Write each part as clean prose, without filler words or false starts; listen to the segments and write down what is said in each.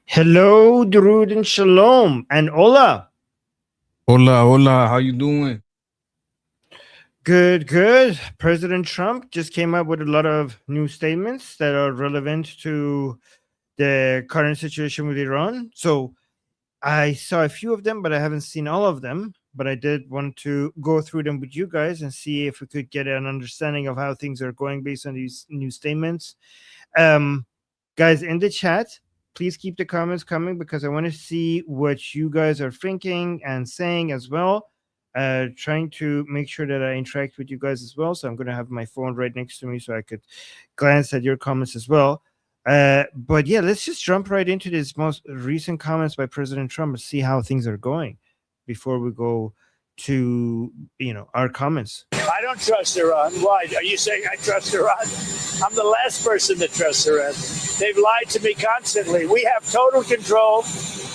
Hello, Durud and Shalom, and Ola. Hola, hola. How you doing? Good, good. President Trump just came up with a lot of new statements that are relevant to the current situation with Iran. So I saw a few of them, but I haven't seen all of them. But I did want to go through them with you guys and see if we could get an understanding of how things are going based on these new statements. Um, Guys, in the chat, please keep the comments coming because I want to see what you guys are thinking and saying as well. Trying to make sure that I interact with you guys as well. So I'm going to have my phone right next to me so I could glance at your comments as well. But yeah, let's just jump right into this most recent comments by President Trump and see how things are going before we go to our comments. I don't trust Iran. Why? Are you saying I trust Iran? I'm the last person that trusts Iran. They've lied to me constantly. We have total control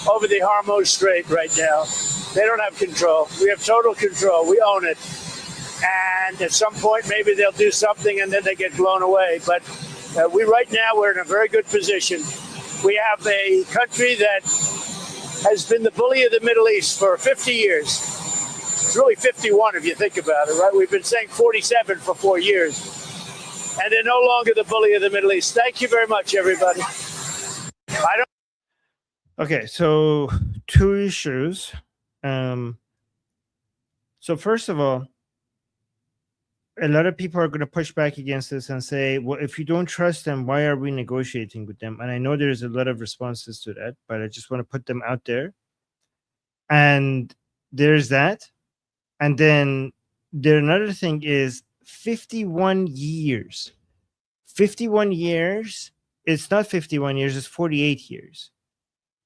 over the Hormuz Strait right now. They don't have control. We have total control. We own it. And at some point, maybe they'll do something and then they get blown away. But right now, we're in a very good position. We have a country that has been the bully of the Middle East for 50 years. It's really 51 if you think about it, right? We've been saying 47 for 4 years. And they're no longer the bully of the Middle East. Thank you very much, everybody. Okay, so two issues. So first of all, a lot of people are going to push back against this and say, well, if you don't trust them, why are we negotiating with them? And I know there's a lot of responses to that, but I just want to put them out there. And there's that. And then another thing is 51 years. 51 years, it's not 51 years, it's 48 years.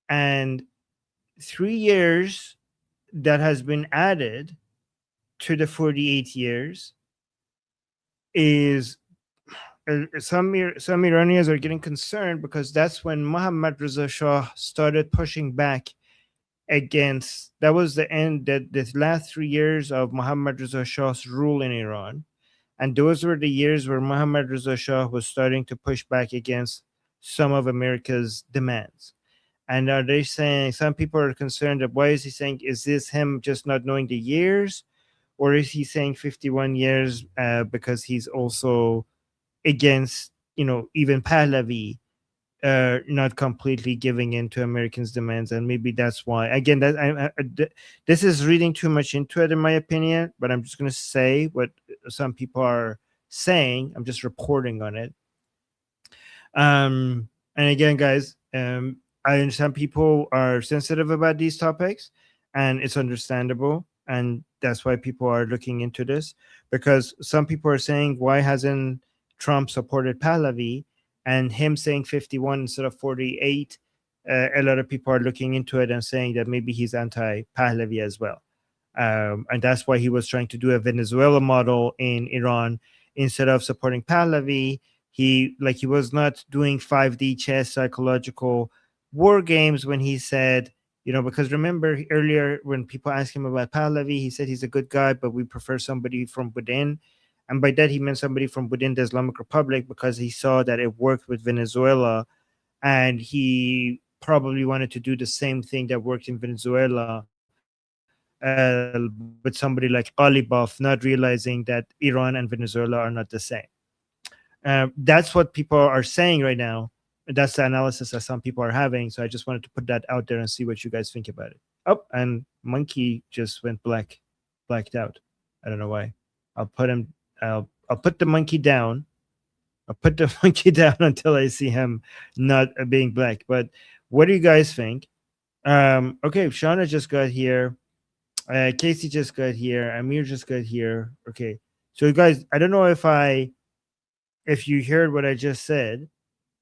And 3 years that has been added to the 48 years is some Iranians are getting concerned because that's when Mohammad Reza Shah started pushing back against, that was the end, that the last 3 years of Mohammad Reza Shah's rule in Iran. And those were the years where Mohammad Reza Shah was starting to push back against some of America's demands. And are they saying, some people are concerned that why is he saying, is this him just not knowing the years? Or is he saying 51 years because he's also against, even Pahlavi not completely giving in to Americans' demands? And maybe that's why. Again, this is reading too much into it, in my opinion, but I'm just going to say what some people are saying. I'm just reporting on it. And again, guys, I understand people are sensitive about these topics, and it's understandable. And that's why people are looking into this, because some people are saying, why hasn't Trump supported Pahlavi? And him saying 51 instead of 48, a lot of people are looking into it and saying that maybe he's anti-Pahlavi as well. And that's why he was trying to do a Venezuela model in Iran instead of supporting Pahlavi. He was not doing 5D chess psychological war games when he said, because remember earlier when people asked him about Pahlavi, he said he's a good guy, but we prefer somebody from within. And by that, he meant somebody from within the Islamic Republic, because he saw that it worked with Venezuela. And he probably wanted to do the same thing that worked in Venezuela with somebody like Ghalibaf, not realizing that Iran and Venezuela are not the same. That's what people are saying right now. That's the analysis that some people are having. So I just wanted to put that out there and see what you guys think about it. Oh, and Monkey just went blacked out. I don't know why. I'll put the monkey down. I'll put the monkey down until I see him not being black. But what do you guys think? Okay, Shauna just got here. Casey just got here. Amir just got here. Okay, so you guys, I don't know if you heard what I just said,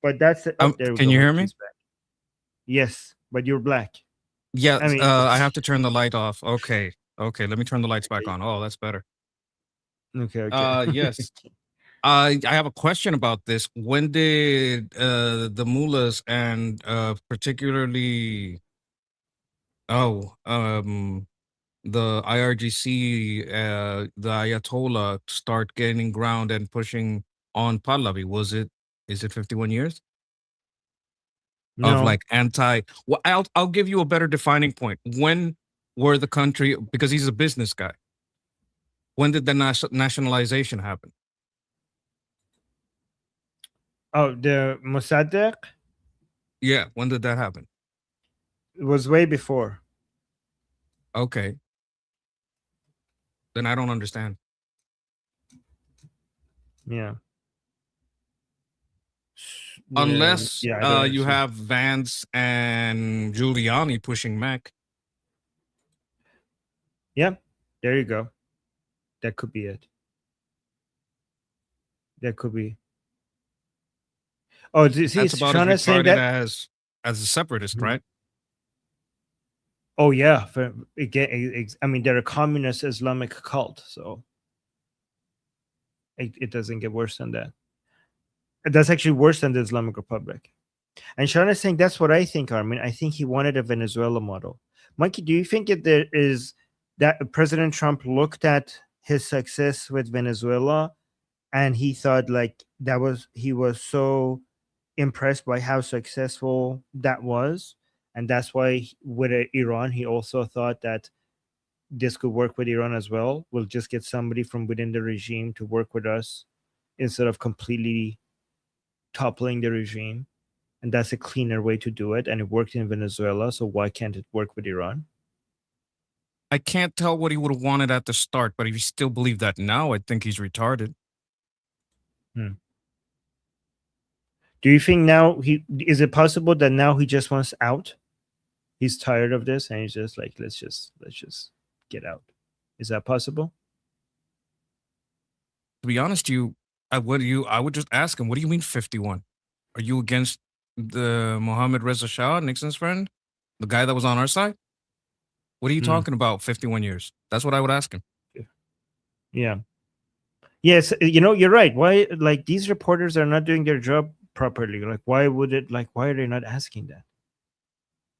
but that's it. Oh, there we Can go. you hear me? Monkey's back. Yes, but you're black. Yeah, I mean, I have to turn the light off. Okay, let me turn the lights back on. Oh, that's better. okay. Yes. I have a question about this. When did the mullahs and particularly the IRGC, the Ayatollah start gaining ground and pushing on Pahlavi? Is it 51 years? of No. like anti. Well, I'll give you a better defining point. When were the country, because he's a business guy, when did the nationalization happen? Oh, the Mossadegh Yeah, when did that happen? was way before. Okay, then I don't understand. Yeah. Unless Yeah, I don't you understand. have Vance and Giuliani pushing Mac. Yeah, there you go. That could be it. That could be. Oh, see, That's about as Shauna's saying retarded that. as a separatist, Mhm. right? Oh yeah, I mean, they're a communist Islamic cult, so it doesn't get worse than that. That's actually worse than the Islamic Republic. And Shauna's saying that's what I think, Armin. I think he wanted a Venezuela model. Monkey, do you think that there is that President Trump looked at his success with Venezuela and he thought like he was so impressed by how successful that was, and that's why with Iran he also thought that this could work with Iran as well. We'll just get somebody from within the regime to work with us instead of completely toppling the regime, and that's a cleaner way to do it, and it worked in Venezuela, so why can't it work with Iran? I can't tell what he would have wanted at the start, but if you still believe that now, I think he's retarded. Do you think now is it possible that now he just wants out? He's tired of this and he's just like, let's just get out. Is that possible? To be honest, I would just ask him, what do you mean 51? Are you against the Mohammed Reza Shah, Nixon's friend? The guy that was on our side? What are you talking about, 51 years? That's what I would ask him. Yeah. Yes, you're right. Why, like, these reporters are not doing their job properly? Like, why are they not asking that?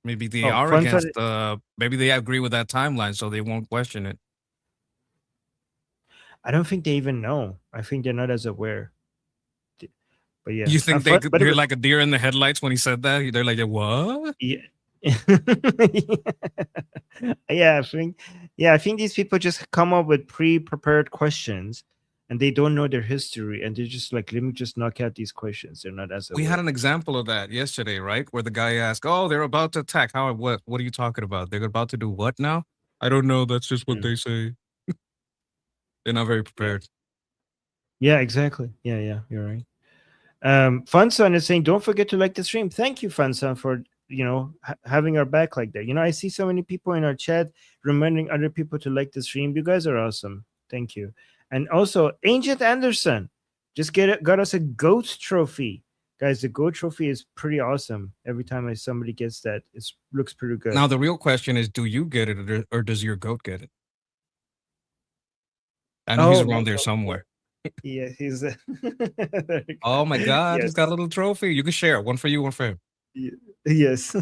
Maybe they Oh, are fun against maybe they agree with that timeline, so they won't question it. I don't think they even know. I think they're not as aware. But yeah. You think they're like a deer in the headlights when he said that? They're like, what? Yeah. I think these people just come up with pre-prepared questions and they don't know their history and they're just like, let me just knock out these questions. They're not as aware. We had an example of that yesterday, right? Where the guy asked, "Oh, they're about to attack. How? What? What are you talking about? They're about to do what now?" I don't know. That's just what they say. They're not very prepared. Yeah, exactly. Yeah, you're right. Funson is saying, don't forget to like the stream. Thank you, Funson, for having our back like that. I see so many people in our chat reminding other people to like the stream. You guys are awesome. Thank you. And also, Ancient Anderson just got us a GOAT trophy. Guys, the GOAT trophy is pretty awesome. Every time somebody gets that, it looks pretty good. Now, the real question is, do you get it or does your GOAT get it? I know he's around there somewhere. Yeah, he's. Oh my God, yes. He's got a little trophy. You can share one for you, one for him. Yes.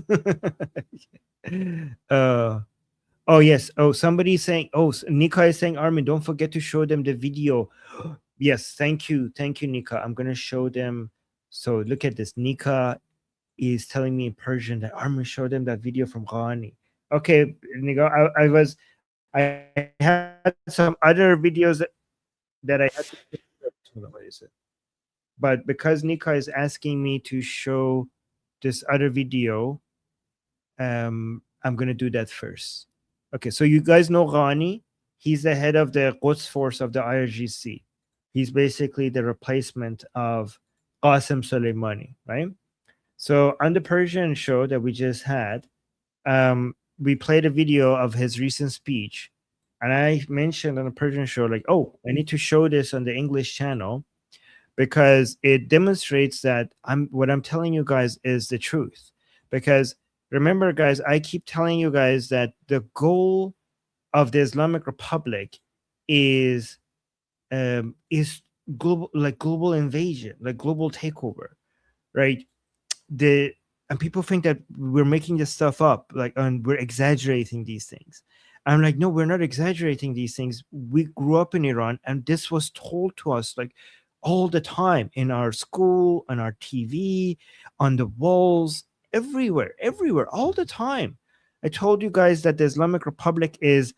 Oh yes. Oh, somebody's saying. Oh, Nika is saying, Armin, don't forget to show them the video. Yes, thank you, Nika. I'm gonna show them. So look at this. Nika is telling me in Persian that Armin showed them that video from Ghani. Okay, Nika, I had some other videos that I had to. What is it? But because Nika is asking me to show this other video, I'm gonna do that first. Okay, so you guys know Ghani. He's the head of the Quds force of the IRGC. He's basically the replacement of Qasem Soleimani, right? So on the Persian show that we just had, we played a video of his recent speech, and I mentioned on the Persian show, like, oh, I need to show this on the English channel because it demonstrates that what I'm telling you guys is the truth. Because remember, guys, I keep telling you guys that the goal of the Islamic Republic is global invasion, like global takeover, right? And people think that we're making this stuff up, like, and we're exaggerating these things. I'm like, no, we're not exaggerating these things. We grew up in Iran, and this was told to us like all the time in our school, on our TV, on the walls, everywhere, all the time. I told you guys that the Islamic Republic is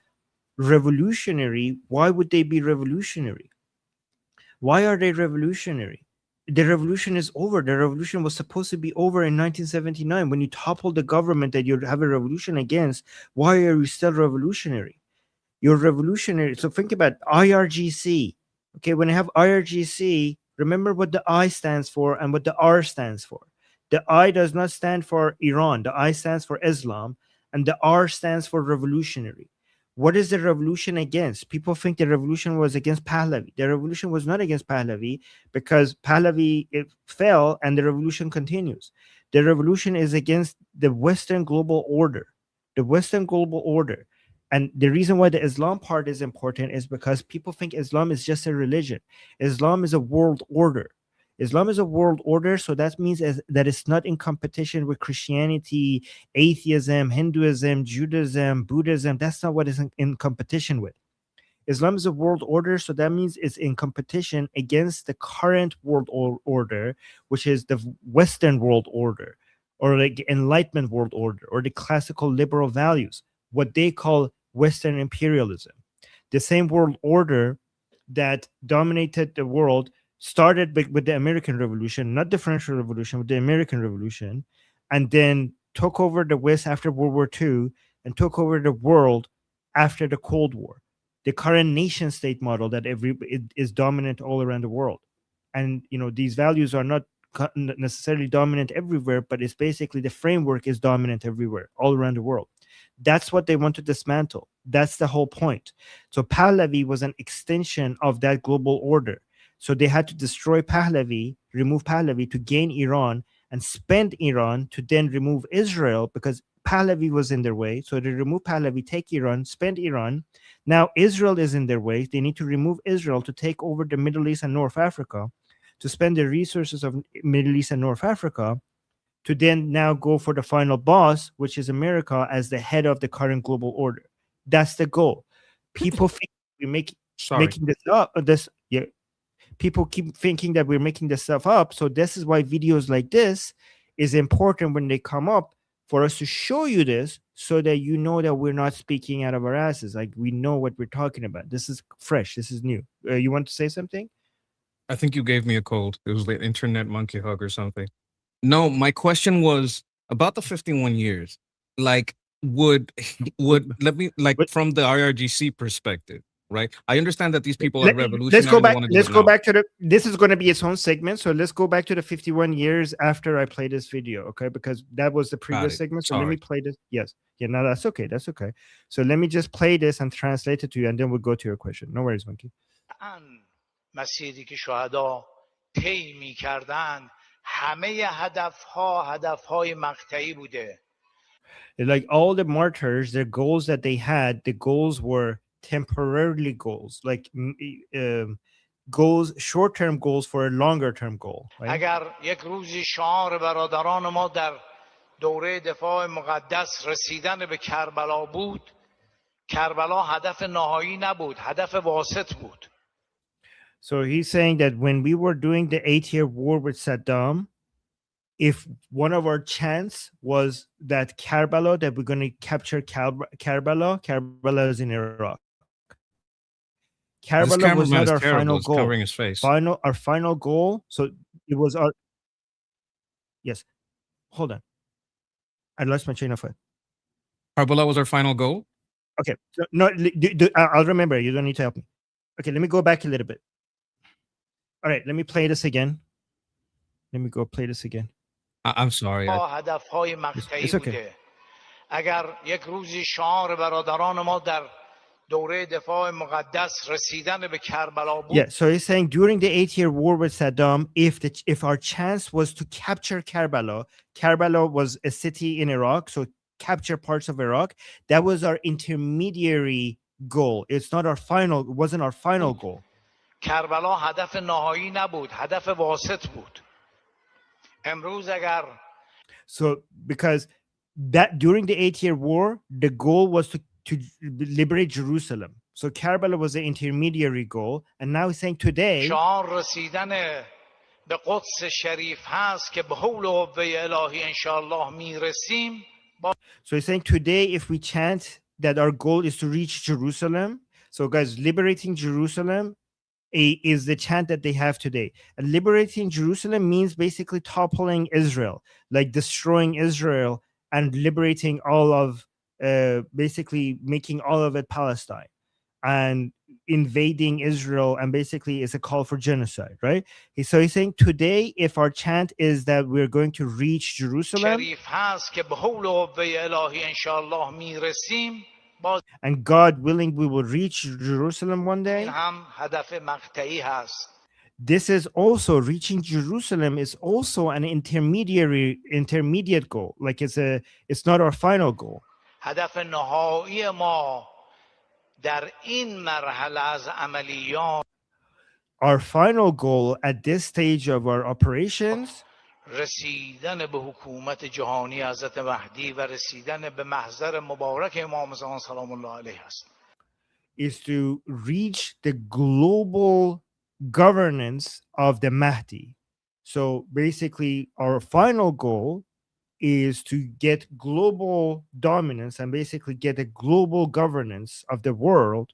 revolutionary. Why would they be revolutionary? Why are they revolutionary? The revolution is over. The revolution was supposed to be over in 1979 when you toppled the government that you have a revolution against. Why are you still revolutionary? You're revolutionary. So think about IRGC. Okay, when I have IRGC, remember what the I stands for and what the R stands for. The I does not stand for Iran. The I stands for Islam, and the R stands for revolutionary. What is the revolution against? People think the revolution was against Pahlavi. The revolution was not against Pahlavi because Pahlavi it fell and the revolution continues. The revolution is against the Western global order. The Western global order. And the reason why the Islam part is important is because people think Islam is just a religion. Islam is a world order. Islam is a world order, so that means that it's not in competition with Christianity, atheism, Hinduism, Judaism, Buddhism. That's not what it's in competition with. Islam is a world order, so that means it's in competition against the current world order, which is the Western world order, or like Enlightenment world order, or the classical liberal values, what they call Western imperialism. The same world order that dominated the world started with the American Revolution, not the French Revolution, with the American Revolution, and then took over the West after World War II and took over the world after the Cold War. The current nation state model that is dominant all around the world. And these values are not necessarily dominant everywhere, but it's basically the framework is dominant everywhere, all around the world. That's what they want to dismantle. That's the whole point. So Pahlavi was an extension of that global order. So they had to destroy Pahlavi, remove Pahlavi to gain Iran and spend Iran to then remove Israel because Pahlavi was in their way. So they remove Pahlavi, take Iran, spend Iran. Now Israel is in their way. They need to remove Israel to take over the Middle East and North Africa, to spend the resources of Middle East and North Africa, to then now go for the final boss, which is America, as the head of the current global order. That's the goal. People think we're making this up. People keep thinking that we're making this stuff up. So this is why videos like this is important when they come up, for us to show you this so that you know that we're not speaking out of our asses. Like, we know what we're talking about. This is fresh. This is new. You want to say something? I think you gave me a cold. It was the internet monkey hug or something. No, my question was about the 51 years. Like, would let me from the IRGC perspective, right? I understand that these people are revolutionary. Let's go back. Let's go back to the. This is going to be its own segment. So let's go back to the 51 years after I play this video, okay? Because that was the previous segment. So let me play this. Yes. Yeah. No, that's okay. That's okay. So let me just play this and translate it to you, and then we'll go to your question. No worries, monkey. مسیری که شهدا طی می‌کردند همه هدف‌های مقطعی بوده. Like all the martyrs, their goals that they had, the goals were temporarily goals, like goals, short-term goals for a longer-term goal. Right? اگر یک روزی شعار برادران ما در دوره دفاع مقدس رسیدن به کربلا بود، کربلا هدف نهایی نبود، هدف واسط بود. So he's saying that when we were doing the 8-year war with Saddam, if one of our chants was that Karbala, that we're going to capture Karbala is in Iraq. Karbala was not our final goal. Covering his face. Our final goal. So it was our. Yes. Hold on. I lost my train of thought. Karbala was our final goal? Okay. So, no, I'll remember. You don't need to help me. Okay, let me go back a little bit. All right, let me play this again. Let me go play this again. I'm sorry. It's okay. اگر یک روزی شعار برادران ما در دوره دفاع مقدس رسیدن به کربلا بود. Yeah, so he's saying during the 8-year war with Saddam, if our chance was to capture Karbala was a city in Iraq, so capture parts of Iraq, that was our intermediary goal. It wasn't our final goal. کربلا هدف نهایی نبود، هدف واسط بود. امروز اگر So because that during the 8-year war, the goal was to liberate Jerusalem. So Karbala was the intermediary goal, and now he's saying today شعار رسیدن به قدس شریف هست که به حول و قوه الهی انشاءالله میرسیم. So he's saying today, if we chant that our goal is to reach Jerusalem, so guys, liberating Jerusalem is the chant that they have today. And liberating Jerusalem means basically toppling Israel, like destroying Israel and liberating all of, basically making all of it Palestine and invading Israel, and basically it's a call for genocide, right? So he's saying today, if our chant is that we're going to reach Jerusalem, شریف هست که به حول و قوه الهی انشاءالله میرسیم، باز and God willing, we will reach Jerusalem one این day. هم هدف مقطعی هست. This is also reaching Jerusalem is also an intermediate goal. Like it's not our final goal. هدف نهایی ما در این مرحله از عملیات Our final goal at this stage of our operations رسیدن به حکومت جهانی حضرت مهدی و رسیدن به محضر مبارک امام زمان سلام الله علیه است. is to reach the global governance of the Mahdi. So basically, our final goal is to get global dominance and basically get a global governance of the world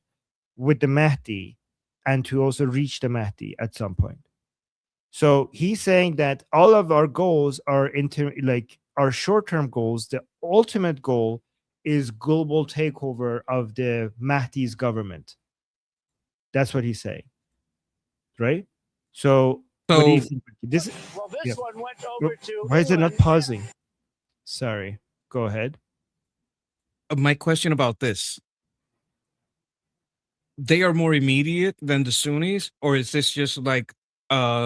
with the Mahdi, and to also reach the Mahdi at some point. So he's saying that all of our goals are like our short-term goals. The ultimate goal is global takeover of the Mahdi's government. That's what he's saying, right? So what do you think? This Well, this yeah. one went over to. Why is it not pausing? Sorry. Go ahead. My question about this: they are more immediate than the Sunnis, or is this just like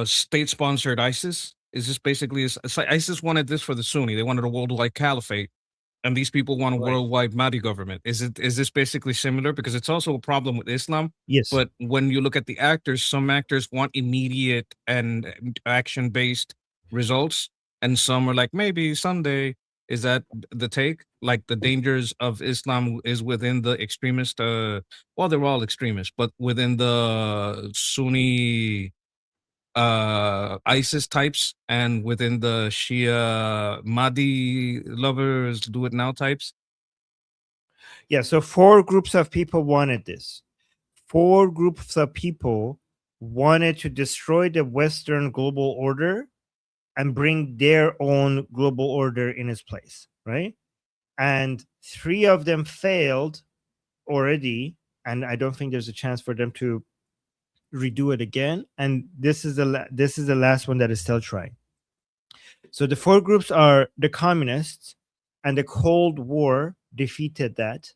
state-sponsored ISIS? Is this basically it's like ISIS wanted this for the Sunni? They wanted a worldwide caliphate, and these people want a Right. worldwide Mahdi government. Is this basically similar? Because it's also a problem with Islam. Yes. But when you look at the actors, some actors want immediate and action-based results, and some are like, maybe someday. Is that the take? Like the dangers of Islam is within the extremist, well, they're all extremists, but within the Sunni ISIS types and within the Shia Mahdi lovers do it now types? Yeah, so 4 groups of people wanted this. 4 groups of people wanted to destroy the Western global order and bring their own global order in its place, right? And 3 of them failed already, and I don't think there's a chance for them to redo it again. And this is the last one that is still trying. So the 4 groups are the communists, and the Cold War defeated that.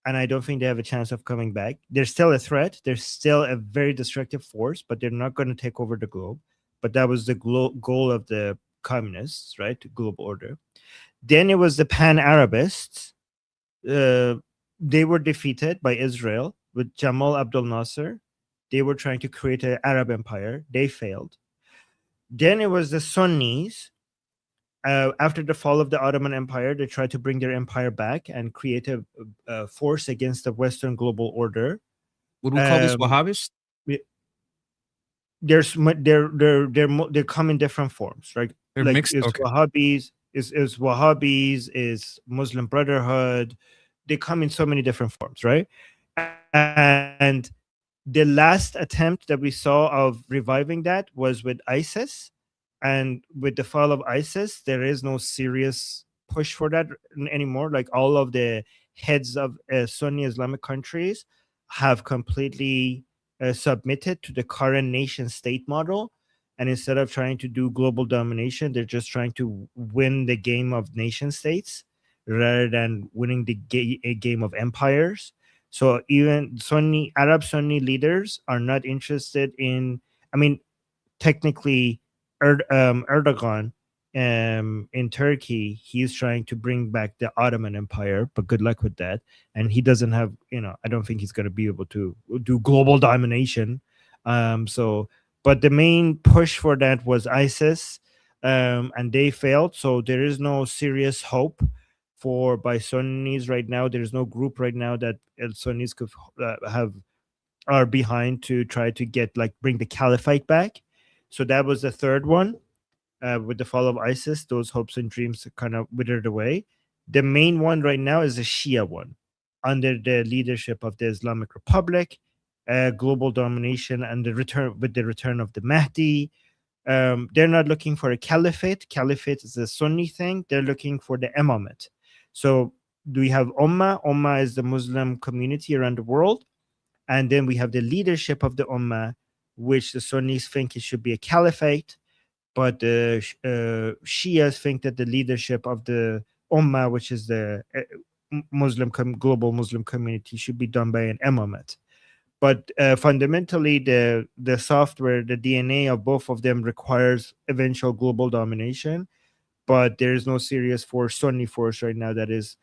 And I don't think they have a chance of coming back. They're still a threat. They're still a very destructive force, but they're not going to take over the globe. But that was the goal of the communists, right? Global order. Then it was the Pan-Arabists. They were defeated by Israel with Jamal Abdel Nasser. They were trying to create an Arab empire. They failed. Then it was the Sunnis. After the fall of the Ottoman Empire, they tried to bring their empire back and create a force against the Western global order. Would we call these Wahhabis? They come in different forms, right? They're like mixed. Is Okay. Wahhabis, is Wahhabis, is Muslim Brotherhood. They come in so many different forms, right? And the last attempt that we saw of reviving that was with ISIS. And with the fall of ISIS, there is no serious push for that anymore. Like all of the heads of Sunni Islamic countries have completely submitted to the current nation state model. And instead of trying to do global domination, they're just trying to win the game of nation states rather than winning the game of empires. So even Arab Sunni leaders are not interested in, I mean, technically Erdogan in Turkey, he's trying to bring back the Ottoman Empire, but good luck with that. And he doesn't have, I don't think he's going to be able to do global domination. But the main push for that was ISIS, and they failed. So there is no serious hope by Sunnis right now. There's no group right now that Sunnis could are behind to try to bring the caliphate back. So that was the third one. With the fall of ISIS, those hopes and dreams kind of withered away. The main one right now is the Shia one, under the leadership of the Islamic Republic, global domination, and the return of the Mahdi. They're not looking for a caliphate. Caliphate is a Sunni thing. They're looking for the imamate. So we have Ummah. Ummah is the Muslim community around the world. And then we have the leadership of the Ummah, which the Sunnis think it should be a caliphate. But the Shias think that the leadership of the Ummah, which is the global Muslim community, should be done by an imamate. But fundamentally, the software, the DNA of both of them requires eventual global domination. But there is no serious Sunni force right now that is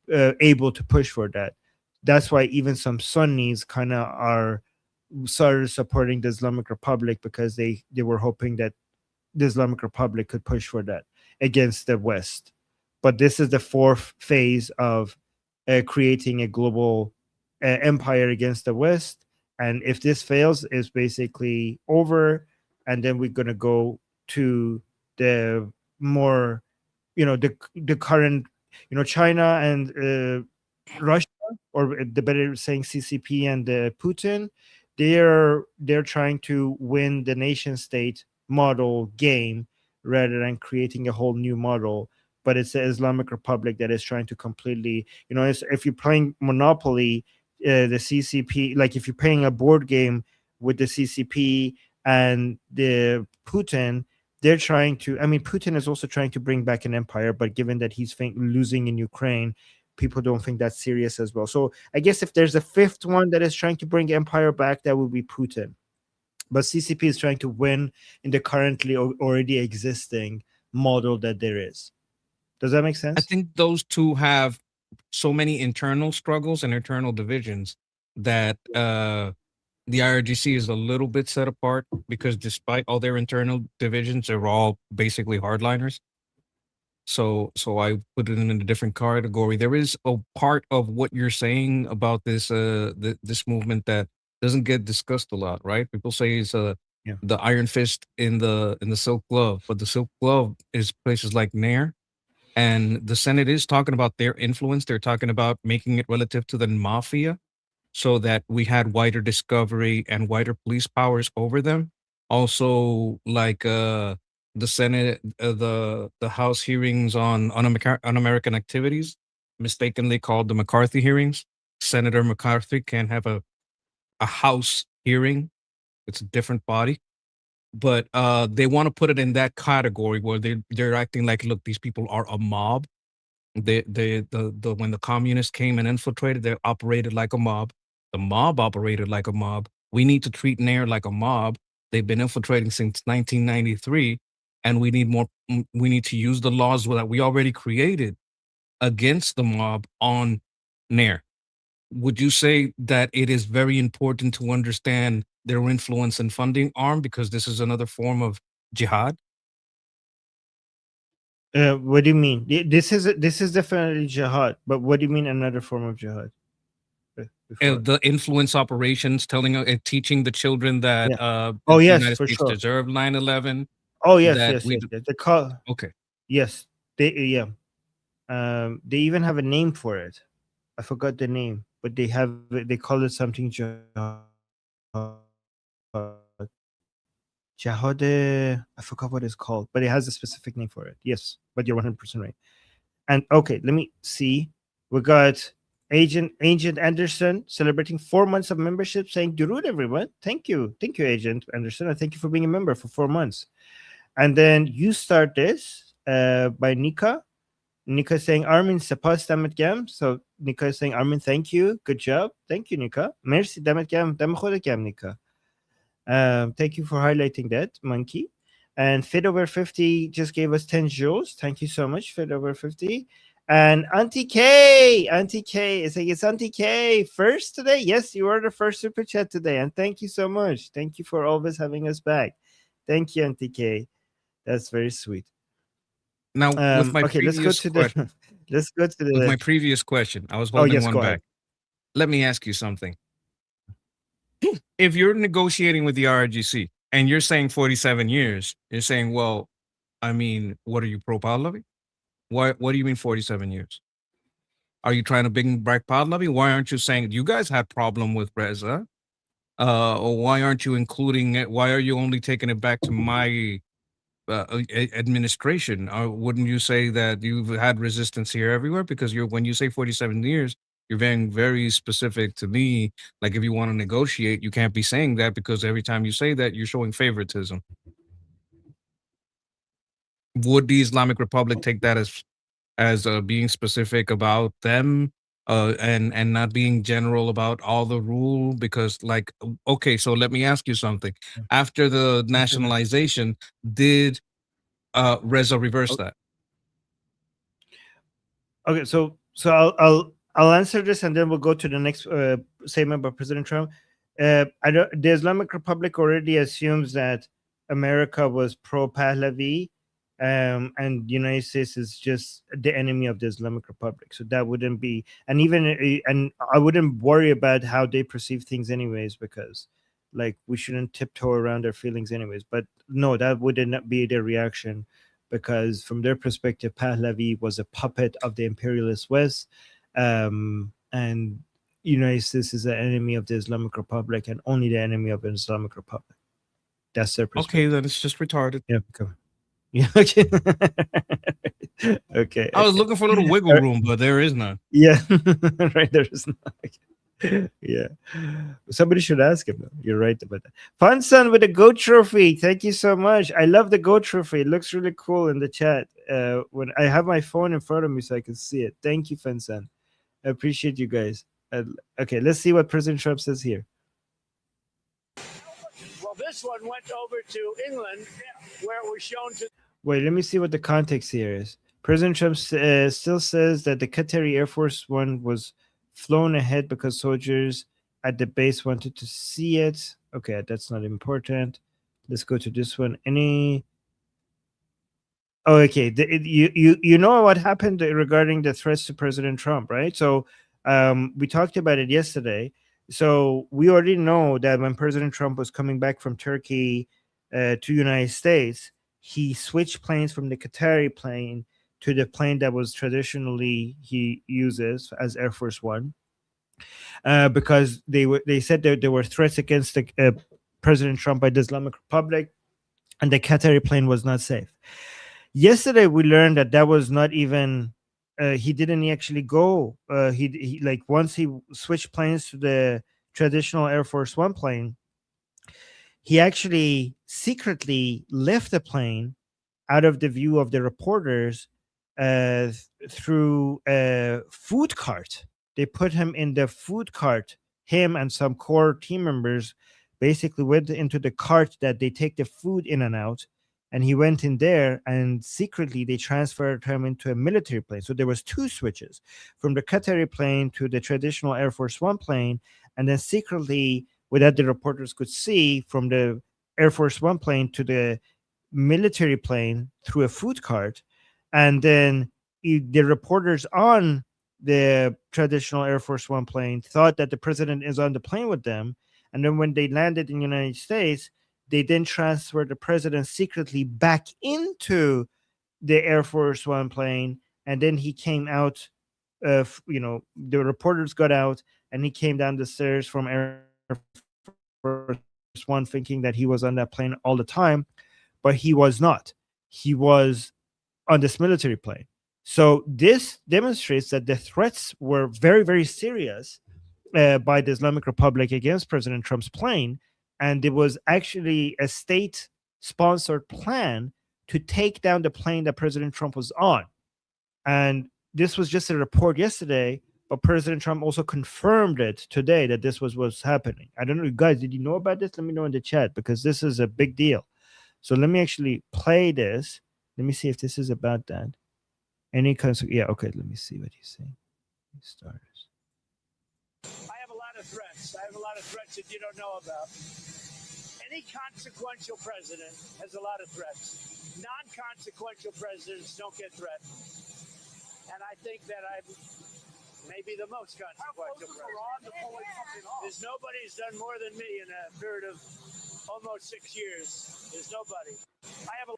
able to push for that. That's why even some Sunnis kind of are started supporting the Islamic Republic, because they were hoping that the Islamic Republic could push for that against the West. But this is the fourth phase of creating a global empire against the West. And if this fails, it's basically over. And then we're going to go to the more, the current, China and Russia, or the better saying CCP and Putin. They're trying to win the nation state model game rather than creating a whole new model. But it's the Islamic Republic that is trying to completely, if you're playing Monopoly, the CCP, like if you're playing a board game with the CCP and the Putin, they're trying to, Putin is also trying to bring back an empire, but given that he's losing in Ukraine, people don't think that's serious as well. So I guess if there's a fifth one that is trying to bring empire back, that would be Putin. But CCP is trying to win in the currently already existing model that there is. Does that make sense? I think those two have so many internal struggles and internal divisions that the IRGC is a little bit set apart, because despite all their internal divisions, they're all basically hardliners. So I put it in a different category. There is a part of what you're saying about this this movement that doesn't get discussed a lot, right? People say it's the iron fist in the silk glove, but the silk glove is places like Nair, and the Senate is talking about their influence. They're talking about making it relative to the mafia, so that we had wider discovery and wider police powers over them. Also, like the Senate, the House hearings on un-American activities, mistakenly called the McCarthy hearings. Senator McCarthy can't have a House hearing; it's a different body. But they want to put it in that category where they're acting like, look, these people are a mob. When the communists came and infiltrated, they operated like a mob. The mob operated like a mob. We need to treat Nair like a mob. They've been infiltrating since 1993, and we need more. We need to use the laws that we already created against the mob on Nair. Would you say that it is very important to understand their influence and funding arm, because this is another form of jihad? What do you mean? This is definitely jihad, but what do you mean another form of jihad? The influence operations, teaching the children that the yes, United for States sure. deserved 9/11. Oh yes, that yes, we yes, d- yes. They call Okay. yes. They they even have a name for it. I forgot the name, but they call it something jihad. I forgot what it's called, but it has a specific name for it. Yes, but you're 100% right. And okay, let me see. We got Agent Anderson celebrating 4 months of membership, saying "Durud, everyone. Thank you, Agent Anderson, and thank you for being a member for 4 months." And then you start this by Nika. Nika saying Armin Sapas Damet Gam. So Nika is saying Armin, thank you, good job, thank you, Nika. Merci Damet Gam, Nika. Thank you for highlighting that, Monkey. And Fit Over 50 just gave us 10 joules. Thank you so much, Fit Over 50. And Auntie K is like, it's Auntie K first today. Yes, you are the first super chat today. And thank you so much. Thank you for always having us back. Thank you, Auntie K. That's very sweet. Now, with my okay, let's go previous to question, with my the previous question, I was holding yes, one go back. ahead. Let me ask you something. If you're negotiating with the RGC And you're saying 47 years. You're saying, well, I mean, what are you pro Pahlavi? What do you mean 47 years? Are you trying to bring back Pahlavi? Why aren't you saying you guys had problem with Reza? Or why aren't you including it? Why are you only taking it back to my administration? Wouldn't you say that you've had resistance here everywhere? Because when you say 47 years, you're being very specific to me. Like if you want to negotiate, you can't be saying that because every time you say that, you're showing favoritism. Would the Islamic Republic take that as being specific about them, and not being general about all the rule? Because like, okay, so let me ask you something. After the nationalization, did Reza reverse that? Okay, so I'll answer this, and then we'll go to the next statement by President Trump. I don't, the Islamic Republic already assumes that America was pro Pahlavi, and the United States is just the enemy of the Islamic Republic. So that wouldn't be, and even and I wouldn't worry about how they perceive things anyways, because like we shouldn't tiptoe around their feelings anyways. But no, that wouldn't be their reaction, because from their perspective, Pahlavi was a puppet of the imperialist West, and United States is the enemy of the Islamic Republic and only the enemy of the Islamic Republic. That's their perspective. Okay, then it's just retarded. Yeah, come on. Yeah, okay. Okay. I was looking for a little wiggle room, but there is none. Yeah, right. There is not. Yeah, somebody should ask him. Though. You're right about that. Fun son with a goat trophy. Thank you so much. I love the goat trophy. It looks really cool in the chat. When I have my phone in front of me so I can see it. Thank you, Fun son. I appreciate you guys. Okay, let's see what President Trump says here. Well, this one went over to England, where it was shown to. Wait, let me see what the context here is. President Trump still says that the Qatari Air Force One was flown ahead because soldiers at the base wanted to see it. Okay, that's not important. Let's go to this one. Oh, okay. You know what happened regarding the threats to President Trump, right? So we talked about it yesterday. So we already know that when President Trump was coming back from Turkey to United States, he switched planes from the Qatari plane to the plane that was traditionally he uses as Air Force One, because they said that there were threats against the President Trump by the Islamic Republic, and the Qatari plane was not safe. Yesterday we learned that was not even he didn't actually go. He like once he switched planes to the traditional Air Force One plane, he actually secretly left the plane out of the view of the reporters through a food cart. They put him in the food cart. Him and some core team members basically went into the cart that they take the food in and out, and he went in there, and secretly they transferred him into a military plane. So there was two switches from the Qatari plane to the traditional Air Force One plane, and then secretly, without the reporters could see, from the Air Force One plane to the military plane through a food cart. And then the reporters on the traditional Air Force One plane thought that the president is on the plane with them. And then when they landed in the United States, they then transferred the president secretly back into the Air Force One plane. And then he came out, the reporters got out, and he came down the stairs from Air Force One thinking that he was on that plane all the time. But he was not. He was on this military plane. So this demonstrates that the threats were very, very serious by the Islamic Republic against President Trump's plane. And there was actually a state-sponsored plan to take down the plane that President Trump was on. And this was just a report yesterday, but President Trump also confirmed it today that this was what's happening. I don't know, guys, did you know about this? Let me know in the chat, because this is a big deal. So let me actually play this. Let me see if this is about that. Any kind of, yeah, okay, let me see what he's saying. Starters. I have a lot of threats. I have a lot of threats that you don't know about. Any consequential president has a lot of threats. Non-consequential presidents don't get threatened. And I think that I'm maybe the most consequential president. There's nobody who's done more than me in a period of almost 6 years. There's nobody. I have a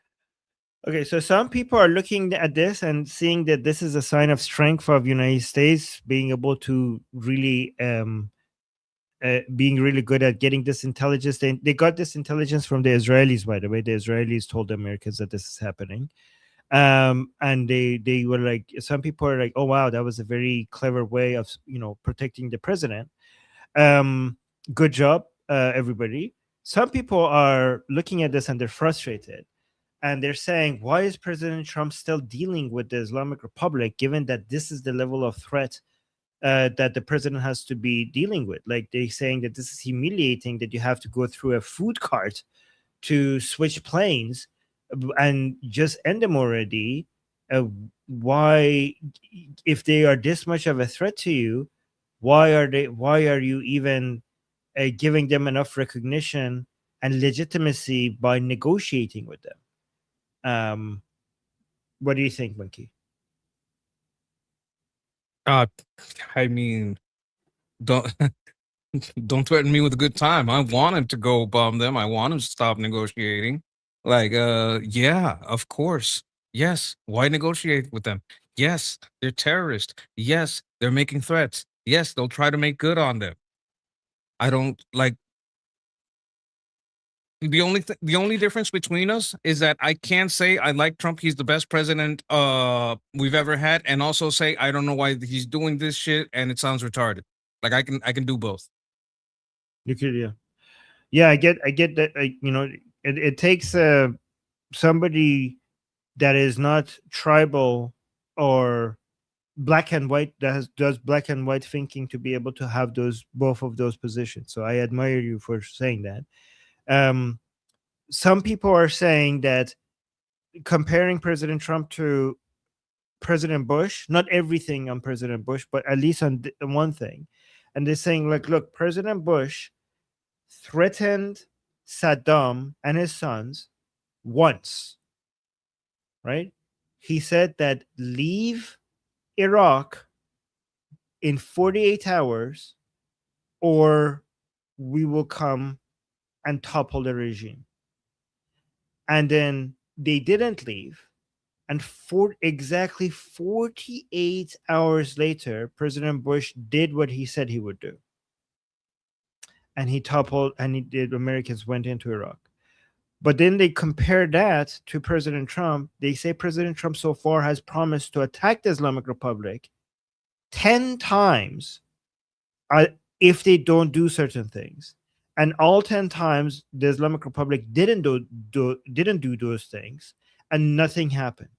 Okay, so some people are looking at this and seeing that this is a sign of strength of United States being able to really being really good at getting this intelligence. They got this intelligence from the Israelis, by the way. The Israelis told the Americans that this is happening. And they were like, some people are like, oh wow, that was a very clever way of protecting the president. Good job, everybody. Some people are looking at this and they're frustrated. And they're saying, why is President Trump still dealing with the Islamic Republic, given that this is the level of threat that the president has to be dealing with? Like, they're saying that this is humiliating, that you have to go through a food cart to switch planes and just end them already. Why, if they are this much of a threat to you, why are you even giving them enough recognition and legitimacy by negotiating with them? What do you think, Monkey? I mean, don't don't threaten me with a good time. I want him to go bomb them. I want him to stop negotiating. Like, yeah, of course. Yes. Why negotiate with them? Yes, they're terrorists. Yes, they're making threats. Yes, they'll try to make good on them. I don't like the only difference between us is that I can't say I like Trump, he's the best president we've ever had, and also say I don't know why he's doing this shit and it sounds retarded. Like I can do both. You could, yeah. I get that. It takes somebody that is not tribal or black and white, that does black and white thinking, to be able to have both of those positions. So I admire you for saying that. Some people are saying that comparing President Trump to President Bush, not everything on President Bush, but at least on one thing. And they're saying, like, look, President Bush threatened Saddam and his sons once, right? He said that leave Iraq in 48 hours or we will come and topple the regime. And then they didn't leave. And for exactly 48 hours later, President Bush did what he said he would do. And he toppled, and the Americans went into Iraq. But then they compare that to President Trump. They say President Trump so far has promised to attack the Islamic Republic 10 times if they don't do certain things. And all 10 times, the Islamic Republic didn't do those things, and nothing happened.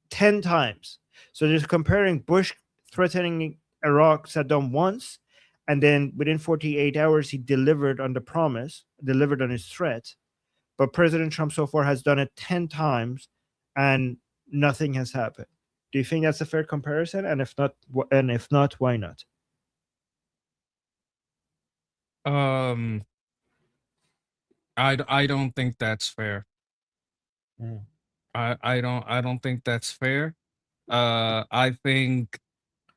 10 times. So they're comparing Bush threatening Iraq, Saddam once, and then within 48 hours, he delivered on the promise, delivered on his threat. But President Trump so far has done it 10 times, and nothing has happened. Do you think that's a fair comparison? And if not, why not? I don't think that's fair. Mm. I don't think that's fair. I think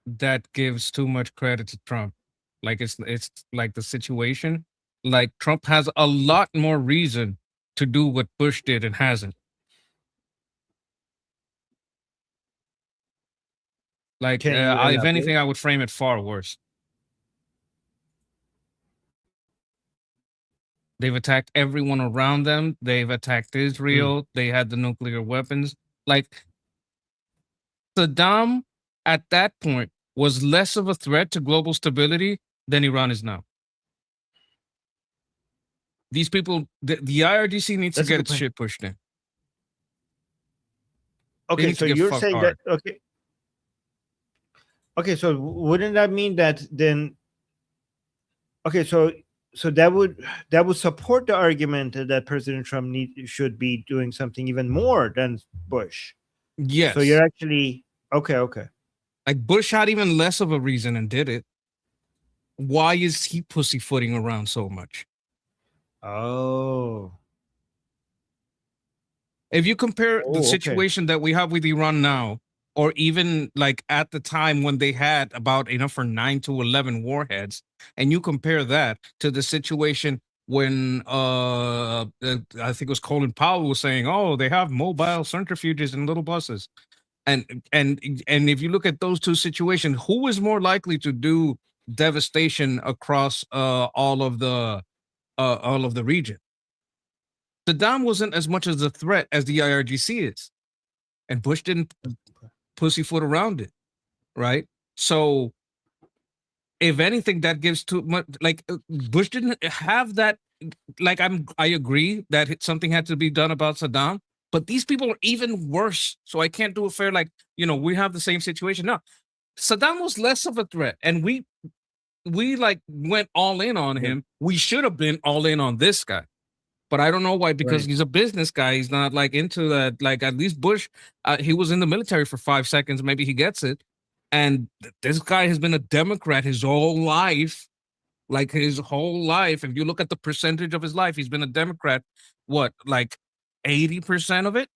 that gives too much credit to Trump. Like it's like the situation. Like Trump has a lot more reason to do what Bush did and hasn't. Like, Can you if elaborate? anything, I would frame it far worse. They've attacked everyone around them. They've attacked Israel. They had the nuclear weapons. Like, Saddam, at that point, was less of a threat to global stability than Iran is now. These people, the IRGC needs That's to a get good its point. shit pushed in. Okay, need so to get you're fucked saying hard. that, okay. Okay, so wouldn't that mean that then? Okay, so that would support the argument that President Trump should be doing something even more than Bush. Yes. So you're actually okay. Like, Bush had even less of a reason and did it. Why is he pussyfooting around so much? Oh. If you compare the Okay. situation that we have with Iran now, or even like at the time when they had about enough for 9 to 11 warheads, and you compare that to the situation when I think it was Colin Powell was saying, "Oh, they have mobile centrifuges in little buses." And if you look at those two situations, who is more likely to do devastation across all of the region? Saddam wasn't as much as a threat as the IRGC is, and Bush didn't pussyfoot around it, right? So, if anything, that gives too much. Like Bush didn't have that. Like I agree that something had to be done about Saddam, but these people are even worse. So I can't do a fair like we have the same situation. No, Saddam was less of a threat, and we like went all in on him. We should have been all in on this guy. But I don't know why, because Right. he's a business guy. He's not like into that. Like at least Bush, he was in the military for 5 seconds. Maybe he gets it. And this guy has been a Democrat his whole life. Like his whole life. If you look at the percentage of his life, he's been a Democrat. What, like 80% of it?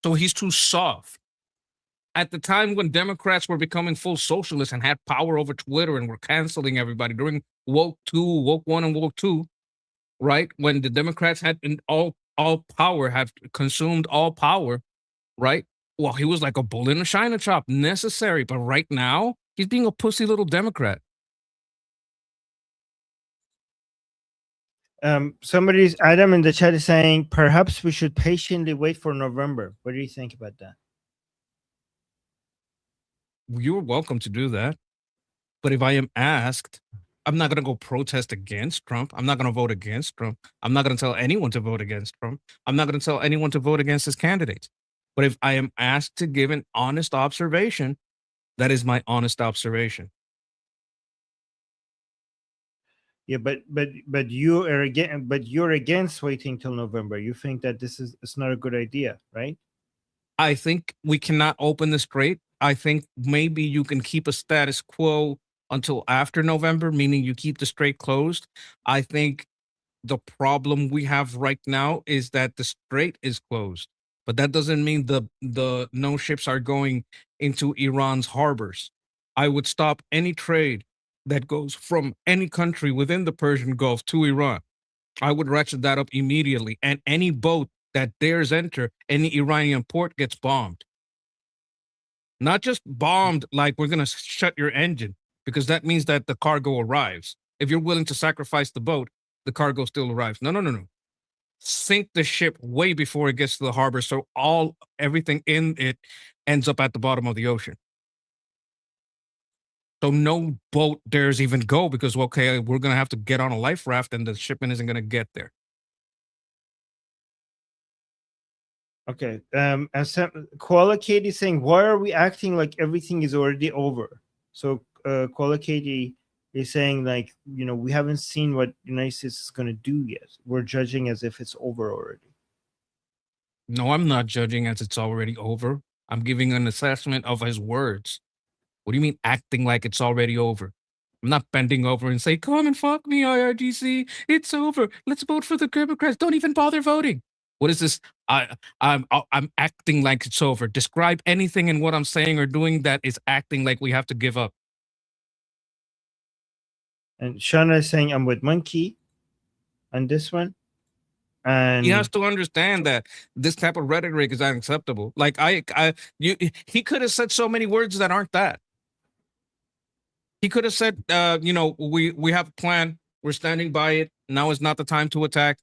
So he's too soft. At the time when Democrats were becoming full socialists and had power over Twitter and were canceling everybody during woke 1 and woke 2, right? When the Democrats had all power, have consumed all power, right? Well, he was like a bull in a china shop, necessary. But right now, he's being a pussy little Democrat. Somebody's Adam in the chat is saying perhaps we should patiently wait for November. What do you think about that? You're welcome to do that. But if I am asked, I'm not going to go protest against Trump. I'm not going to vote against Trump. I'm not going to tell anyone to vote against Trump. I'm not going to tell anyone to vote against his candidates. But if I am asked to give an honest observation, that is my honest observation. Yeah, but you are again, but you're against waiting till November. You think that it's not a good idea, right? I think we cannot open the strait. I think maybe you can keep a status quo until after November, meaning you keep the strait closed. I think the problem we have right now is that the strait is closed, but that doesn't mean the no ships are going into Iran's harbors. I would stop any trade that goes from any country within the Persian Gulf to Iran. I would ratchet that up immediately, and any boat that dares enter any Iranian port gets bombed. Not just bombed like we're going to shut your engine, because that means that the cargo arrives. If you're willing to sacrifice the boat, the cargo still arrives. No. Sink the ship way before it gets to the harbor, so everything in it ends up at the bottom of the ocean. So no boat dares even go because, okay, we're going to have to get on a life raft and the shipment isn't going to get there. Okay. And Koala Katie is saying, why are we acting like everything is already over? So Koala Katie is saying, like, we haven't seen what the United States is going to do yet. We're judging as if it's over already. No, I'm not judging as it's already over. I'm giving an assessment of his words. What do you mean acting like it's already over? I'm not bending over and say, come and fuck me, IRGC. It's over. Let's vote for the Democrats. Don't even bother voting. What is this? I'm acting like it's over. Describe anything in what I'm saying or doing that is acting like we have to give up. And Shana is saying, I'm with Monkey on this one. And he has to understand that this type of rhetoric is unacceptable. Like he could have said so many words that aren't that. He could have said, we have a plan. We're standing by it. Now is not the time to attack.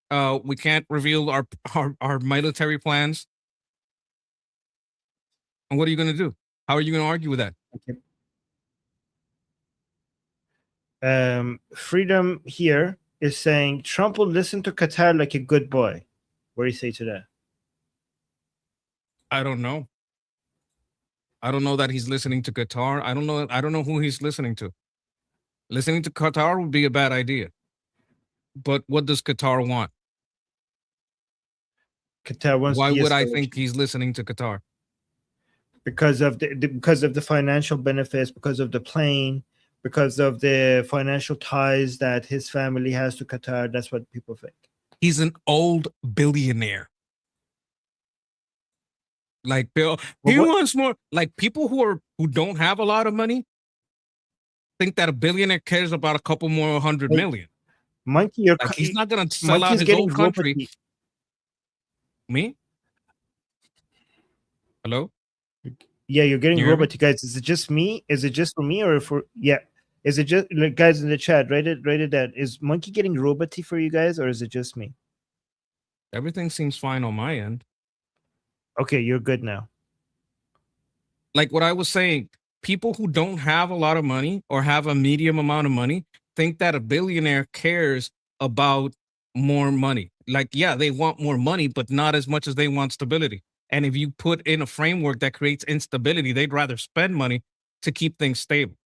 We can't reveal our military plans. And what are you going to do? How are you going to argue with that? Okay. Freedom here is saying Trump will listen to Qatar like a good boy. What do you say to that? I don't know. I don't know that he's listening to Qatar. I don't know who he's listening to. Listening to Qatar would be a bad idea. But what does Qatar want? Qatar wants. Why would I think he's listening to Qatar? Because of the financial benefits, because of the plane, because of the financial ties that his family has to Qatar. That's what people think. He's an old billionaire. Like Bill, he wants more. Like people who don't have a lot of money think that a billionaire cares about a couple more 100 million. Monkey, you're Like he's not gonna sell out Monkey's his getting own country. robot. Me? Hello? Yeah, you're getting You hear me? robot, guys. Is it just me? Is it just for me or for yeah? Is it just like, guys in the chat? Write it that. Is Monkey getting roboty for you guys, or is it just me? Everything seems fine on my end. Okay, you're good now. Like what I was saying, people who don't have a lot of money or have a medium amount of money think that a billionaire cares about more money. Like, yeah, they want more money, but not as much as they want stability. And if you put in a framework that creates instability, they'd rather spend money to keep things stable.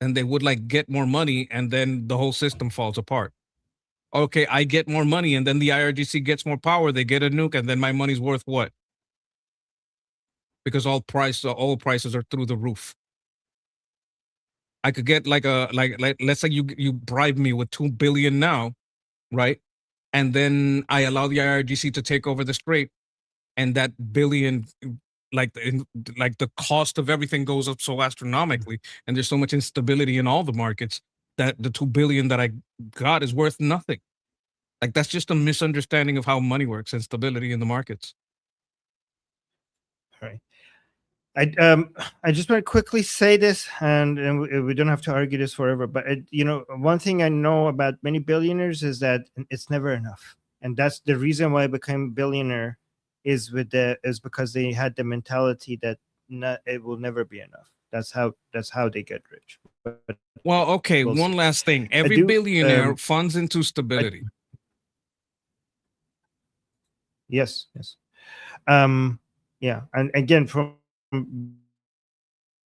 And they would like get more money and then the whole system falls apart. Okay, I get more money and then the IRGC gets more power, they get a nuke, and then my money's worth what? Because all prices are through the roof. I could get like let's say you bribe me with 2 billion now, right? And then I allow the IRGC to take over the strait, and that billion, like the cost of everything goes up so astronomically, and there's so much instability in all the markets that the 2 billion that I got is worth nothing. Like that's just a misunderstanding of how money works and stability in the markets. All right. I just want to quickly say this, and we don't have to argue this forever. But one thing I know about many billionaires is that it's never enough, and that's the reason why I became a billionaire. Is because they had the mentality that it will never be enough. That's how they get rich. But well, okay. we'll one see. last thing: every billionaire funds into stability. Yes. Yeah, and again, from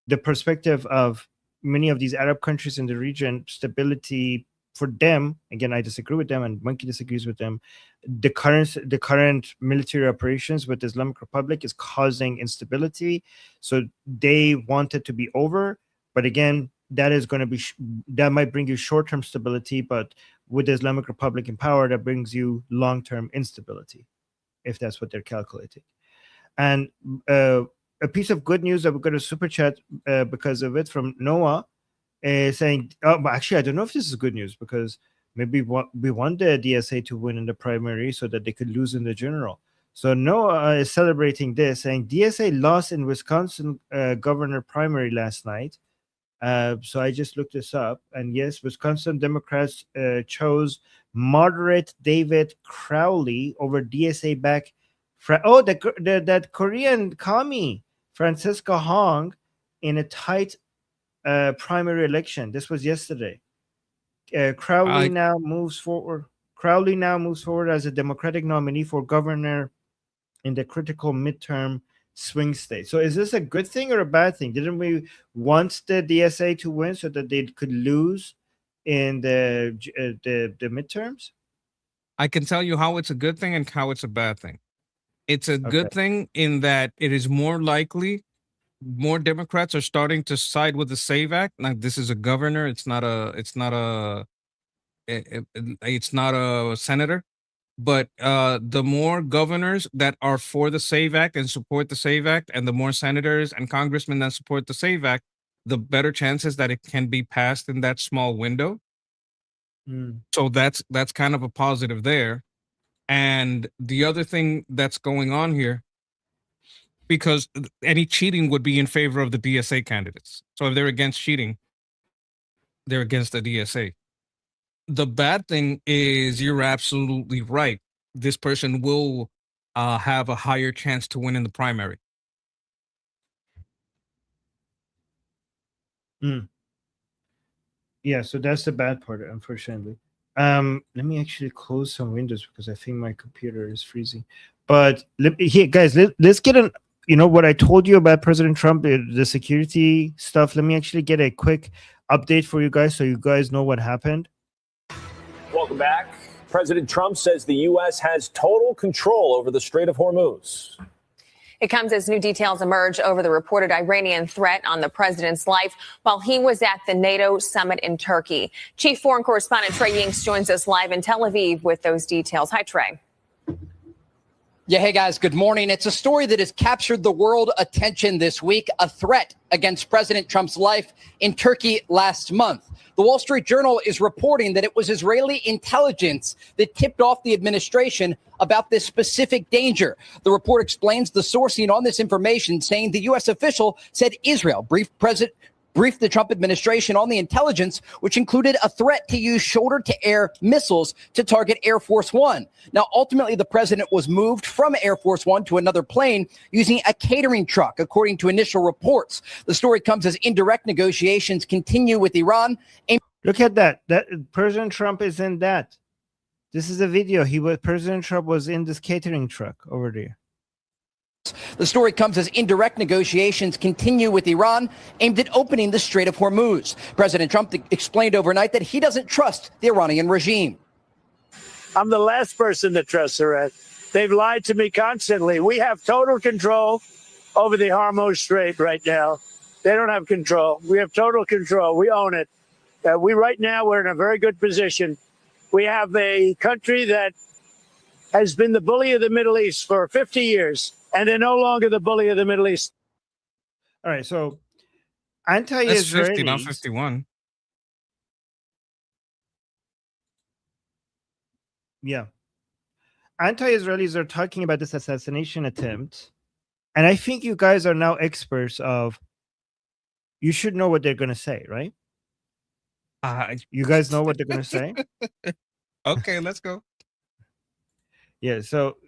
the perspective of many of these Arab countries in the region, stability for them, again, I disagree with them, and Monkey disagrees with them. The current military operations with the Islamic Republic is causing instability, so they want it to be over. But again, that is going to be that might bring you short-term stability, but with the Islamic Republic in power, that brings you long-term instability, if that's what they're calculating. And a piece of good news that we're going to super chat because of it from Noah saying, but actually, I don't know if this is good news because maybe we want the DSA to win in the primary so that they could lose in the general. So Noah is celebrating this, saying DSA lost in Wisconsin governor primary last night. So I just looked this up, and yes, Wisconsin Democrats chose moderate David Crowley over DSA back. That Korean commie Francisca Hong in a tight primary election. This was yesterday. Crowley now moves forward. Crowley now moves forward as a Democratic nominee for governor in the critical midterm swing state. So is this a good thing or a bad thing? Didn't we want the DSA to win so that they could lose in the midterms? I can tell you how it's a good thing and how it's a bad thing. It's a good thing in that it is more likely more Democrats are starting to side with the SAVE Act. Like this is a governor. It's not a senator. But the more governors that are for the SAVE Act and support the SAVE Act, and the more senators and congressmen that support the SAVE Act, the better chances that it can be passed in that small window. So that's kind of a positive there. And the other thing that's going on here, because any cheating would be in favor of the DSA candidates. So if they're against cheating, they're against the DSA. The bad thing is you're absolutely right. This person will have a higher chance to win in the primary. Yeah, so that's the bad part, unfortunately. Let me actually close some windows because I think my computer is freezing. But here, guys, let's get an, what I told you about President Trump, the security stuff. Let me actually get a quick update for you guys so you guys know what happened. Welcome back. President Trump says the U.S. has total control over the Strait of Hormuz. It comes as new details emerge over the reported Iranian threat on the president's life while he was at the NATO summit in Turkey. Chief Foreign Correspondent Trey Yingst joins us live in Tel Aviv with those details. Hi, Trey. Yeah, hey guys, good morning. It's a story that has captured the world attention this week, a threat against President Trump's life in Turkey last month. The Wall Street Journal is reporting that it was Israeli intelligence that tipped off the administration about this specific danger. The report explains the sourcing on this information, saying the U.S. official said Israel briefed the Trump administration on the intelligence, which included a threat to use shoulder-to-air missiles to target Air Force One. Now, ultimately, the president was moved from Air Force One to another plane using a catering truck, according to initial reports. The story comes as indirect negotiations continue with Iran. Look at that. That President Trump is in that. This is a video. President Trump was in this catering truck over there. The story comes as indirect negotiations continue with Iran aimed at opening the Strait of Hormuz. President Trump explained overnight that he doesn't trust the Iranian regime. I'm the last person to trust Iran. They've lied to me constantly. We have total control over the Hormuz Strait right now. They don't have control. We have total control. We own it. Right now, we're in a very good position. We have a country that has been the bully of the Middle East for 50 years. And they're no longer the bully of the Middle East. All right, so That's 50, anti-Israeli, not 51. yeah, anti-Israelis are talking about this assassination attempt, and I think you guys are now experts of. You should know what they're going to say, right? You guys know what they're going to say. Okay, let's go. Yeah. So,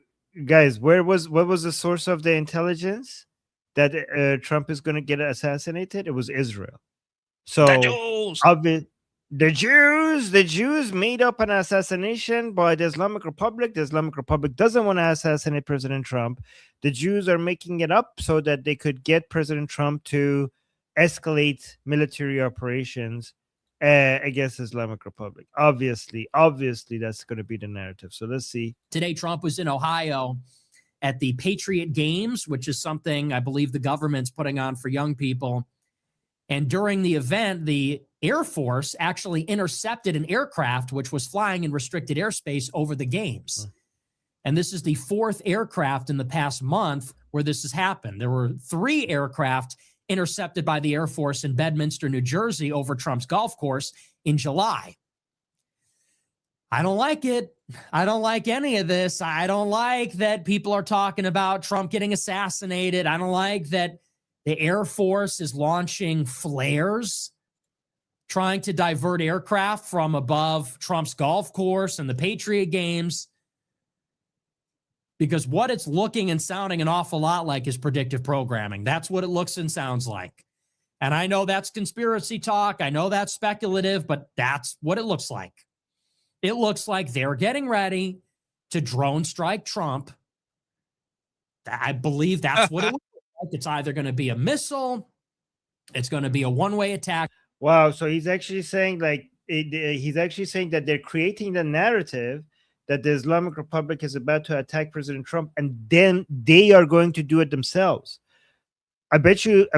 guys, what was the source of the intelligence that Trump is going to get assassinated? It was Israel. So the Jews made up an assassination by the Islamic Republic. The Islamic Republic doesn't want to assassinate President Trump. The Jews are making it up so that they could get President Trump to escalate military operations against the Islamic Republic. Obviously, that's going to be the narrative. So let's see. Today, Trump was in Ohio at the Patriot Games, which is something I believe the government's putting on for young people. And during the event, the Air Force actually intercepted an aircraft which was flying in restricted airspace over the games. And this is the fourth aircraft in the past month where this has happened. There were 3 aircraft intercepted by the Air Force in Bedminster, New Jersey over Trump's golf course in July. I don't like it. I don't like any of this. I don't like that people are talking about Trump getting assassinated. I don't like that the Air Force is launching flares, trying to divert aircraft from above Trump's golf course and the Patriot Games. Because what it's looking and sounding an awful lot like is predictive programming. That's what it looks and sounds like. And I know that's conspiracy talk. I know that's speculative, but that's what it looks like. It looks like they're getting ready to drone strike Trump. I believe that's what it looks like. It's either going to be a missile. It's going to be a one-way attack. Wow. So he's actually saying that they're creating the narrative that the Islamic Republic is about to attack President Trump, and then they are going to do it themselves. I bet you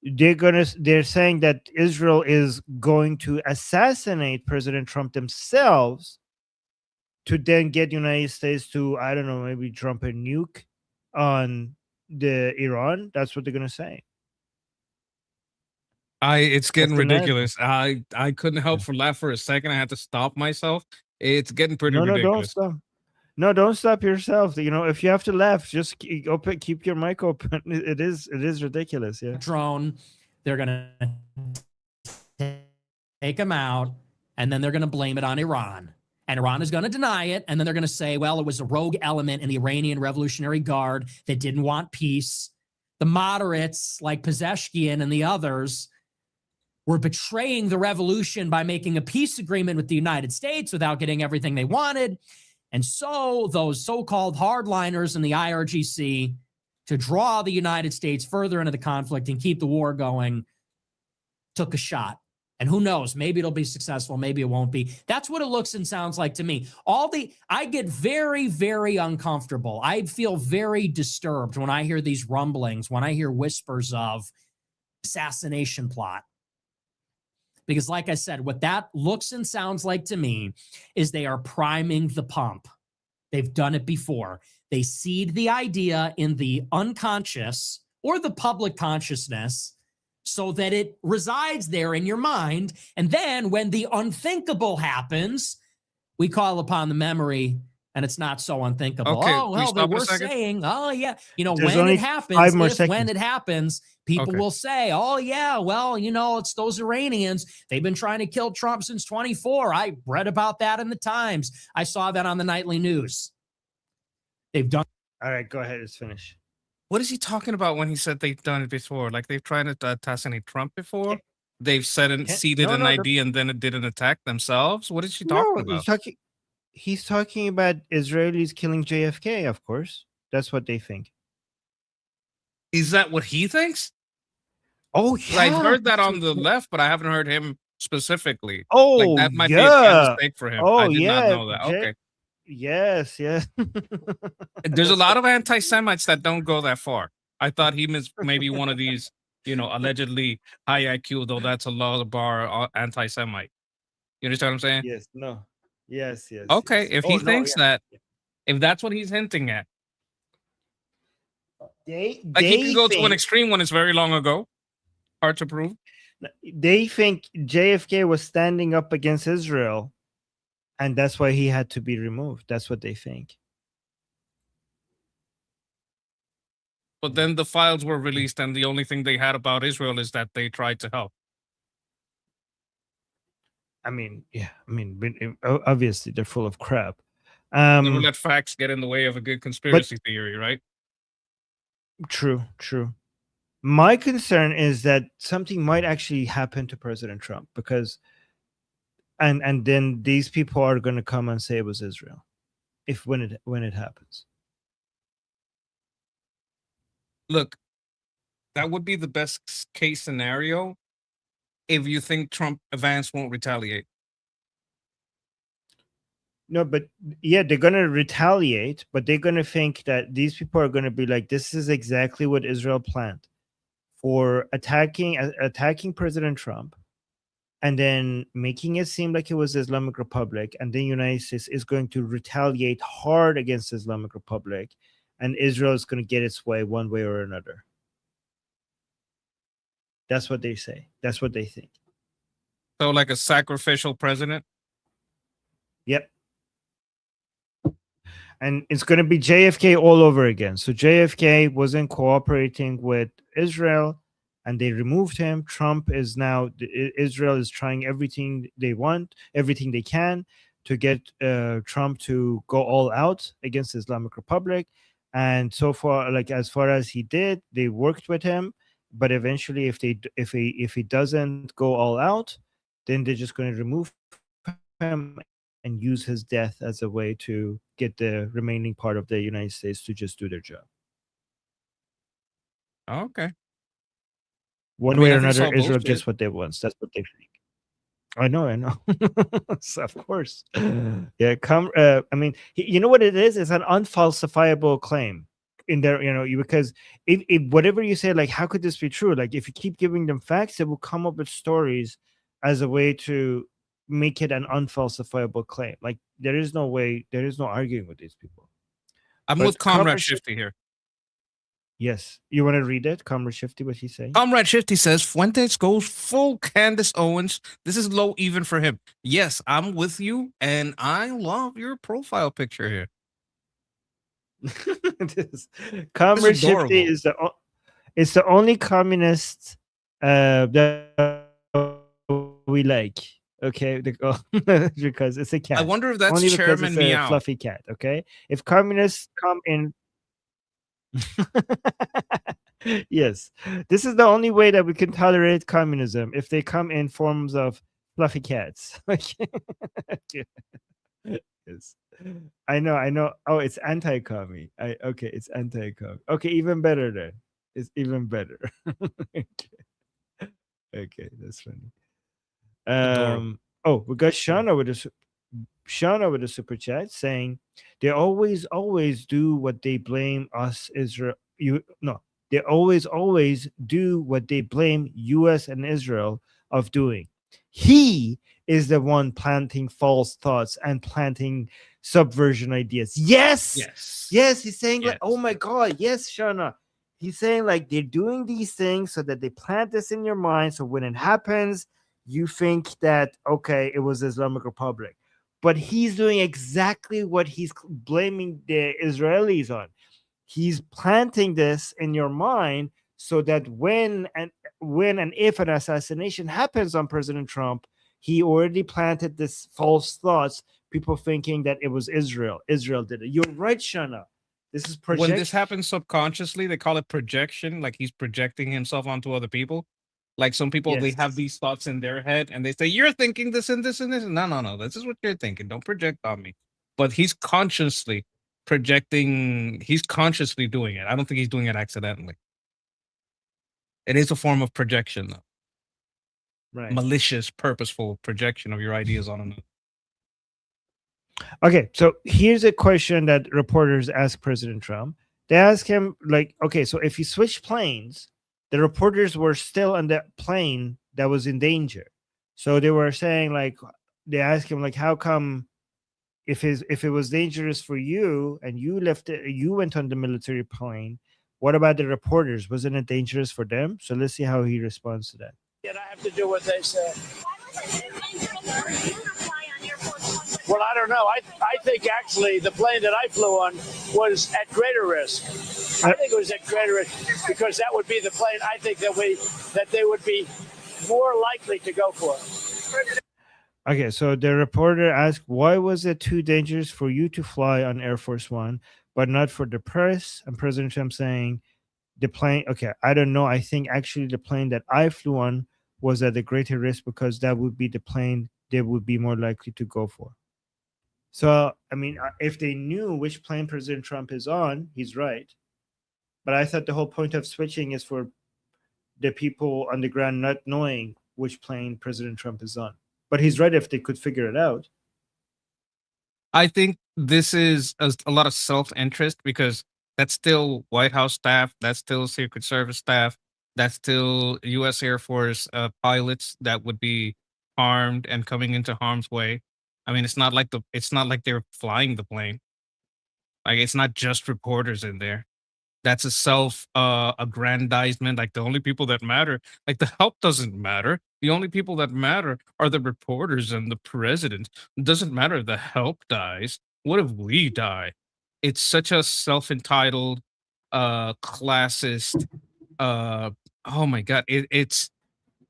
they're saying that Israel is going to assassinate President Trump themselves to then get the United States to, I don't know, maybe drop a nuke on the Iran. That's what they're going to say. It's getting ridiculous. I couldn't help but laugh for a second. I had to stop myself. It's getting pretty ridiculous. Don't stop yourself. You know, if you have to laugh, just keep your mic open. It is ridiculous. Yeah. Drone. They're going to take them out, and then they're going to blame it on Iran. And Iran is going to deny it. And then they're going to say, well, it was a rogue element in the Iranian Revolutionary Guard that didn't want peace. The moderates like Pezeshkian and the others were betraying the revolution by making a peace agreement with the United States without getting everything they wanted. And so those so-called hardliners in the IRGC, to draw the United States further into the conflict and keep the war going, took a shot. And who knows, maybe it'll be successful, maybe it won't be. That's what it looks and sounds like to me. I get very, very uncomfortable. I feel very disturbed when I hear these rumblings, when I hear whispers of assassination plot. Because like I said, what that looks and sounds like to me is they are priming the pump. They've done it before. They seed the idea in the unconscious or the public consciousness so that it resides there in your mind. And then when the unthinkable happens, we call upon the memory and it's not so unthinkable. Okay, Oh, we well, they stop a were second? saying, oh, yeah. You know, There's when only it 5 happens, more when seconds. it happens, people Okay. will say, oh, yeah, well, you know, it's those Iranians. They've been trying to kill Trump since 24. I read about that in the Times. I saw that on the nightly news. They've done. All right, go ahead. Let's finish. What is he talking about when he said they've done it before? Like they've tried to assassinate Trump before? They've said and seeded an idea and then it didn't attack themselves? What is she talking about? He's talking about Israelis killing JFK, of course. That's what they think. Is that what he thinks? Oh, yeah. I've heard that on the left, but I haven't heard him specifically. Oh, like that might be a yeah. mistake for him. Oh, I did yeah. not know that. Okay. Yes, yes. There's a lot of anti-Semites that don't go that far. I thought he was maybe one of these, you know, allegedly high IQ, though that's a low bar anti-Semite. You understand what I'm saying? Yes, no. Yes, yes. Okay, yes. if he thinks that, if that's what he's hinting at, they he can go think, to an extreme when it's very long ago. Hard to prove. They think JFK was standing up against Israel, and that's why he had to be removed. That's what they think. But then the files were released, and the only thing they had about Israel is that they tried to help. I mean, yeah. I mean, obviously they're full of crap. Never let facts get in the way of a good conspiracy theory, right? True, true. My concern is that something might actually happen to President Trump because, and then these people are going to come and say it was Israel, when it happens. Look, that would be the best case scenario if you think Trump advance won't retaliate. No, but yeah, they're going to retaliate, but they're going to think that these people are going to be like, this is exactly what Israel planned for attacking President Trump and then making it seem like it was the Islamic Republic. And then the United States is going to retaliate hard against the Islamic Republic. And Israel is going to get its way one way or another. That's what they say. That's what they think. So like a sacrificial president? Yep. And it's going to be JFK all over again. So JFK wasn't cooperating with Israel and they removed him. Trump is now, Israel is trying everything they want, everything they can to get Trump to go all out against the Islamic Republic. And so far, like as far as he did, they worked with him. But eventually, if he doesn't go all out, then they're just going to remove him and use his death as a way to get the remaining part of the United States to just do their job. Okay. One way or another, Israel gets what they want. That's what they think. I know. So, of course. Yeah, I mean, you know what it is? It's an unfalsifiable claim in there, you know, because if whatever you say, like, how could this be true? Like, if you keep giving them facts, they will come up with stories as a way to make it an unfalsifiable claim. Like, there is no arguing with these people. I'm with Comrade Shifty here. Yes. You want to read it? Comrade Shifty, what he's saying? Comrade Shifty says, Fuentes goes full Candace Owens. This is low even for him. Yes, I'm with you, and I love your profile picture here. Comrade Shifty is the only communist that we like. Okay, because it's a cat. I wonder if that's only Chairman it's a Meow. fluffy cat. Okay, if communists come in, yes, this is the only way that we can tolerate communism. If they come in forms of fluffy cats. Okay. Yes. I know. Oh, it's anti-commie. Okay, it's anti-commie. Okay, even better then. It's even better. Okay, that's funny. Oh, we got Shauna with a super chat saying they always do what they blame us Israel. They always do what they blame US and Israel of doing. He is the one planting false thoughts and planting subversion ideas. Yes. He's saying like, Yes. oh my God, yes, Shana. He's saying like they're doing these things so that they plant this in your mind. So when it happens, you think that okay, it was Islamic Republic. But he's doing exactly what he's blaming the Israelis on. He's planting this in your mind so that when and if an assassination happens on President Trump, he already planted this false thoughts, people thinking that it was Israel. Israel did it. You're right, Shana. This is When projection. this happens subconsciously, they call it projection, like he's projecting himself onto other people. Like some people, they Yes. have these thoughts in their head and they say, you're thinking this and this and this. No. This is what you're thinking. Don't project on me. But he's consciously projecting, he's consciously doing it. I don't think he's doing it accidentally. It is a form of projection, though. Right. Malicious, purposeful projection of your ideas on another. Okay, so here's a question that reporters ask President Trump. They ask him, like, okay, so if you switch planes, the reporters were still on the plane that was in danger. So they were saying, like, they asked him, like, how come if it was dangerous for you and you left it, you went on the military plane, what about the reporters? Wasn't it dangerous for them? So let's see how he responds to that. And I have to do what they say. Well, I don't know. I think actually the plane that I flew on was at greater risk. I think it was at greater risk because that would be the plane I think that they would be more likely to go for. Okay, so the reporter asked, why was it too dangerous for you to fly on Air Force One, but not for the press? And President Trump saying, the plane, okay, I don't know. I think actually the plane that I flew on was at a greater risk because that would be the plane they would be more likely to go for. So, I mean, if they knew which plane President Trump is on, he's right. But I thought the whole point of switching is for the people on the ground not knowing which plane President Trump is on. But he's right if they could figure it out. I think this is a lot of self-interest because that's still White House staff, that's still Secret Service staff, that's still U.S. Air Force pilots that would be harmed and coming into harm's way. I mean, it's not like they're flying the plane. Like it's not just reporters in there. That's a self-aggrandizement. Like the only people that matter, like the help doesn't matter. The only people that matter are the reporters and the president. It doesn't matter if the help dies. What if we die? It's such a self-entitled, classist. Oh my God, it's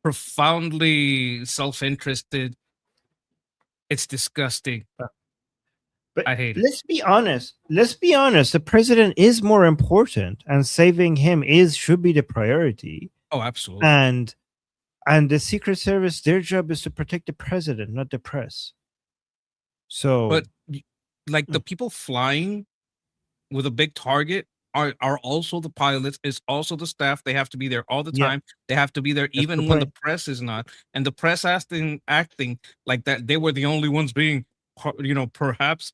profoundly self-interested. It's disgusting. But I hate it. let's be honest. The president is more important, and saving him should be the priority. Oh, absolutely. And the Secret Service, their job is to protect the president, not the press. So, But like the people flying with a big target are also the pilots, is also the staff. They have to be there all the Yeah. time. They have to be there That's even the when the point. press is not. And the press acting like that they were the only ones being, perhaps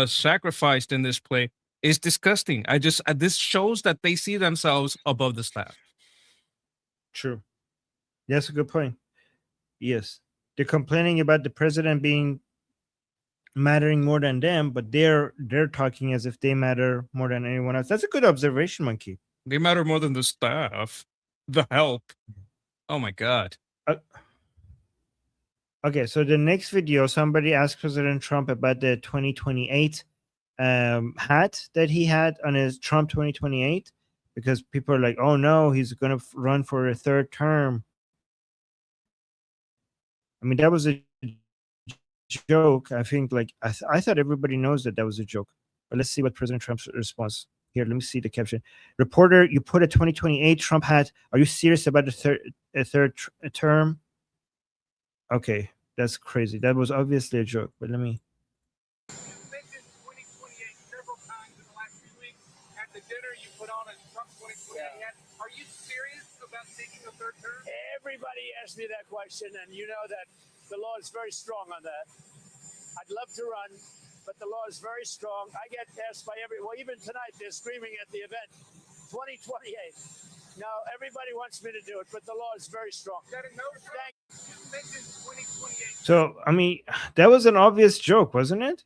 sacrificed in this play is disgusting. This shows that they see themselves above the staff. True. That's a good point. Yes. They're complaining about the president being mattering more than them, but they're talking as if they matter more than anyone else. That's a good observation, Monkey. They matter more than the staff, the help. Oh my God. Okay, so the next video, somebody asked President Trump about the 2028 hat that he had on his Trump 2028, because people are like, oh no, he's going to run for a third term. I mean, that was a joke. I think, like, I thought everybody knows that was a joke. But let's see what President Trump's response. Here, let me see the caption. Reporter, you put a 2028 Trump hat. Are you serious about a third term? Okay, that's crazy. That was obviously a joke, but let me. You mentioned 2028 several times in the last few weeks. At the dinner, you put on a Trump 2028 hat. Are you serious about taking a third term? Everybody asks me that question, and you know that the law is very strong on that. I'd love to run, but the law is very strong. I get asked by even tonight, they're screaming at the event, 2028. No, everybody wants me to do it, but the law is very strong. So, I mean, that was an obvious joke, wasn't it?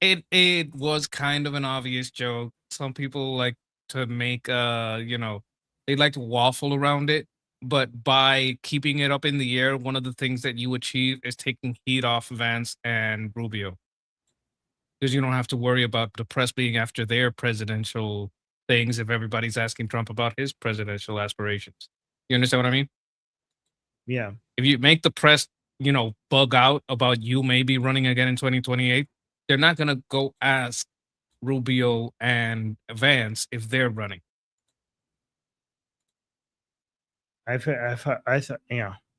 It was kind of an obvious joke. Some people like to make they like to waffle around it, but by keeping it up in the air, one of the things that you achieve is taking heat off Vance and Rubio. Because you don't have to worry about the press being after their presidential things if everybody's asking Trump about his presidential aspirations. You understand what I mean? Yeah. If you make the press, bug out about you maybe running again in 2028, they're not going to go ask Rubio and Vance if they're running. I thought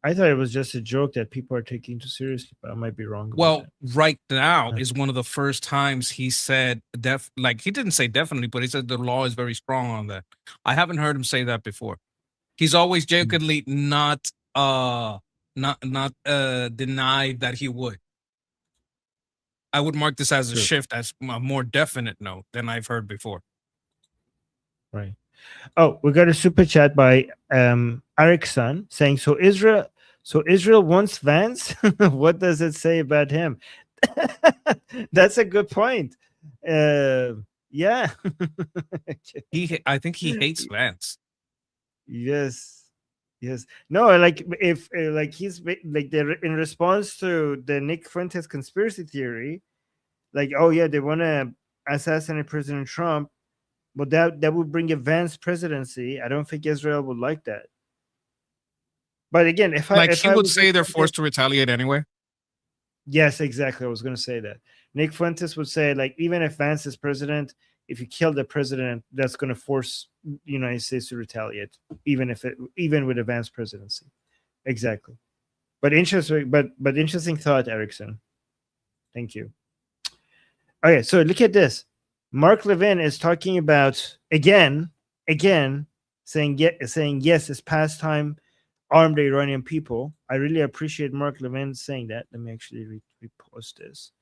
it was just a joke that people are taking too seriously, but I might be wrong. Well, right now is one of the first times he said he didn't say definitely, but he said the law is very strong on that. I haven't heard him say that before. He's always jokingly not denied that he would. I would mark this as a shift, as a more definite no than I've heard before. Right. Oh, we got a super chat by Erickson saying, so Israel wants Vance? What does it say about him? That's a good point. Yeah. I think he hates Vance. Yes. No, like if he's like they're in response to the Nick Fuentes conspiracy theory, like, oh yeah, they want to assassinate President Trump, but that would bring a Vance presidency. I don't think Israel would like that. But again, if he would say they're forced to retaliate anyway. Yes, exactly. I was going to say that. Nick Fuentes would say, like, even if Vance is president, if you kill the president, that's going to force the United States to retaliate, even with a Vance presidency. Exactly. But interesting thought, Erickson. Thank you. Okay, so look at this. Mark Levin is talking about again, saying yes, it's past time. Arm the Iranian people. I really appreciate Mark Levin saying that. Let me actually repost this.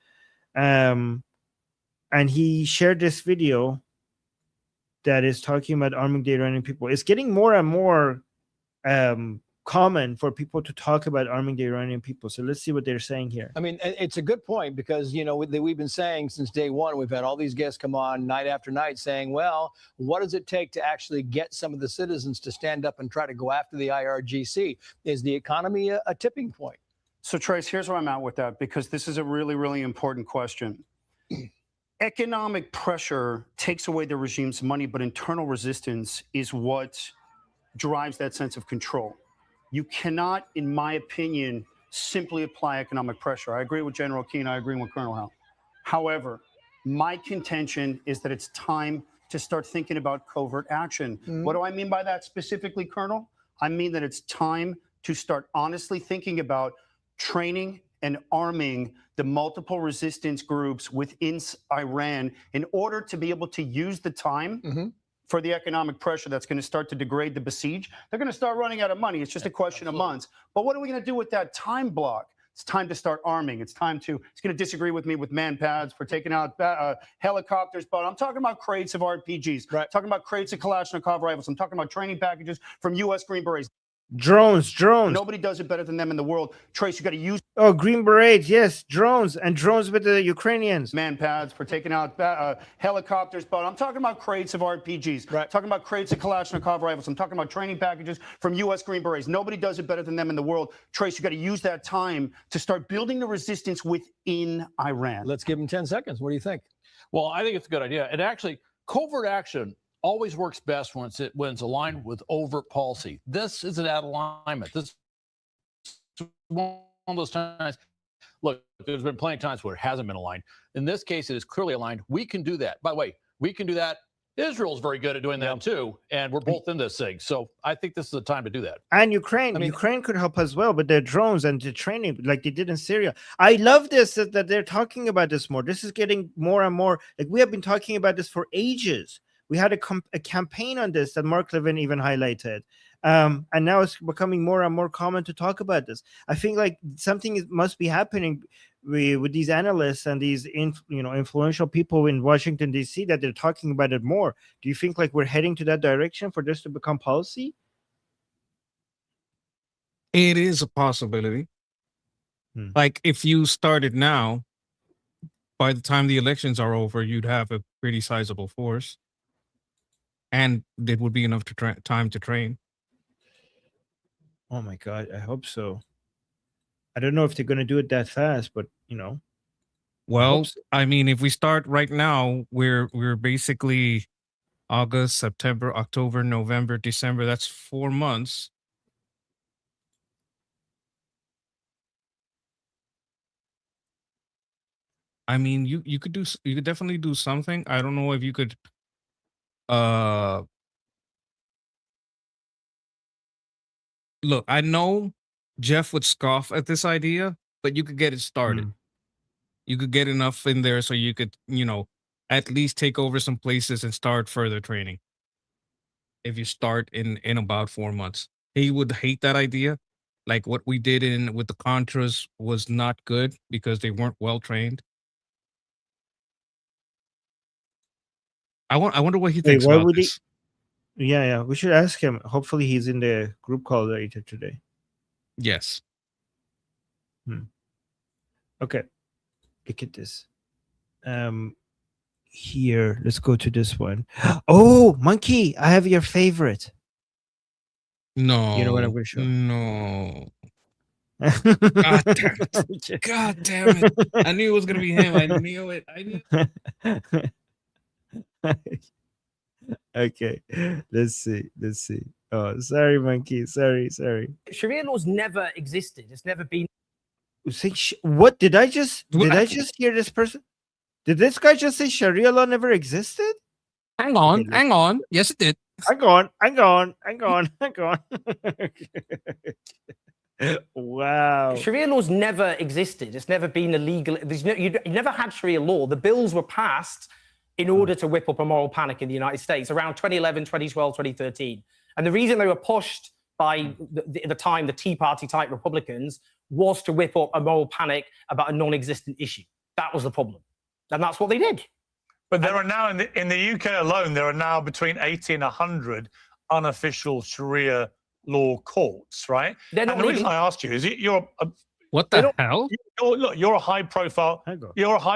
And he shared this video that is talking about arming the Iranian people. It's getting more and more common for people to talk about arming the Iranian people. So let's see what they're saying here. I mean, it's a good point because, we've been saying since day one, we've had all these guests come on night after night saying, well, what does it take to actually get some of the citizens to stand up and try to go after the IRGC? Is the economy a tipping point? So, Trace, here's where I'm at with that, because this is a really, really important question. Economic pressure takes away the regime's money, but internal resistance is what drives that sense of control. You cannot, in my opinion, simply apply economic pressure. I agree with General Keane. I agree with Colonel Howe. However, my contention is that it's time to start thinking about covert action. What do I mean by that specifically, Colonel? I mean that it's time to start honestly thinking about training and arming the multiple resistance groups within Iran in order to be able to use the time for the economic pressure that's going to start to degrade the besieged. They're going to start running out of money. It's just a question of months. But what are we going to do with that time block? It's time to start arming. It's going to disagree with me with man-pads for taking out helicopters, but I'm talking about crates of RPGs. Right. Talking about crates of Kalashnikov rifles. I'm talking about training packages from U.S. Green Berets. Drones. Nobody does it better than them in the world. Trace, you got to use. Oh, Green Berets, yes, drones with the Ukrainians. Man-pads for taking out helicopters, but I'm talking about crates of RPGs. Right. Talking about crates of Kalashnikov rifles. I'm talking about training packages from U.S. Green Berets. Nobody does it better than them in the world. Trace, you got to use that time to start building the resistance within Iran. Let's give them 10 seconds. What do you think? Well, I think it's a good idea. And actually, covert action always works best when it's aligned with overt policy. This isn't out of alignment. This is one of those times. Look, there's been plenty of times where it hasn't been aligned. In this case, it is clearly aligned. We can do that. By the way, we can do that. Israel's very good at doing that too, and we're both in this thing. So I think this is the time to do that. And Ukraine, Ukraine could help as well with their drones and the training, like they did in Syria. I love this that they're talking about this more. This is getting more and more. Like we have been talking about this for ages. We had a campaign on this that Mark Levin even highlighted. And now it's becoming more and more common to talk about this. I think like something must be happening with these analysts and these influential people in Washington, D.C. that they're talking about it more. Do you think like we're heading to that direction for this to become policy? It is a possibility. Like if you started now, by the time the elections are over, you'd have a pretty sizable force, and it would be enough time to train. Oh my God, I hope so. I don't know if they're going to do it that fast, but Well, so. I mean, if we start right now, we're basically August, September, October, November, December. That's 4 months. I mean, you could definitely do something. I don't know if you could look, I know Jeff would scoff at this idea, but you could get it started. You could get enough in there so you could, at least take over some places and start further training. If you start in about 4 months, he would hate that idea. Like what we did with the Contras was not good because they weren't well trained. I wonder what he thinks why about would this. Yeah, we should ask him. Hopefully, he's in the group call later today. Yes. Okay, look at this. Here, let's go to this one. Oh, Monkey, I have your favorite. No. You know what I'm going to show? No. God damn it. God damn it. I knew it was going to be him. I knew it. Okay, let's see. Oh, sorry, Monkey. Sorry. Sharia laws never existed. It's never been. What did I just hear this person? Did this guy just say Sharia law never existed? Hang on. Yes, it did. Hang on. Wow. Sharia laws never existed. It's never been illegal. You never had Sharia law. The bills were passed in order to whip up a moral panic in the United States around 2011, 2012, 2013. And the reason they were pushed by the time the Tea Party type Republicans was to whip up a moral panic about a non-existent issue. That was the problem. And that's what they did. But there are now, in the UK alone, there are now between 80 and 100 unofficial Sharia law courts, right? And the reason I asked you is what the hell? You're a high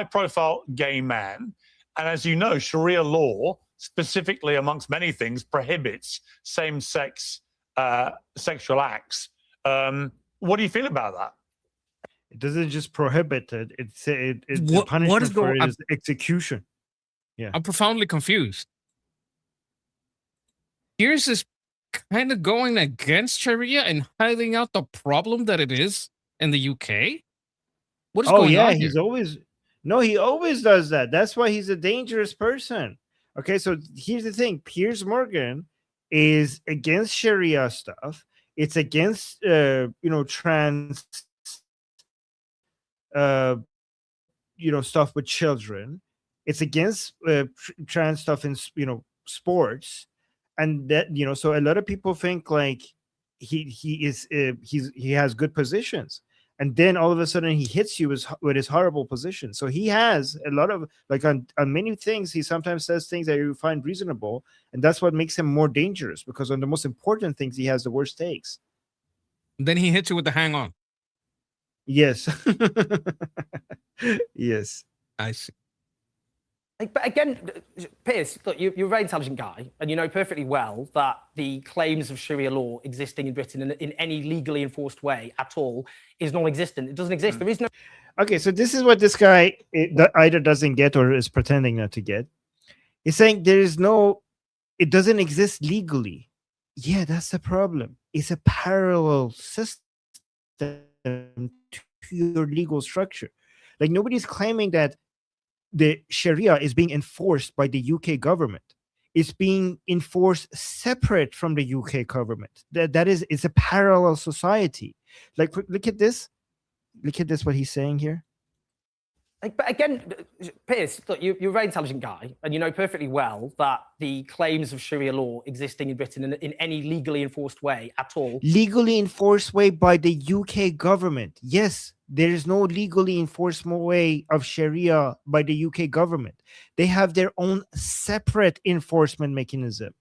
profile gay man. And as you know, Sharia law, specifically amongst many things, prohibits same-sex sexual acts. What do you feel about that? It doesn't just prohibit it. The punishment for it is execution. Yeah. I'm profoundly confused. Here's this kind of going against Sharia and hiding out the problem that it is in the UK. What is going on here? He always does that. That's why he's a dangerous person. Okay, so here's the thing. Piers Morgan is against Sharia stuff. It's against trans stuff with children. It's against trans stuff in sports, and that so a lot of people think like he has good positions, and then all of a sudden he hits you with his horrible position. So he has a lot of on many things. He sometimes says things that you find reasonable, and that's what makes him more dangerous, because on the most important things he has the worst takes. Then he hits you with the hang on. Yes. Yes. I see. But again, Piers, look, you're a very intelligent guy, and you know perfectly well that the claims of Sharia law existing in Britain in any legally enforced way at all is non-existent. It doesn't exist. There is no. Okay, so this is what this guy either doesn't get or is pretending not to get. He's saying it doesn't exist legally. Yeah, that's the problem. It's a parallel system to your legal structure. Like, nobody's claiming that the Sharia is being enforced by the UK government. It's being enforced separate from the UK government. It's a parallel society. Like, look at this. Look at this, what he's saying here. But again, Piers, look, you're a very intelligent guy, and you know perfectly well that the claims of Sharia law existing in Britain in any legally enforced way at all. Legally enforced way by the UK government. Yes, there is no legally enforced way of Sharia by the UK government. They have their own separate enforcement mechanism.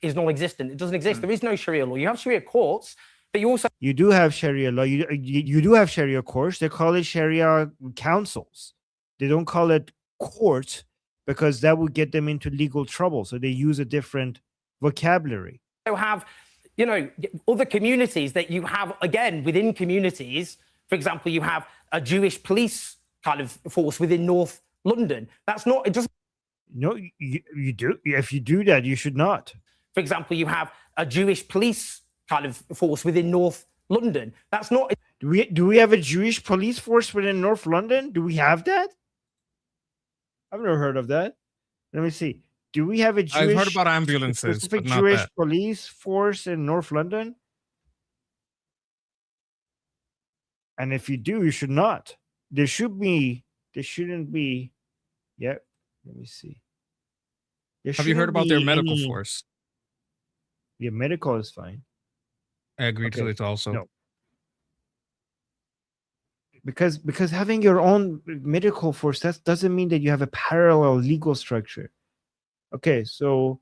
Is non-existent. It doesn't exist. There is no Sharia law. You have Sharia courts. But you do have Sharia law. You do have Sharia courts. They call it Sharia councils. They don't call it courts because that would get them into legal trouble. So they use a different vocabulary. Have, you know, other communities that you have, again, within communities. For example, you have a Jewish police kind of force within North London. That's not, it doesn't. No, you do. If you do that, you should not. For example, you have a Jewish police kind of force within North London. That's not. Do we have a Jewish police force within North London? Do we have that? I've never heard of that. Let me see. Do we have a Jewish? I've heard about ambulances, specific but not Jewish that. police force in North London? And if you do, you should not. There should be. There shouldn't be. Yep. Let me see. Have you heard about their medical force? Yeah, medical is fine. I agree to it also. No. Because having your own medical force, that doesn't mean that you have a parallel legal structure. Okay, so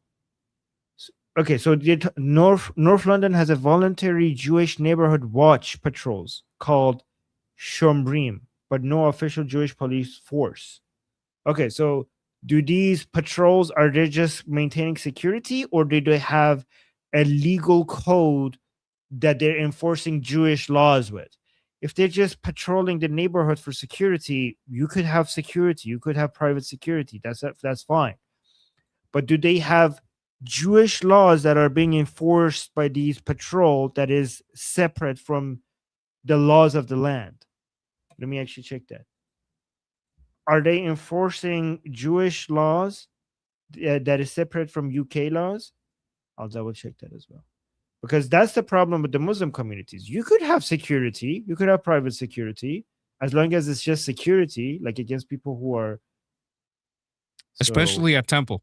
North London has a voluntary Jewish neighborhood watch patrols called Shomrim, but no official Jewish police force. Okay, so do these patrols, are they just maintaining security, or do they have a legal code that they're enforcing Jewish laws with? If they're just patrolling the neighborhood for security, you could have security, you could have private security. That's fine. But do they have Jewish laws that are being enforced by these patrol that is separate from the laws of the land? Let me actually check that. Are they enforcing Jewish laws that is separate from UK laws? I'll double check that as well. Because that's the problem with the Muslim communities. You could have security, you could have private security, as long as it's just security, like against people who are... Especially at temple.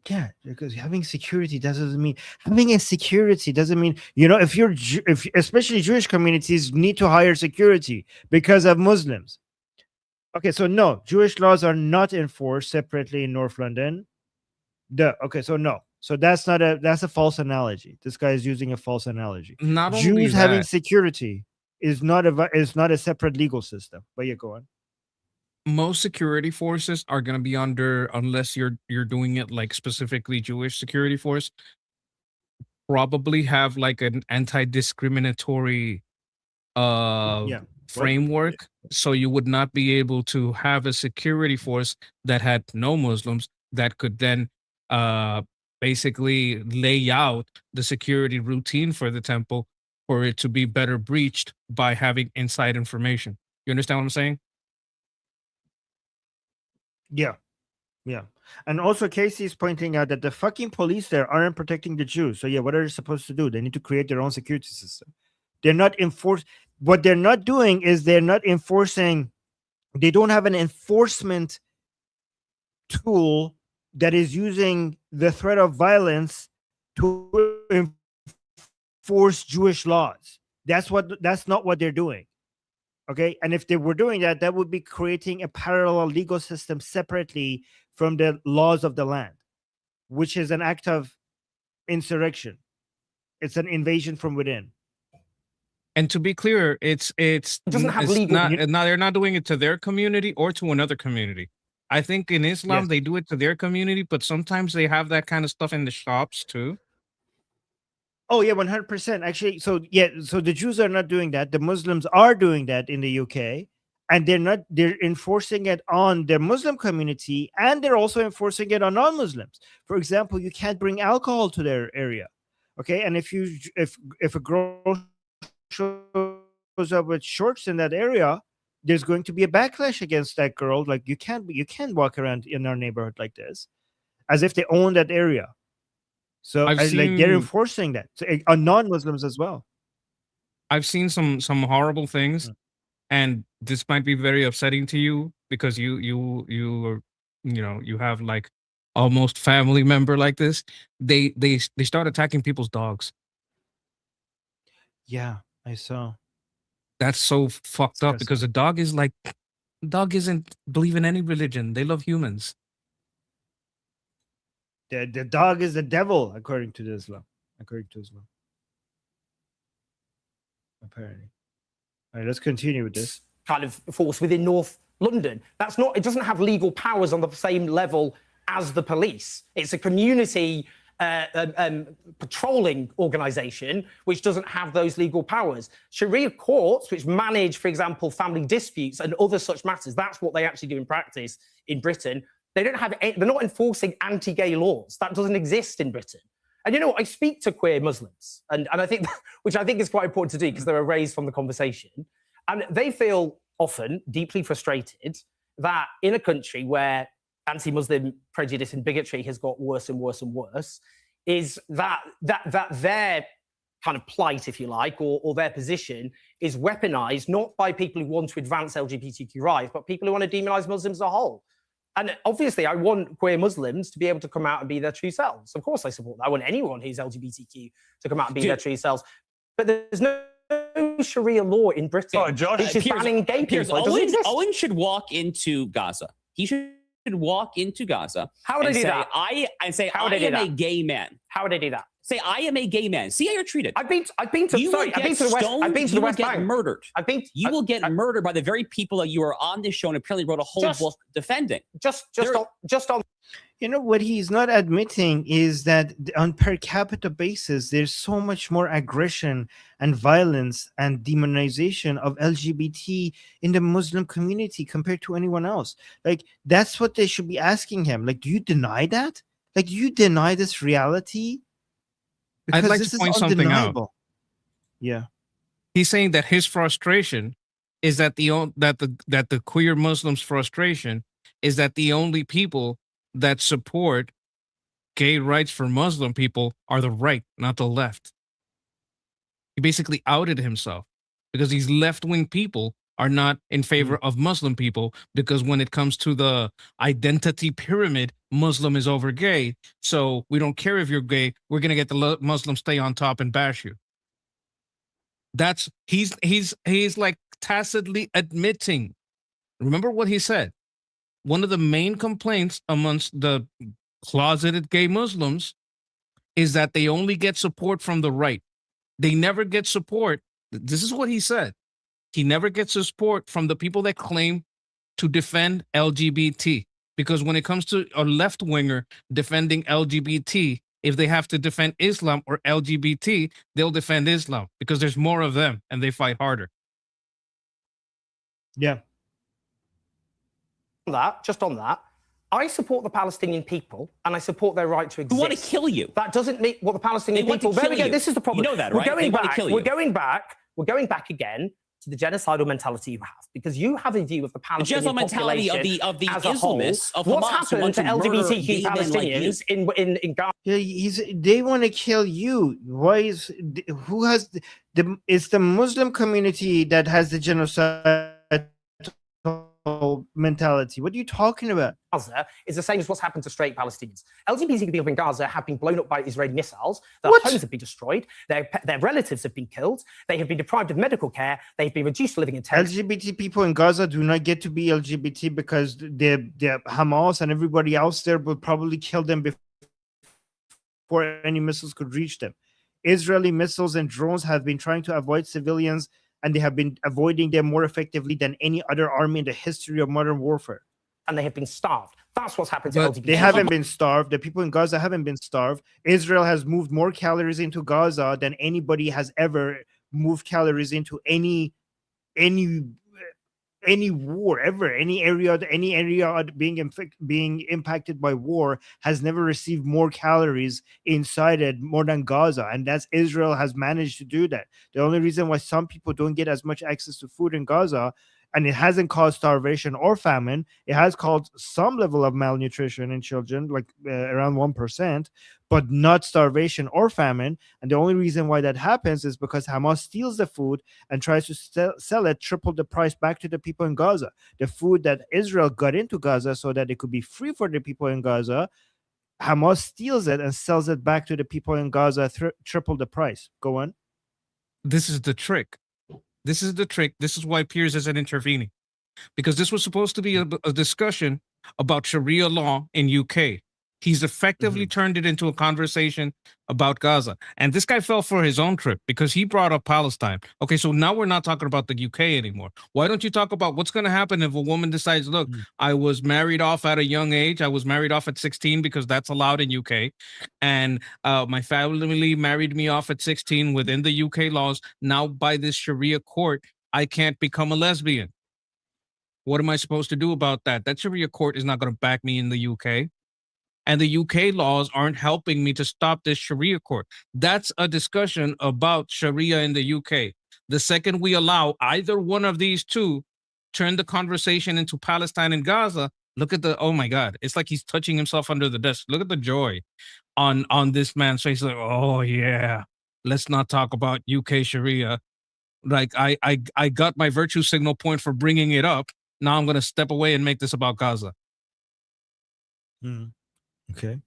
Yeah, because having security doesn't mean... Having a security doesn't mean... You know, if especially Jewish communities need to hire security because of Muslims. Okay, so no, Jewish laws are not enforced separately in North London. Okay, so no. So that's a false analogy. This guy is using a false analogy. Not only Jews having that, security is not a separate legal system. But yeah, go on. most security forces are going to be under, unless you're doing it like specifically Jewish security force, probably have like an anti-discriminatory framework. So you would not be able to have a security force that had no Muslims that could then basically lay out the security routine for the temple for it to be better breached by having inside information. You understand what I'm saying? Yeah. Yeah. And also Casey is pointing out that the fucking police there aren't protecting the Jews. So yeah, what are they supposed to do? They need to create their own security system. They're not what they're not doing is they're not enforcing, they don't have an enforcement tool that is using the threat of violence to enforce Jewish laws. That's not what they're doing. Okay. And if they were doing that, that would be creating a parallel legal system separately from the laws of the land, which is an act of insurrection. It's an invasion from within. And to be clear, it doesn't have legal. They're not doing it to their community or to another community. I think in Islam they do it to their community, but sometimes they have that kind of stuff in the shops too. Oh yeah, 100%. Actually, so the Jews are not doing that. The Muslims are doing that in the UK, and they're enforcing it on their Muslim community, and they're also enforcing it on non-Muslims. For example, you can't bring alcohol to their area. Okay, and if a girl shows up with shorts in that area, there's going to be a backlash against that girl. Like you can't walk around in our neighborhood like this, as if they own that area. So like they're enforcing that on non-Muslims as well. I've seen some horrible things, and this might be very upsetting to you because you have like almost family member like this. They start attacking people's dogs. Yeah, I saw. That's so fucked up because the dog isn't believe in any religion. They love humans. The dog is the devil, according to Islam. apparently. All right, let's continue with this. Kind of force within North London. That's not, it doesn't have legal powers on the same level as the police. It's a community patrolling organization which doesn't have those legal powers. Sharia courts, which manage, for example, family disputes and other such matters, that's what they actually do in practice in Britain. They don't have, they're not enforcing anti-gay laws. That doesn't exist in Britain. And you know, I speak to queer Muslims, and I think, which I think is quite important to do because they're erased from the conversation. And they feel often deeply frustrated that in a country where anti-Muslim prejudice and bigotry has got worse and worse and worse, is that their kind of plight, if you like, or their position is weaponized not by people who want to advance LGBTQ rights, but people who want to demonize Muslims as a whole. And obviously, I want queer Muslims to be able to come out and be their true selves. Of course, I support that. I want anyone who's LGBTQ to come out and be their true selves. But there's no Sharia law in Britain. Sorry, Josh. Which is banning gay people. It doesn't exist. Owen should walk into Gaza. He should walk into Gaza. How would I do that? I am a gay man. How would I do that? Say, I am a gay man. See how you're treated. I've been to the West. You will get murdered. You will get murdered by the very people that you are on this show and apparently wrote a whole book defending. Just on. You know what he's not admitting is that on per capita basis, there's so much more aggression and violence and demonization of LGBT in the Muslim community compared to anyone else. Like, that's what they should be asking him. Like, do you deny that? Like, do you deny this reality? I'd like to point something out. Yeah, he's saying that his frustration is that the queer Muslims' frustration is that the only people that support gay rights for Muslim people are the right, not the left. He basically outed himself because these left-wing people are not in favor of Muslim people, because when it comes to the identity pyramid, Muslim is over gay. So we don't care if you're gay. We're going to get the Muslims stay on top and bash you. That's he's like tacitly admitting. Remember what he said. One of the main complaints amongst the closeted gay Muslims is that they only get support from the right. They never get support. This is what he said. He never gets support from the people that claim to defend LGBT. Because when it comes to a left-winger defending LGBT, if they have to defend Islam or LGBT, they'll defend Islam because there's more of them and they fight harder. Yeah. Just on that, I support the Palestinian people and I support their right to exist. Who want to kill you? That doesn't mean what the Palestinian people. There we go. This is the problem. You know that, right? We're going back again to the genocidal mentality you have, because you have a view of the Palestinian genocidal mentality of the Islamists of what's Hamas happened to LGBTQ Palestinians in Gaza? Yeah, they want to kill you. Why is who has it's the Muslim community that has the genocide mentality. What are you talking about? Gaza is the same as what's happened to straight Palestinians. LGBT people in Gaza have been blown up by Israeli missiles. Their homes have been destroyed. Their relatives have been killed. They have been deprived of medical care. They've been reduced to living in tents. LGBT people in Gaza do not get to be LGBT because the Hamas and everybody else there will probably kill them before any missiles could reach them. Israeli missiles and drones have been trying to avoid civilians, and they have been avoiding them more effectively than any other army in the history of modern warfare. And they have been starved. That's what's happened to LGBT. They haven't been starved. The people in Gaza haven't been starved. Israel has moved more calories into Gaza than anybody has ever moved calories into any war ever. Any area being impacted by war has never received more calories inside it more than Gaza, and that's Israel has managed to do that. The only reason why some people don't get as much access to food in Gaza, and it hasn't caused starvation or famine, it has caused some level of malnutrition in children, like around 1%, but not starvation or famine. And the only reason why that happens is because Hamas steals the food and tries to sell it triple the price back to the people in Gaza. The food that Israel got into Gaza so that it could be free for the people in Gaza, Hamas steals it and sells it back to the people in Gaza triple the price. Go on. This is the trick. This is the trick. This is why Piers isn't intervening, because this was supposed to be a discussion about Sharia law in UK. He's effectively turned it into a conversation about Gaza. And this guy fell for his own trip because he brought up Palestine. Okay, so now we're not talking about the UK anymore. Why don't you talk about what's going to happen if a woman decides, look, I was married off at a young age. I was married off at 16 because that's allowed in UK. And my family married me off at 16 within the UK laws. Now by this Sharia court, I can't become a lesbian. What am I supposed to do about that? That Sharia court is not going to back me in the UK. And the UK laws aren't helping me to stop this Sharia court. That's a discussion about Sharia in the UK. The second we allow either one of these two turn the conversation into Palestine and Gaza, look at the, oh my God, it's like he's touching himself under the desk. Look at the joy on this man's face. Like, oh yeah, let's not talk about UK Sharia. Like I got my virtue signal point for bringing it up. Now I'm going to step away and make this about Gaza. Okay.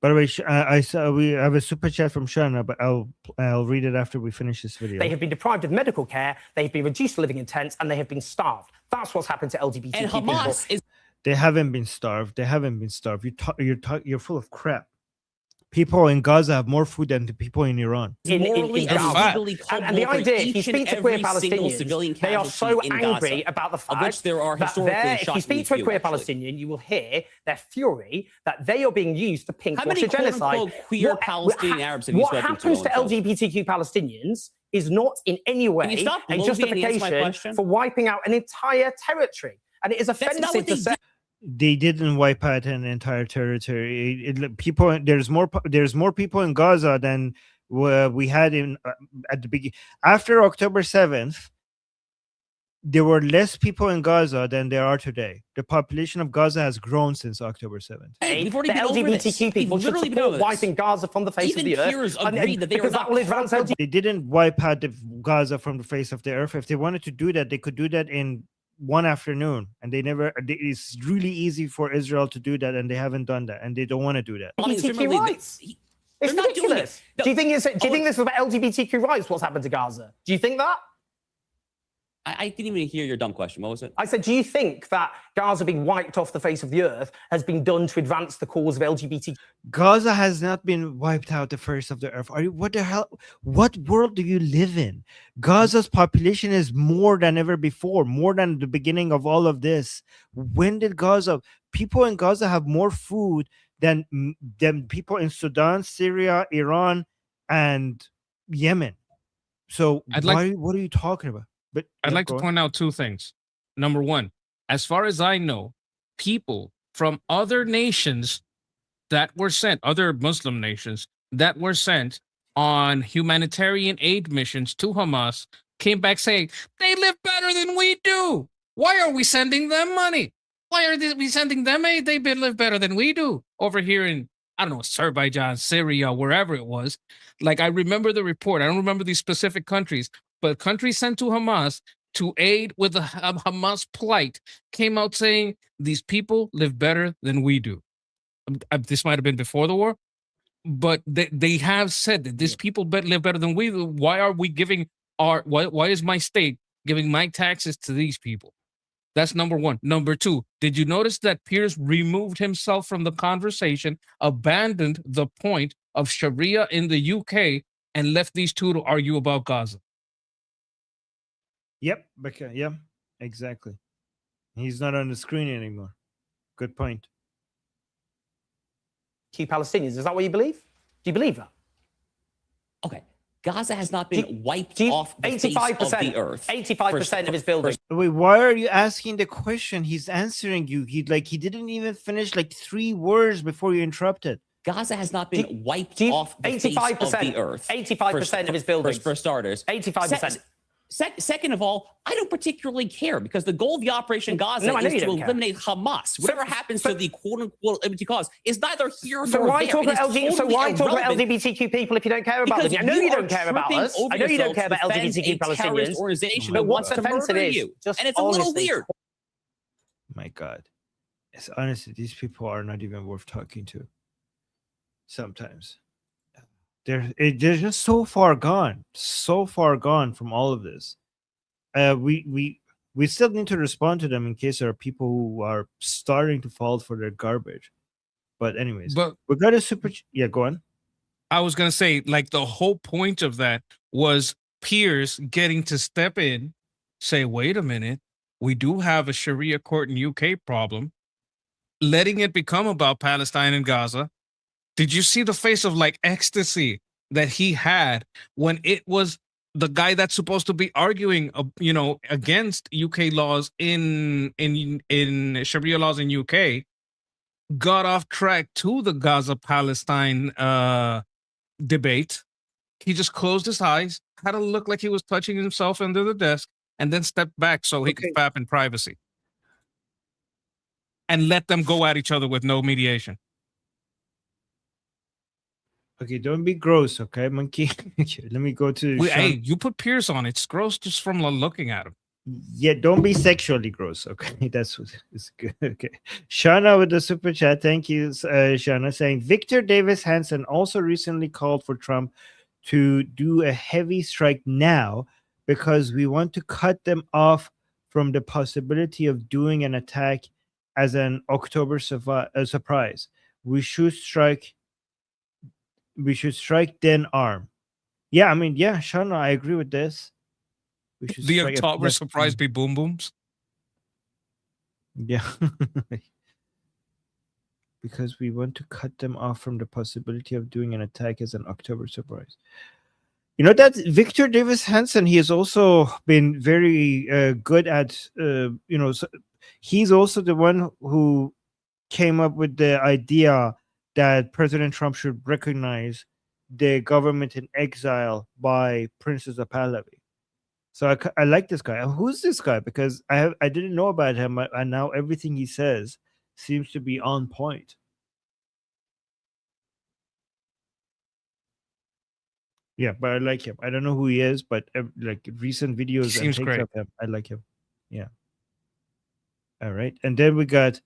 By the way, I saw we have a super chat from Shana, but I'll read it after we finish this video. They have been deprived of medical care, they have been reduced to living in tents, and they have been starved. That's what's happened to LGBTQ And people. Hamas is They haven't been starved. They haven't been starved. You're full of crap. People in Gaza have more food than the people in Iran. morally and Gaza. legally And the culpable for idea, if you each and speak to queer every single Palestinians, civilian they are so casualty in angry Gaza, about the of fact which there are that historically if you speak to a shockingly queer few, actually. Palestinian, you will hear their fury that they are being used to How pinkwash many a genocide. quote-unquote queer Palestinian Arabs have you What spoken to happens to on the show? LGBTQ Palestinians is not in any Can way you stop a bloviating and answer my justification question? for wiping out an entire territory. And it is That's not offensive what to they say. They didn't wipe out an entire territory. People, there's more people in Gaza than we had in at the beginning. After October 7th, there were less people in Gaza than there are today. The population of Gaza has grown since October 7th. Hey, we've already The been over this. LGBTQ people We've should literally been support over this. wiping Gaza from the face Even of the earth. peers And- agree that they are because not that will advance LGBT. They didn't wipe out Gaza from the face of the earth. If they wanted to do that, they could do that in one afternoon, and it's really easy for Israel to do that, and they haven't done that, and they don't want to do that. LGBTQ rights. It's they're not doing ridiculous. it. Do you think this is about LGBTQ rights? What's happened to Gaza? Do you think that? I didn't even hear your dumb question. What was it? I said, do you think that Gaza being wiped off the face of the earth has been done to advance the cause of LGBT? Gaza has not been wiped out the face of the earth. What the hell? What world do you live in? Gaza's population is more than ever before, more than the beginning of all of this. When did people in Gaza have more food than people in Sudan, Syria, Iran, and Yemen? So what are you talking about? But I'd like to point out two things. Number one, as far as I know, people from other nations that were sent, other Muslim nations that were sent on humanitarian aid missions to Hamas came back saying, they live better than we do. Why are we sending them money? Why are we sending them aid? They live better than we do over here in, I don't know, Azerbaijan, Syria, wherever it was. Like, I remember the report. I don't remember these specific countries, but countries sent to Hamas to aid with the Hamas plight came out saying these people live better than we do. This might have been before the war, but they have said that these people live better than we do. Why are we giving why is my state giving my taxes to these people? That's number one. Number two, did you notice that Piers removed himself from the conversation, abandoned the point of Sharia in the UK, and left these two to argue about Gaza? Yep. Okay. Yeah. Exactly. He's not on the screen anymore. Good point. Palestinians, is that what you believe? Do you believe that? Okay. Gaza has not been wiped off the face of the earth. 85% of his buildings. Wait, why are you asking the question? He's answering you. He didn't even finish like 3 words before you interrupted. Gaza has not been wiped off the face of the earth. 85% of his buildings. For starters. 85%. Second of all, I don't particularly care because the goal of the Operation Gaza is to eliminate Hamas. Whatever happens to the quote-unquote LGBT cause is neither here So nor why there. talk about LGBTQ people if you don't care about them? I know you don't care about us. I know you don't care about LGBTQ Palestinians. Organization but that what's wants to offensive murder is you. just And it's a little honestly. weird. My God. It's honestly, these people are not even worth talking to. Sometimes. They're just so far gone from all of this. We still need to respond to them in case there are people who are starting to fall for their garbage. But anyways, But we got a super. Yeah, go on. I was gonna say, like, the whole point of that was peers getting to step in, say, wait a minute, we do have a Sharia court in UK problem, letting it become about Palestine and Gaza. Did you see the face of like ecstasy that he had when it was the guy that's supposed to be arguing, against UK laws in Sharia laws in UK, got off track to the Gaza Palestine debate? He just closed his eyes, had a look like he was touching himself under the desk, and then stepped back so he could fap in privacy and let them go at each other with no mediation. Okay, don't be gross, okay, monkey. Let me go to Hey, you put Pierce on. It's gross just from looking at him. Yeah, don't be sexually gross, okay? That's what is good. Okay. Shauna with the super chat. Thank you, Shauna, saying Victor Davis Hanson also recently called for Trump to do a heavy strike now because we want to cut them off from the possibility of doing an attack as an October surprise. We should strike then arm. Yeah, I mean, yeah, Shauna, I agree with this. We should The strike October surprise be boom booms. Yeah. Because we want to cut them off from the possibility of doing an attack as an October surprise. You know that Victor Davis Hanson, he has also been very good at, so he's also the one who came up with the idea that President Trump should recognize the government in exile by Prince Pahlavi. So I like this guy. Who's this guy? Because I didn't know about him, and now everything he says seems to be on point. Yeah, but I like him. I don't know who he is, but like recent videos and Seems takes great. of him, I like him. Yeah. All right, and then we got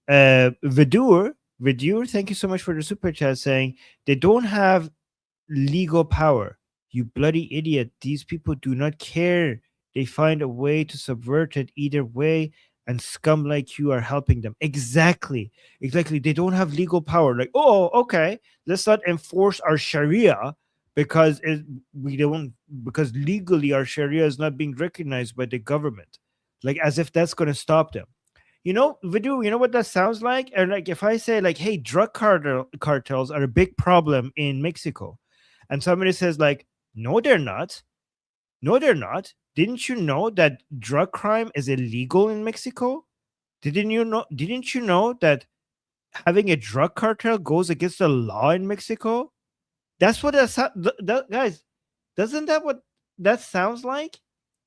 Vidur. Thank you so much for the super chat, saying they don't have legal power. You bloody idiot. These people do not care. They find a way to subvert it either way, and scum like you are helping them. Exactly. They don't have legal power. Like, oh, okay, let's not enforce our Sharia because because legally our Sharia is not being recognized by the government. Like, as if that's going to stop them. Vidu, you know what that sounds like? And like, if I say like, hey, drug cartels are a big problem in Mexico, and somebody says like, no, they're not. No, they're not. Didn't you know that drug crime is illegal in Mexico? Didn't you know that having a drug cartel goes against the law in Mexico? That's what guys, doesn't that what that sounds like?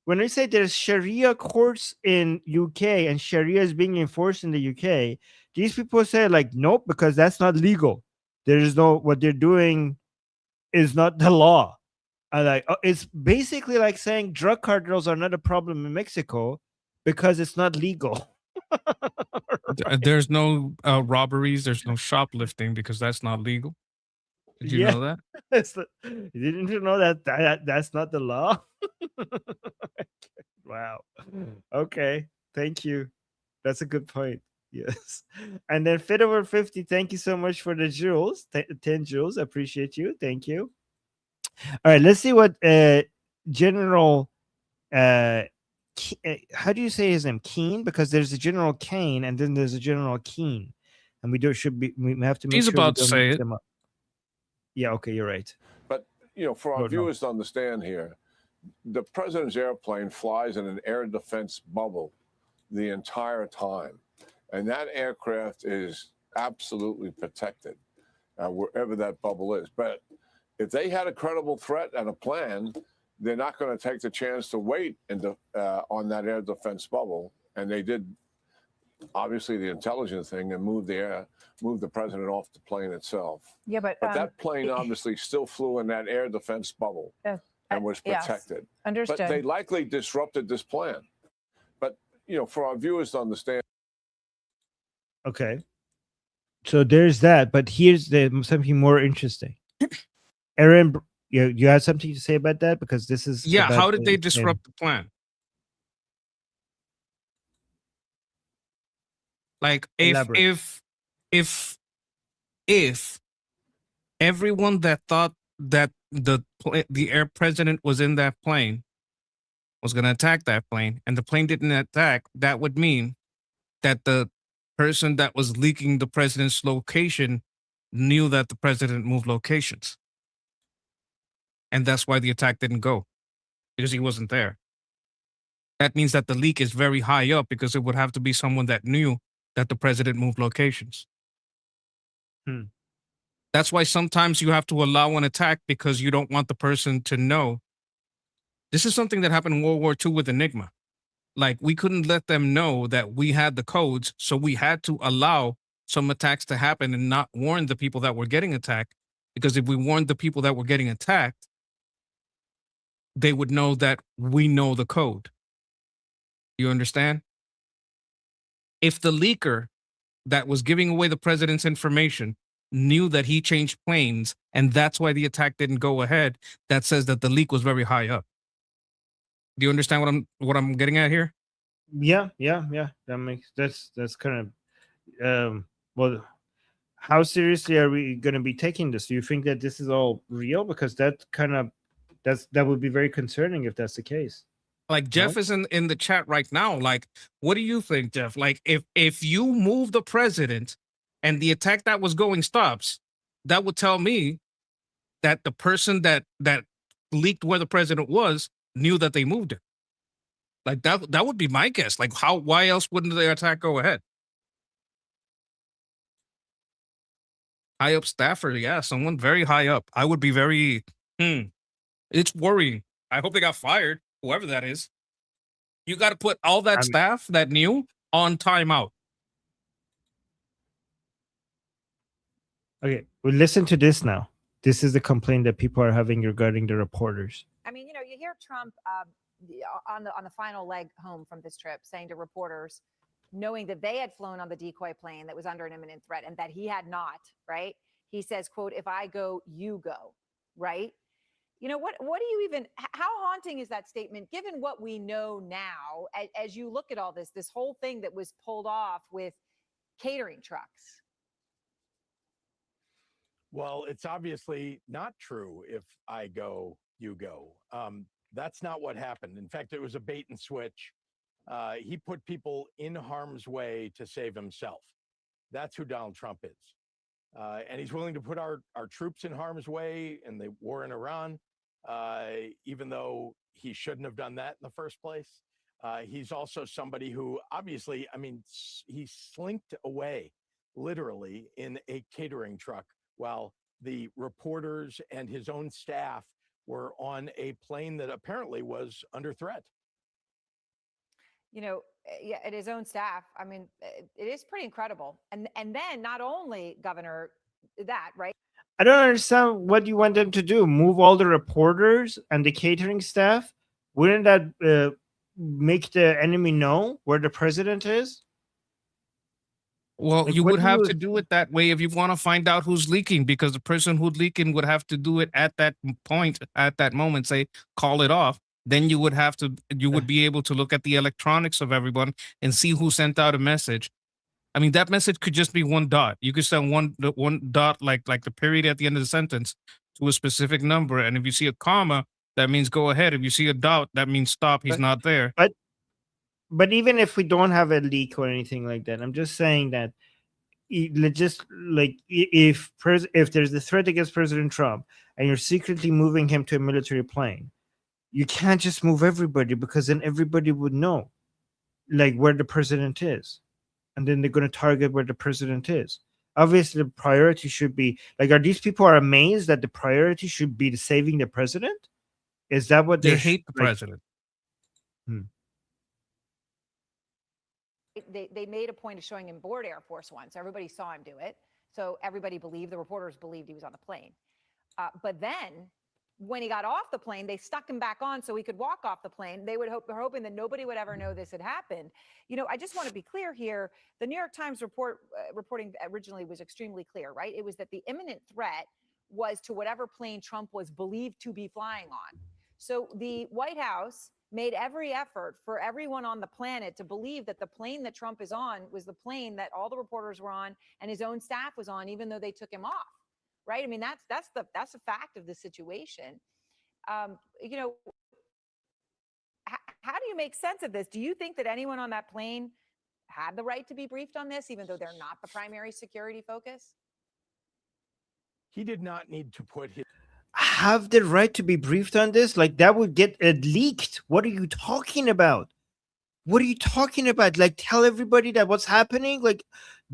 When we say there's Sharia courts in UK and Sharia is being enforced in the UK, these people say like, nope, because that's not legal. There is what they're doing is not the law. And like, it's basically like saying drug cartels are not a problem in Mexico because it's not legal. Right. There's no robberies. There's no shoplifting because that's not legal. Did you know that? Didn't you know that's not the law? Wow. Okay. Thank you. That's a good point. Yes. And then Fit Over 50, thank you so much for the jewels. 10 jewels. Appreciate you. Thank you. All right. Let's see what General how do you say his name? Keen? Because there's a General Kane and then there's a General Keen. And we have to make He's sure about we to don't say mix it. them up. Yeah, okay, you're right. But, for our viewers to understand here, the president's airplane flies in an air defense bubble the entire time. And that aircraft is absolutely protected wherever that bubble is. But if they had a credible threat and a plan, they're not going to take the chance to wait on that air defense bubble. And they did, obviously, the intelligent thing and move the president off the plane itself. Yeah, but that plane obviously still flew in that air defense bubble and was protected. Yes, understood. But they likely disrupted this plan. But, for our viewers to understand. Okay. So there's that, but here's something more interesting. Aaron, you had something to say about that? Because this is how did they disrupt the plan? Like if if everyone that thought that the air president was in that plane was going to attack that plane, and the plane didn't attack, that would mean that the person that was leaking the president's location knew that the president moved locations. And that's why the attack didn't go, because he wasn't there. That means that the leak is very high up, because it would have to be someone that knew that the president moved locations. That's why sometimes you have to allow an attack, because you don't want the person to know. This is something that happened in World War II with Enigma. Like, we couldn't let them know that we had the codes, so we had to allow some attacks to happen and not warn the people that were getting attacked, because if we warned the people that were getting attacked, they would know that we know the code. You understand? If the leaker that was giving away the president's information knew that he changed planes, and that's why the attack didn't go ahead, that says that the leak was very high up. Do you understand what I'm getting at here? Yeah. That's kind of well, how seriously are we going to be taking this? Do you think that this is all real? Because that would be very concerning if that's the case. Like, Jeff is in the chat right now. Like, what do you think, Jeff? Like, if you move the president and the attack that was going stops, that would tell me that the person that leaked where the president was knew that they moved it. Like, that would be my guess. Like, why else wouldn't the attack go ahead? High up staffer, yeah, someone very high up. I would be very, it's worrying. I hope they got fired, whoever that is. You got to put all that staff that knew on timeout. Okay, well, listen to this now. This is the complaint that people are having regarding the reporters. I mean, you hear Trump on the final leg home from this trip saying to reporters, knowing that they had flown on the decoy plane that was under an imminent threat and that he had not, right? He says, quote, "If I go, you go," right? What do you even, how haunting is that statement, given what we know now, as you look at all this whole thing that was pulled off with catering trucks? Well, it's obviously not true. If I go, you go. That's not what happened. In fact, it was a bait and switch. He put people in harm's way to save himself. That's who Donald Trump is. And he's willing to put our troops in harm's way in the war in Iran, even though he shouldn't have done that in the first place. He's also somebody who obviously, I mean, he slinked away literally in a catering truck while the reporters and his own staff were on a plane that apparently was under threat. Yeah, at his own staff. I mean, it is pretty incredible. And then not only, Governor, that, right? I don't understand what you want them to do. Move all the reporters and the catering staff? Wouldn't that make the enemy know where the president is? Well, Like, you what would do have you- to do it that way if you want to find out who's leaking, because the person who's leaking would have to do it at that point, at that moment, say, call it off. Then you would be able to look at the electronics of everyone and see who sent out a message. I mean, that message could just be one dot. You could send one dot, like the period at the end of the sentence, to a specific number. And if you see a comma, that means go ahead. If you see a dot, that means stop. He's not there. But even if we don't have a leak or anything like that, I'm just saying that just like if there's a threat against President Trump and you're secretly moving him to a military plane, you can't just move everybody, because then everybody would know like where the president is, and then they're going to target where the president is. Obviously, the priority should be like, are these people are amazed that the priority should be saving the president? Is that what they hate the president? They made a point of showing him board Air Force One, so everybody saw him do it. So everybody believed, the reporters believed he was on the plane. But then when he got off the plane, they stuck him back on so he could walk off the plane. They're hoping that nobody would ever know this had happened. I just want to be clear here. The New York Times reporting originally was extremely clear, right? It was that the imminent threat was to whatever plane Trump was believed to be flying on. So the White House made every effort for everyone on the planet to believe that the plane that Trump is on was the plane that all the reporters were on and his own staff was on, even though they took him off. Right? I mean, that's a fact of the situation. You know, how do you make sense of this? Do you think that anyone on that plane had the right to be briefed on this, even though they're not the primary security focus? He did not need to put his Have the right to be briefed on this? Like that would get leaked. What are you talking about? What are you talking about? Like tell everybody that what's happening? Like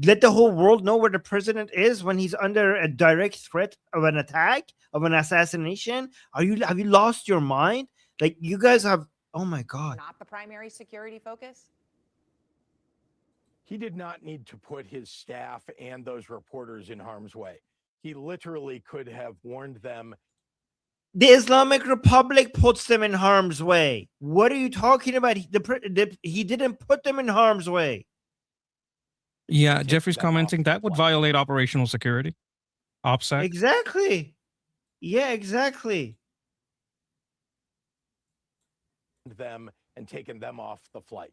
let the whole world know where the president is when he's under a direct threat of an attack, of an assassination? Have you lost your mind? Like you guys have, oh my God. Not the primary security focus? He did not need to put his staff and those reporters in harm's way. He literally could have warned them. The Islamic Republic puts them in harm's way. What are you talking about? He didn't put them in harm's way. Yeah, Jeffrey's commenting that would violate operational security. OPSEC. Exactly. Yeah, exactly. Them and taken them off the flight.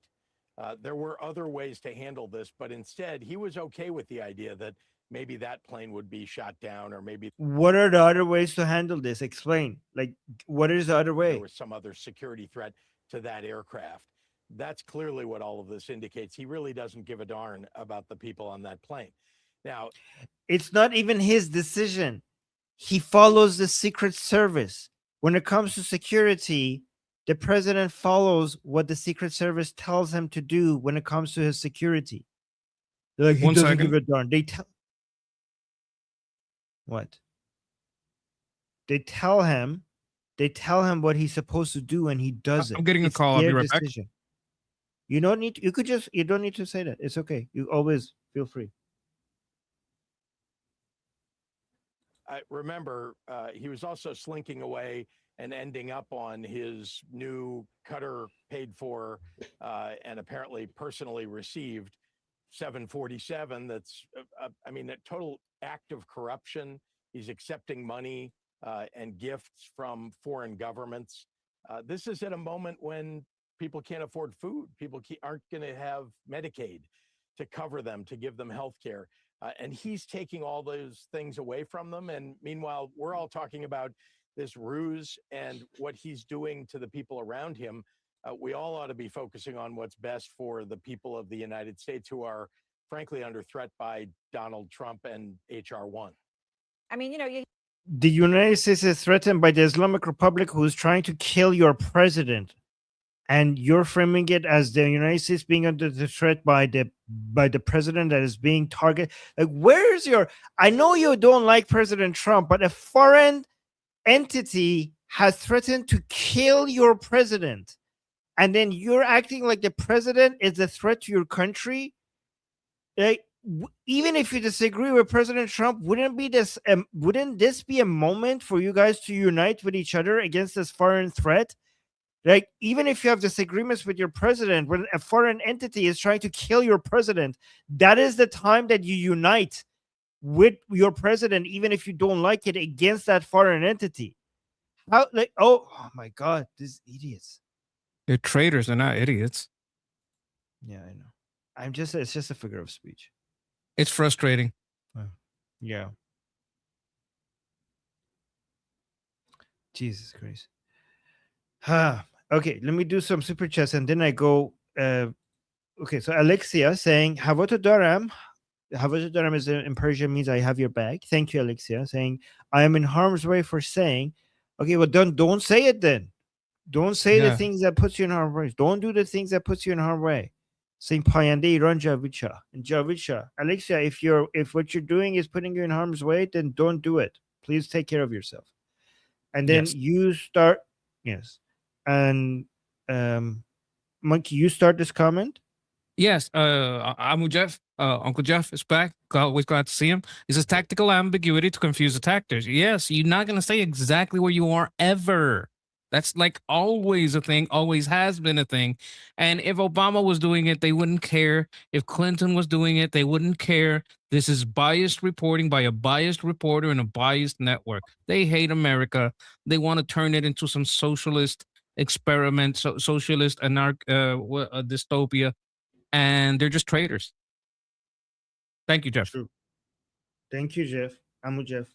There were other ways to handle this, but instead he was okay with the idea that maybe that plane would be shot down, or maybe What are the other ways to handle this? Explain. Like, what is the other way? there was some other security threat to that aircraft. That's clearly what all of this indicates. He really doesn't give a darn about the people on that plane. Now, It's not even his decision. He follows the Secret Service. When it comes to security, the president follows what the Secret Service tells him to do when it comes to his security. They're like, he One doesn't second. give a darn. They tell what? They tell him what he's supposed to do, and he does it. I'm getting a It's call. I'll be their right back. decision. You don't need to, you don't need to say that. It's okay. You always feel free. remember, he was also slinking away and ending up on his new Qatar paid for and apparently personally received 747. That's, I mean, a total act of corruption. He's accepting money and gifts from foreign governments. This is at a moment when people can't afford food. People aren't going to have Medicaid to cover them, to give them health care. And he's taking all those things away from them. And meanwhile, we're all talking about this ruse and what he's doing to the people around him. We all ought to be focusing on what's best for the people of the United States who are, frankly, under threat by Donald Trump and H.R. 1. I mean, you know, The United States is threatened by the Islamic Republic, who is trying to kill your president, and you're framing it as the United States being under the threat by the president that is being targeted. Like, where's your? I know you don't like President Trump, but a foreign entity has threatened to kill your president, and then you're acting like the president is a threat to your country. Like, even if you disagree with President Trump, wouldn't this be a moment for you guys to unite with each other against this foreign threat? Like, even if you have disagreements with your president, when a foreign entity is trying to kill your president, that is the time that you unite with your president, even if you don't like it, against that foreign entity. How, like, oh my God, these idiots. They're traitors. They're not idiots. Yeah, I know. It's just a figure of speech. It's frustrating. Yeah. Jesus Christ. Okay, let me do some super chats and then I go. Okay, so Alexia saying, Havoto Daram. Havoto Daram is in Persian, means I have your back. Thank you, Alexia. Saying, I am in harm's way for saying, okay, well, don't say it then. Don't say the things that puts you in harm's way. Don't do the things that puts you in harm's way. Saying Payande Iran Javicha. And Javicha. Alexia, if what you're doing is putting you in harm's way, then don't do it. Please take care of yourself. And then you start, yes. And Monkey, you start this comment. Yes, Amu Jeff, Uncle Jeff is back. Always glad to see him. He says tactical ambiguity to confuse attackers. Yes, you're not going to say exactly where you are ever. That's like always a thing, always has been a thing. And if Obama was doing it, they wouldn't care. If Clinton was doing it, they wouldn't care. This is biased reporting by a biased reporter in a biased network. They hate America. They want to turn it into some socialist experiment, socialist dystopia, and they're just traitors. Thank you, Jeff. True. Thank you, Jeff. I'm Jeff.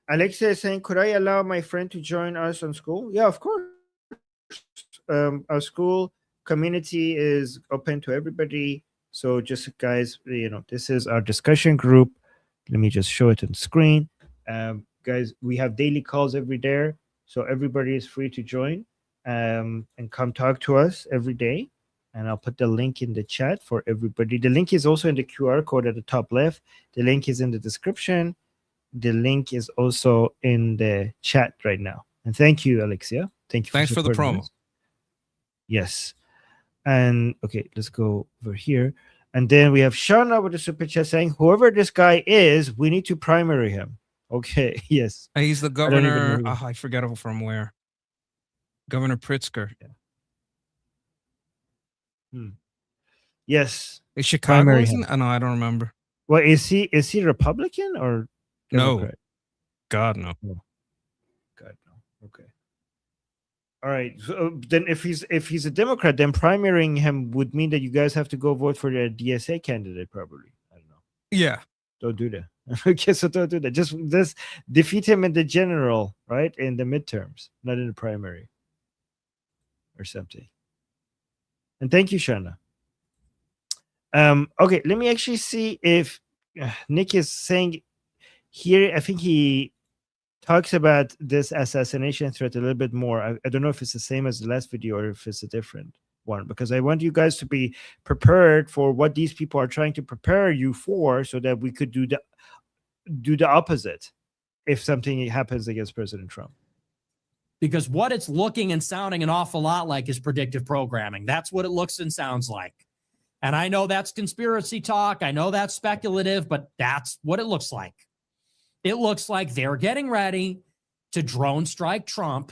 Alexia is saying, could I allow my friend to join us on school? Yeah, of course. Our school community is open to everybody. So just guys, this is our discussion group. Let me just show it on the screen. Guys, we have daily calls every day. So everybody is free to join and come talk to us every day. And I'll put the link in the chat for everybody. The link is also in the QR code at the top left. The link is in the description. The link is also in the chat right now. And thank you, Alexia. Thank you. Thanks for the promo. Us. Yes. And okay, let's go over here. And then we have Shauna with the super chat saying, whoever this guy is, we need to primary him. Okay, yes. He's the governor. I forget from where. Governor Pritzker. Yeah. Yes. Is Chicago? Oh, no, I don't remember. Well, is he Republican or Democrat? No. God, no. God, no. Okay. All right. So then if he's a Democrat, then primarying him would mean that you guys have to go vote for the DSA candidate, probably. I don't know. Yeah. Don't do that. Okay, so don't do that. Just defeat him in the general, right? In the midterms, not in the primary. Or something. And thank you, Shana. Okay, let me actually see if Nick is saying here. I think he talks about this assassination threat a little bit more. I don't know if it's the same as the last video or if it's a different one, because I want you guys to be prepared for what these people are trying to prepare you for, so that we could do the opposite if something happens against President Trump. Because what it's looking and sounding an awful lot like is predictive programming. That's what it looks and sounds like. And I know that's conspiracy talk. I know that's speculative, but that's what it looks like. It looks like they're getting ready to drone strike Trump.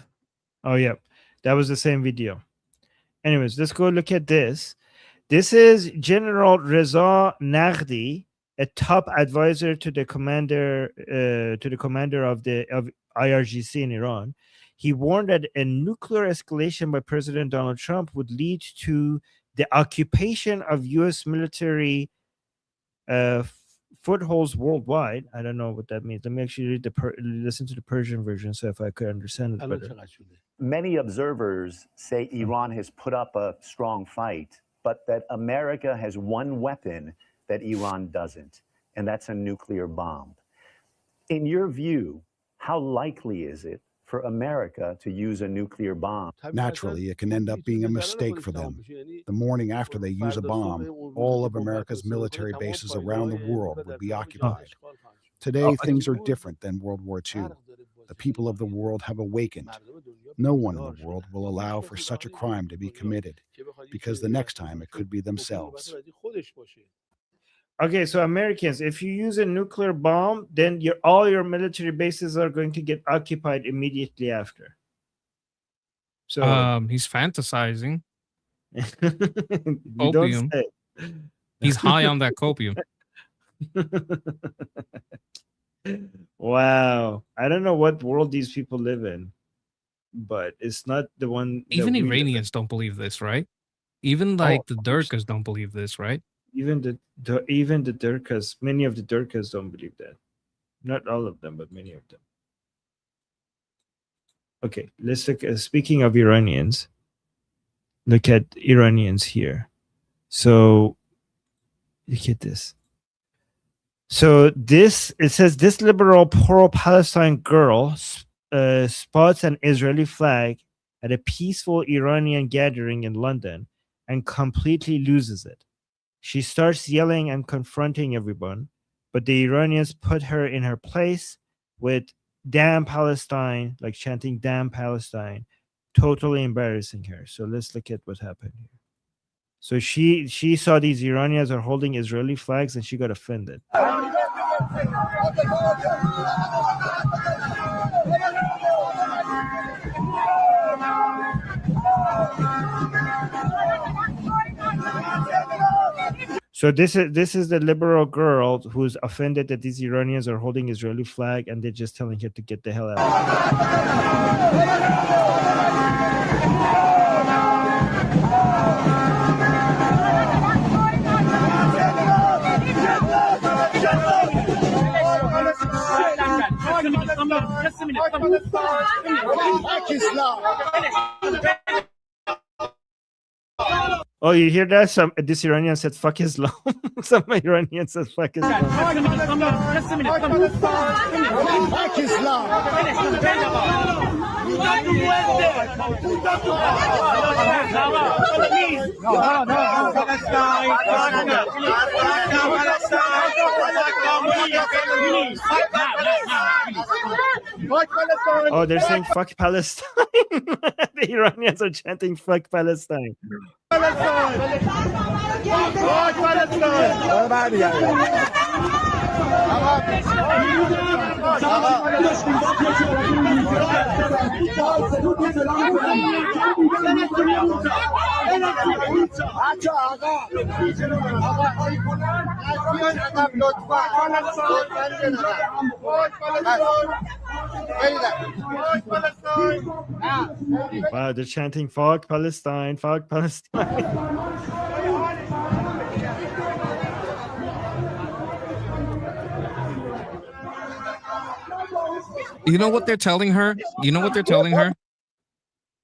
Oh, yeah. That was the same video. Anyways, let's go look at this. This is General Reza Nagdi, a top advisor to the commander of IRGC in Iran. He warned that a nuclear escalation by President Donald Trump would lead to the occupation of U.S. military footholds worldwide. I don't know what that means. Let me actually listen to the Persian version, so if I could understand it better. Many observers say Iran has put up a strong fight, but that America has one weapon that Iran doesn't, and that's a nuclear bomb. In your view, how likely is it for America to use a nuclear bomb? Naturally, it can end up being a mistake for them. The morning after they use a bomb, all of America's military bases around the world would be occupied. Today, things are different than World War II. The people of the world have awakened. No one in the world will allow for such a crime to be committed, because the next time it could be themselves. Okay, so Americans, if you use a nuclear bomb, then all your military bases are going to get occupied immediately after. So he's fantasizing. You Opium. don't say. He's high on that copium. Wow. I don't know what world these people live in, but it's not the one. Even Iranians don't believe this, right? Even the Durkas don't believe this, right? Even the Durkas, many of the Durkas don't believe that. Not all of them, but many of them. Okay, let's look. Speaking of Iranians, look at Iranians here. So look at this. So it says this liberal pro-Palestine girl spots an Israeli flag at a peaceful Iranian gathering in London and completely loses it. She starts yelling and confronting everyone, but the Iranians put her in her place with "Damn Palestine," like chanting "Damn Palestine," totally embarrassing her. So let's look at what happened here. So she saw these Iranians are holding Israeli flags and she got offended. So this is the liberal girl who's offended that these Iranians are holding Israeli flag, and they're just telling her to get the hell out. Oh, you hear that? This Iranian said "fuck Islam." Some Iranian said "fuck Islam." Fuck Oh, they're saying "fuck Palestine." The Iranians are chanting "fuck Palestine." Wow, they're chanting "fuck Palestine, fuck Palestine." You know what they're telling her? You know what they're telling her?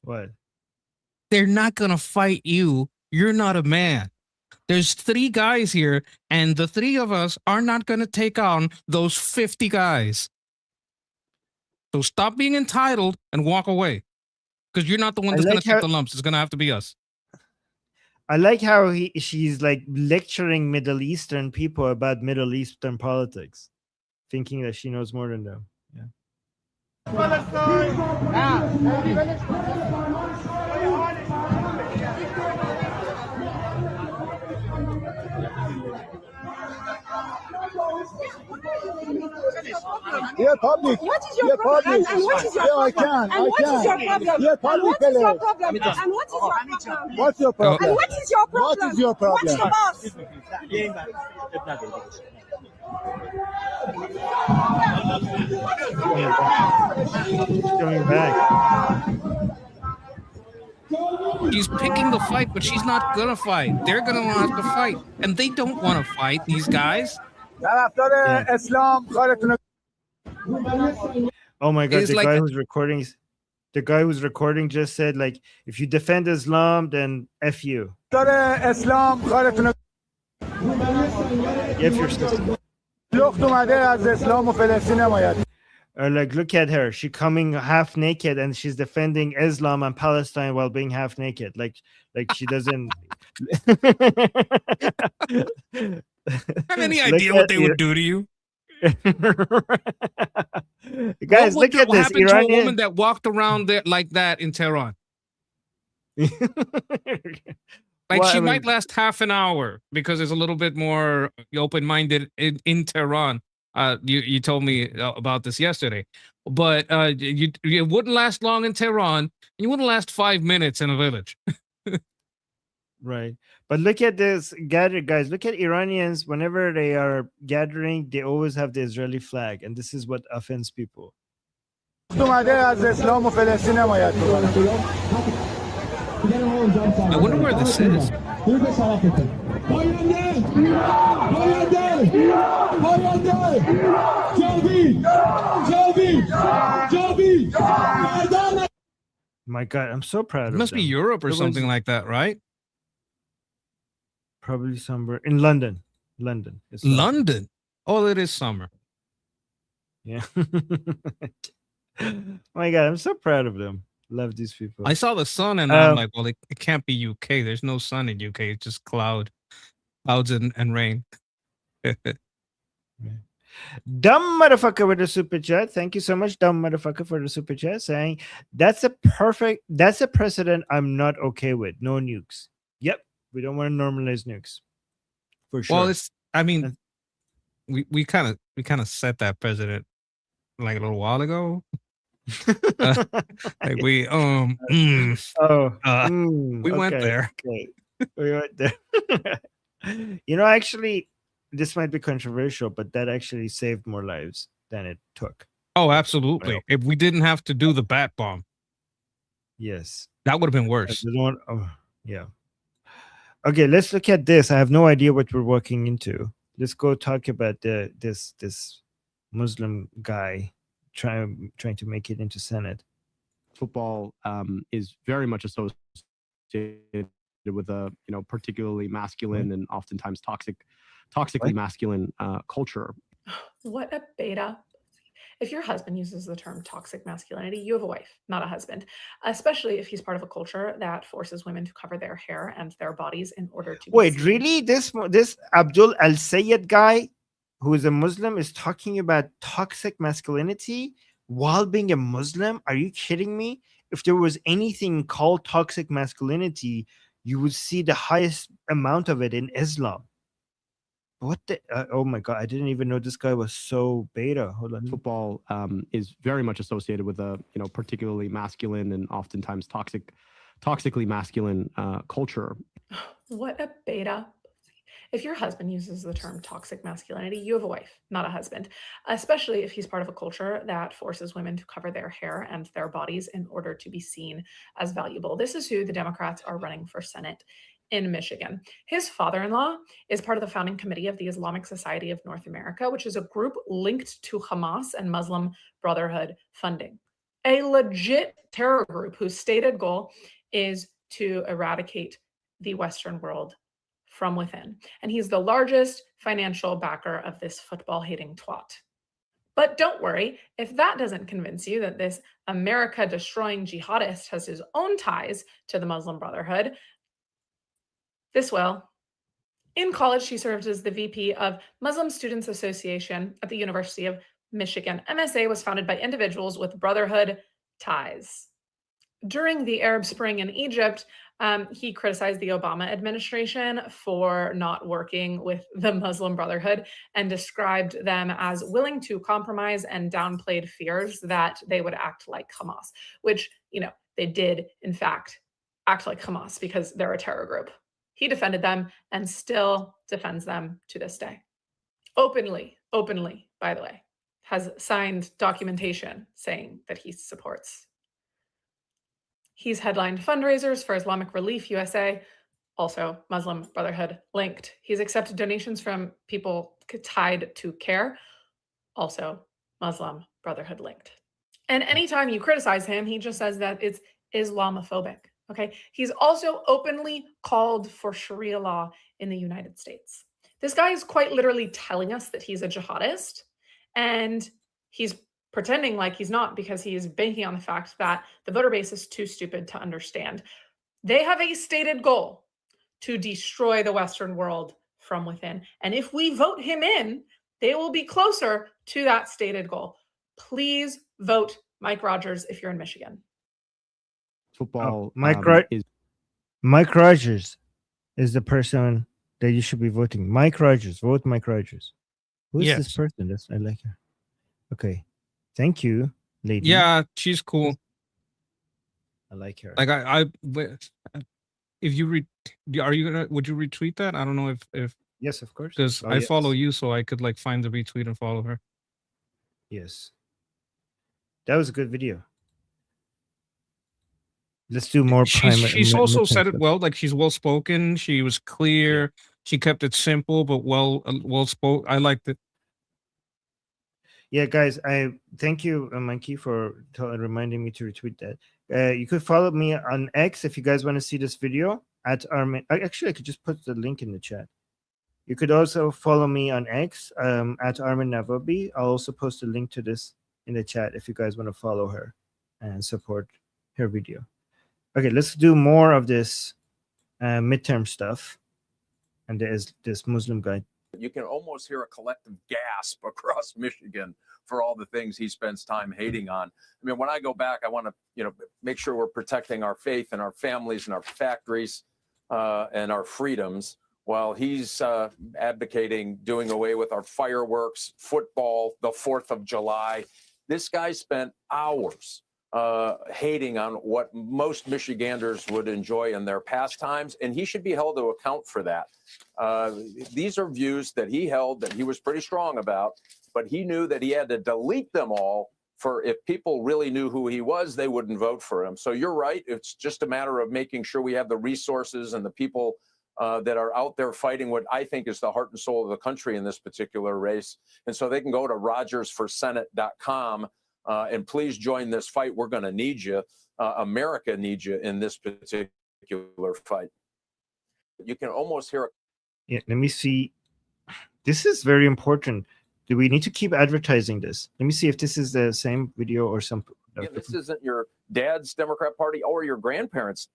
What? They're not gonna fight you. You're not a man. There's 3 guys here, and the 3 of us are not gonna take on those 50 guys. So stop being entitled and walk away. Because you're not the one that's gonna take the lumps. It's gonna have to be us. I like how she's like lecturing Middle Eastern people about Middle Eastern politics, thinking that she knows more than them. Yeah. Yeah, public. What is your Yeah, problem? public. And what is your Yeah, I problem? can. And what is your problem? Yeah, And public. what is your problem? And what is your problem? What's your problem? And what is your problem? What is your problem? Watch the boss. Going back. She's picking the fight, but she's not gonna fight. They're gonna want to fight, and they don't want to fight these guys. Oh my God! It's The like guy a- who's recording just said, like, if you defend Islam, then F you. F your sister. Like, look at her. She's coming half naked and she's defending Islam and Palestine while being half naked. Like she doesn't have any idea what they would do to you. Guys, what look at what this happened to a Iranian. woman that walked around there like that in Tehran? Like Well, she I mean- might last half an hour because it's a little bit more open-minded in Tehran. You told me about this yesterday, but you wouldn't last long in Tehran. You wouldn't last 5 minutes in a village. Right. But look at this guys. Look at Iranians. Whenever they are gathering, they always have the Israeli flag, and this is what offends people. I wonder where this is. My God, I'm so proud It of must be them. Europe or It was something like that, right? Probably somewhere in London. London. It's London. Oh, it is summer. Yeah. My God, I'm so proud of them. Love these people. I saw the sun and I'm like, well, it can't be UK. There's no sun in UK. It's just clouds and rain. Dumb motherfucker with the super chat. Thank you so much, dumb motherfucker, for the super chat, saying that's a precedent I'm not okay with. No nukes. Yep, we don't want to normalize nukes. For sure. Well, we kind of set that precedent like a little while ago. Like we we went okay, there. Okay. We went there. You know, actually, this might be controversial, but that actually saved more lives than it took. Oh, absolutely. If we didn't have to do the bat bomb, Yes. that would have been worse. Yeah. Okay, let's look at this. I have no idea what we're walking into. Let's go talk about this Muslim guy trying to make it into Senate. Football is very much associated with a particularly masculine and oftentimes toxically masculine culture. What a beta. If your husband uses the term toxic masculinity, you have a wife, not a husband, especially if he's part of a culture that forces women to cover their hair and their bodies in order to be Wait, seen. really? This Abdul Al Sayed guy, who is a Muslim, is talking about toxic masculinity while being a Muslim? Are you kidding me? If there was anything called toxic masculinity, you would see the highest amount of it in Islam. What the? Oh my God! I didn't even know this guy was so beta. Hold on. Football is very much associated with a particularly masculine and oftentimes toxically masculine culture. What a beta. If your husband uses the term toxic masculinity, you have a wife, not a husband, especially if he's part of a culture that forces women to cover their hair and their bodies in order to be seen as valuable. This is who the Democrats are running for Senate in Michigan. His father-in-law is part of the founding committee of the Islamic Society of North America, which is a group linked to Hamas and Muslim Brotherhood funding. A legit terror group whose stated goal is to eradicate the Western world from within. And he's the largest financial backer of this football-hating twat. But don't worry, if that doesn't convince you that this America-destroying jihadist has his own ties to the Muslim Brotherhood, this will. In college, she served as the VP of Muslim Students Association at the University of Michigan. MSA was founded by individuals with Brotherhood ties. During the Arab Spring in Egypt, he criticized the Obama administration for not working with the Muslim Brotherhood and described them as willing to compromise and downplayed fears that they would act like Hamas, which, they did, in fact, act like Hamas because they're a terror group. He defended them and still defends them to this day. Openly, by the way, has signed documentation saying that he supports. He's headlined fundraisers for Islamic Relief USA, also Muslim Brotherhood linked. He's accepted donations from people tied to CARE, also Muslim Brotherhood linked. And anytime you criticize him, he just says that it's Islamophobic. Okay. He's also openly called for Sharia law in the United States. This guy is quite literally telling us that he's a jihadist, and he's pretending like he's not because he is banking on the fact that the voter base is too stupid to understand. They have a stated goal to destroy the Western world from within. And if we vote him in, they will be closer to that stated goal. Please vote Mike Rogers if you're in Michigan. Football Mike Rogers is the person that you should be voting. Mike Rogers. Vote Mike Rogers. Who is this person? I like her. Okay. Thank you, lady. Yeah, she's cool. I like her. Like if you would you retweet that? I don't know if yes, of course. Because I follow you, so I could find the retweet and follow her. Yes. That was a good video. Let's do more. She's also said it well. Like, she's well spoken. She was clear. Yeah. She kept it simple, but well spoken. I liked it. Yeah, guys, I thank you, Monkey, for reminding me to retweet that. You could follow me on X if you guys want to see this video at Armin. Actually, I could just put the link in the chat. You could also follow me on X at Armin Navobi. I'll also post a link to this in the chat if you guys want to follow her and support her video. Okay, let's do more of this midterm stuff. And there is this Muslim guy. You can almost hear a collective gasp across Michigan for all the things he spends time hating on. I mean, when I go back, I want to, make sure we're protecting our faith and our families and our factories and our freedoms, while he's advocating doing away with our fireworks, football, the 4th of July. This guy spent hours hating on what most Michiganders would enjoy in their pastimes, and he should be held to account for that. These are views that he held that he was pretty strong about, but he knew that he had to delete them all for if people really knew who he was, they wouldn't vote for him. So you're right. It's just a matter of making sure we have the resources and the people that are out there fighting what I think is the heart and soul of the country in this particular race. And so they can go to rogersforsenate.com and please join this fight. We're going to need you. America needs you in this particular fight. You can almost hear it. Yeah, let me see. This is very important. Do we need to keep advertising this? Let me see if this is the same video or some. Again, this isn't your dad's Democrat Party or your grandparents'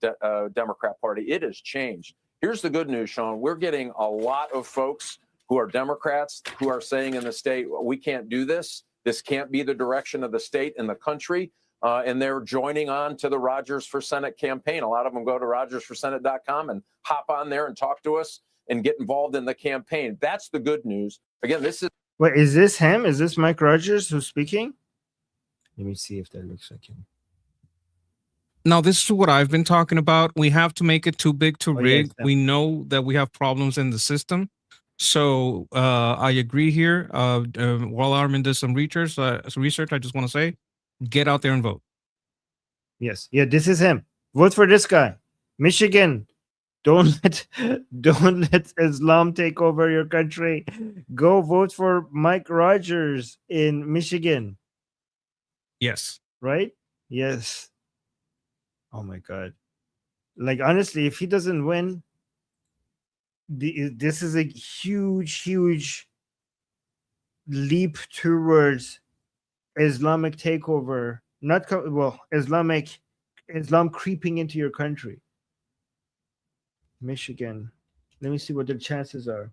Democrat Party. It has changed. Here's the good news, Sean. We're getting a lot of folks who are Democrats who are saying in the state, we can't do this. This can't be the direction of the state and the country. And they're joining on to the Rogers for Senate campaign. A lot of them go to rogersforsenate.com and hop on there and talk to us and get involved in the campaign. That's the good news. Again, this is. Wait, is this him? Is this Mike Rogers who's speaking? Let me see if that looks like him. Now, this is what I've been talking about. We have to make it too big to rig. Yes, we know that we have problems in the system. So I agree here. While Armin does some research, I just want to say, get out there and vote. Yes. Yeah, this is him. Vote for this guy. Michigan. Don't let Islam take over your country. Go vote for Mike Rogers in Michigan. Yes. Right? Yes. Oh my God. Like, honestly, if he doesn't win, this is a huge leap towards Islamic takeover. Islam creeping into your country. Michigan. Let me see what the chances are.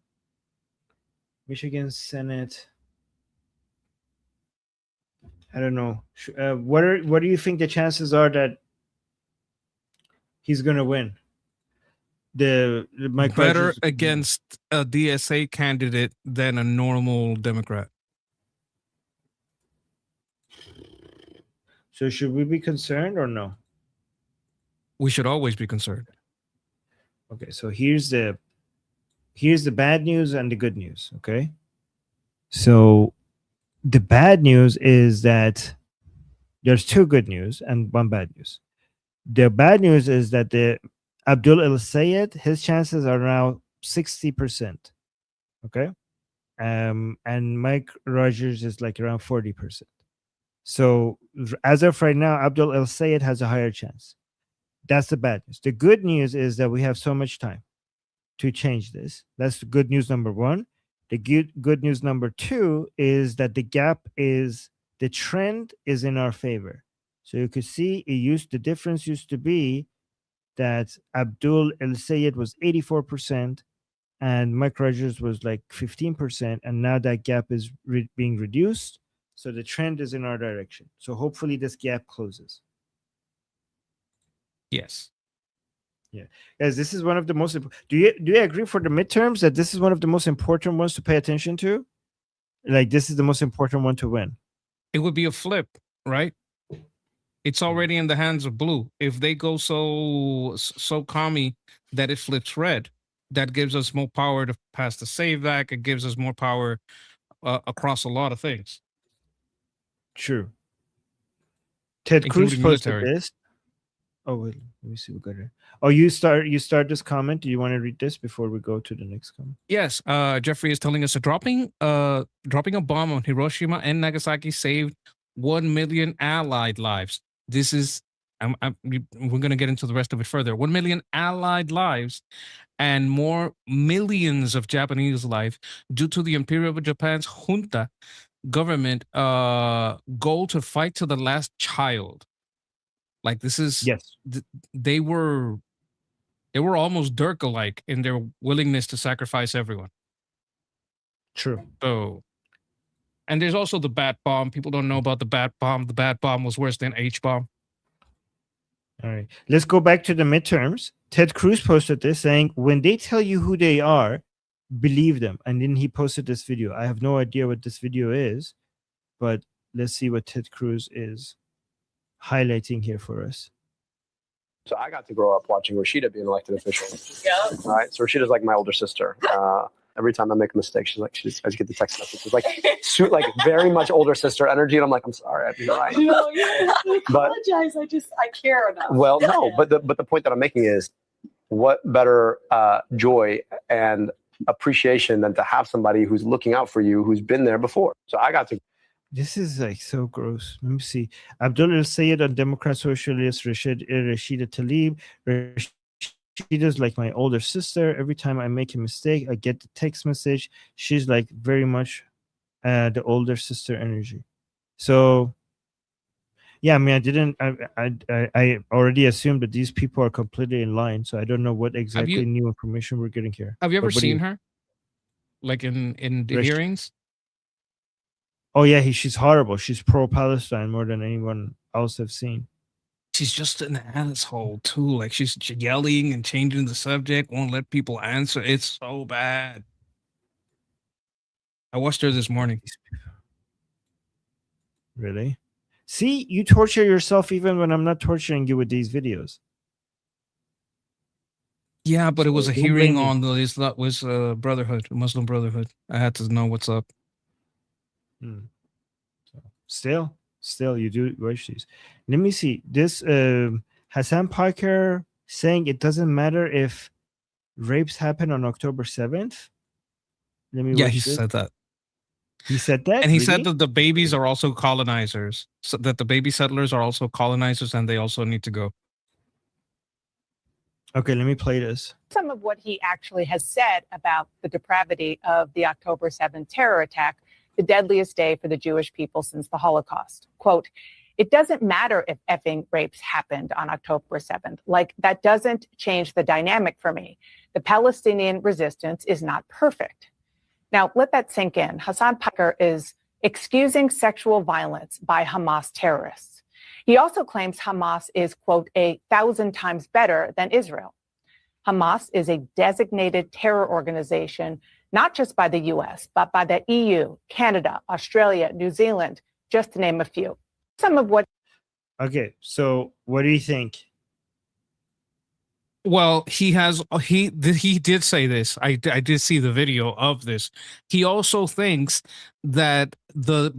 Michigan Senate. I don't know. What do you think the chances are that he's gonna win? The Mike Better Rogers against a DSA candidate than a normal Democrat. So should we be concerned or no? We should always be concerned. Okay, so here's the bad news and the good news. Okay, so the bad news is that there's two good news and one bad news. The bad news is that the Abdul El Sayed, his chances are now 60%. Okay, and Mike Rogers is like around 40%. So as of right now, Abdul El Sayed has a higher chance. That's the bad news. The good news is that we have so much time to change this. That's the good news number one. The good news number two is that the trend is in our favor. So you could see the difference used to be that Abdul El Sayed was 84% and Mike Rogers was like 15%. And now that gap is being reduced. So the trend is in our direction. So hopefully this gap closes. Yes. Yeah, guys, this is one of the most. Do you agree for the midterms that this is one of the most important ones to pay attention to? Like, this is the most important one to win. It would be a flip, right? It's already in the hands of blue. If they go so commie that it flips red, that gives us more power to pass the SAVE Act. It gives us more power across a lot of things. True. Ted Cruz including posted military. this. Oh wait, let me see what got it. Oh, you start this comment. Do you want to read this before we go to the next comment? Yes, Jeffrey is telling us that dropping a bomb on Hiroshima and Nagasaki saved 1 million Allied lives. This is, we're going to get into the rest of it further. 1 million Allied lives and more millions of Japanese lives due to the Imperial Japan's junta government goal to fight to the last child. Like, this is, yes, they were almost Dirk-alike in their willingness to sacrifice everyone. True. So, and there's also the bat bomb. People don't know about the bat bomb. The bat bomb was worse than H-bomb. All right, let's go back to the midterms. Ted Cruz posted this saying, when they tell you who they are, believe them. And then he posted this video. I have no idea what this video is, but let's see what Ted Cruz is. highlighting here for us. So I got to grow up watching Rashida be an elected official. Yeah. Right. So Rashida's like my older sister. Every time I make a mistake, she's like, I just get the text message. It's like, like very much older sister energy. And I'm like, I'm sorry, you're right. No, I apologize. I care enough. Well, no, but the point that I'm making is, what better joy and appreciation than to have somebody who's looking out for you, who's been there before. So I got to. This is like so gross. Let me see. Abdullah Sayed on Democrat Socialist, Rashida Tlaib. Rashida's like my older sister. Every time I make a mistake, I get the text message. She's like very much the older sister energy. So yeah, I mean, I already assumed that these people are completely in line. So I don't know what exactly new information we're getting here. Have you ever seen her? Like in the hearings? Oh yeah, she's horrible. She's pro-Palestine more than anyone else I've seen. She's just an asshole too. Like she's yelling and changing the subject, won't let people answer. It's so bad. I watched her this morning. Really? See, you torture yourself even when I'm not torturing you with these videos. Yeah, but it was a hearing on the Brotherhood, Muslim Brotherhood. I had to know what's up. So, still, you do watch these. Let me see. This Hassan Parker saying it doesn't matter if rapes happen on October 7th. Let me. Yeah, he said that. He said that, and he said that the babies are also colonizers. So that the baby settlers are also colonizers, and they also need to go. Okay, let me play this. Some of what he actually has said about the depravity of the October 7th terror attack, the deadliest day for the Jewish people since the Holocaust. Quote, "It doesn't matter if effing rapes happened on October 7th. Like, that doesn't change the dynamic for me. The Palestinian resistance is not perfect." Now, let that sink in. Hassan Parker is excusing sexual violence by Hamas terrorists. He also claims Hamas is, quote, 1,000 times better than Israel. Hamas is a designated terror organization, not just by the US, but by the EU, Canada, Australia, New Zealand, just to name a few. Some of what. Okay, so what do you think? Well, he did say this. I did see the video of this. He also thinks that the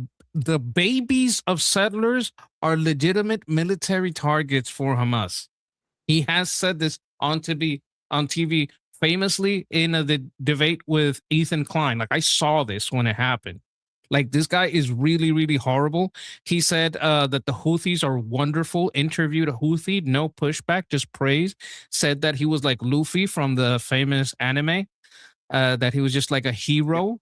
babies of settlers are legitimate military targets for Hamas. He has said this on TV famously in the debate with Ethan Klein. Like, I saw this when it happened. Like, this guy is really, really horrible. He said that the Houthis are wonderful. Interviewed a Houthi, no pushback, just praise. Said that he was like Luffy from the famous anime, that he was just like a hero.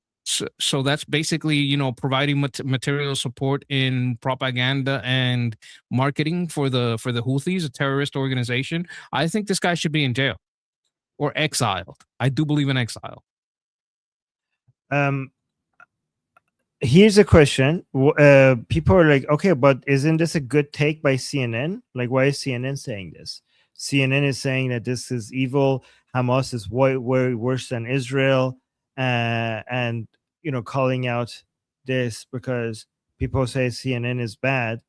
So that's basically, providing material support in propaganda and marketing for the Houthis, a terrorist organization. I think this guy should be in jail or exiled. I do believe in exile. Here's a question. People are like, okay, but isn't this a good take by CNN? Like, why is CNN saying this? CNN is saying that this is evil. Hamas is way worse than Israel, and calling out this because people say CNN is bad,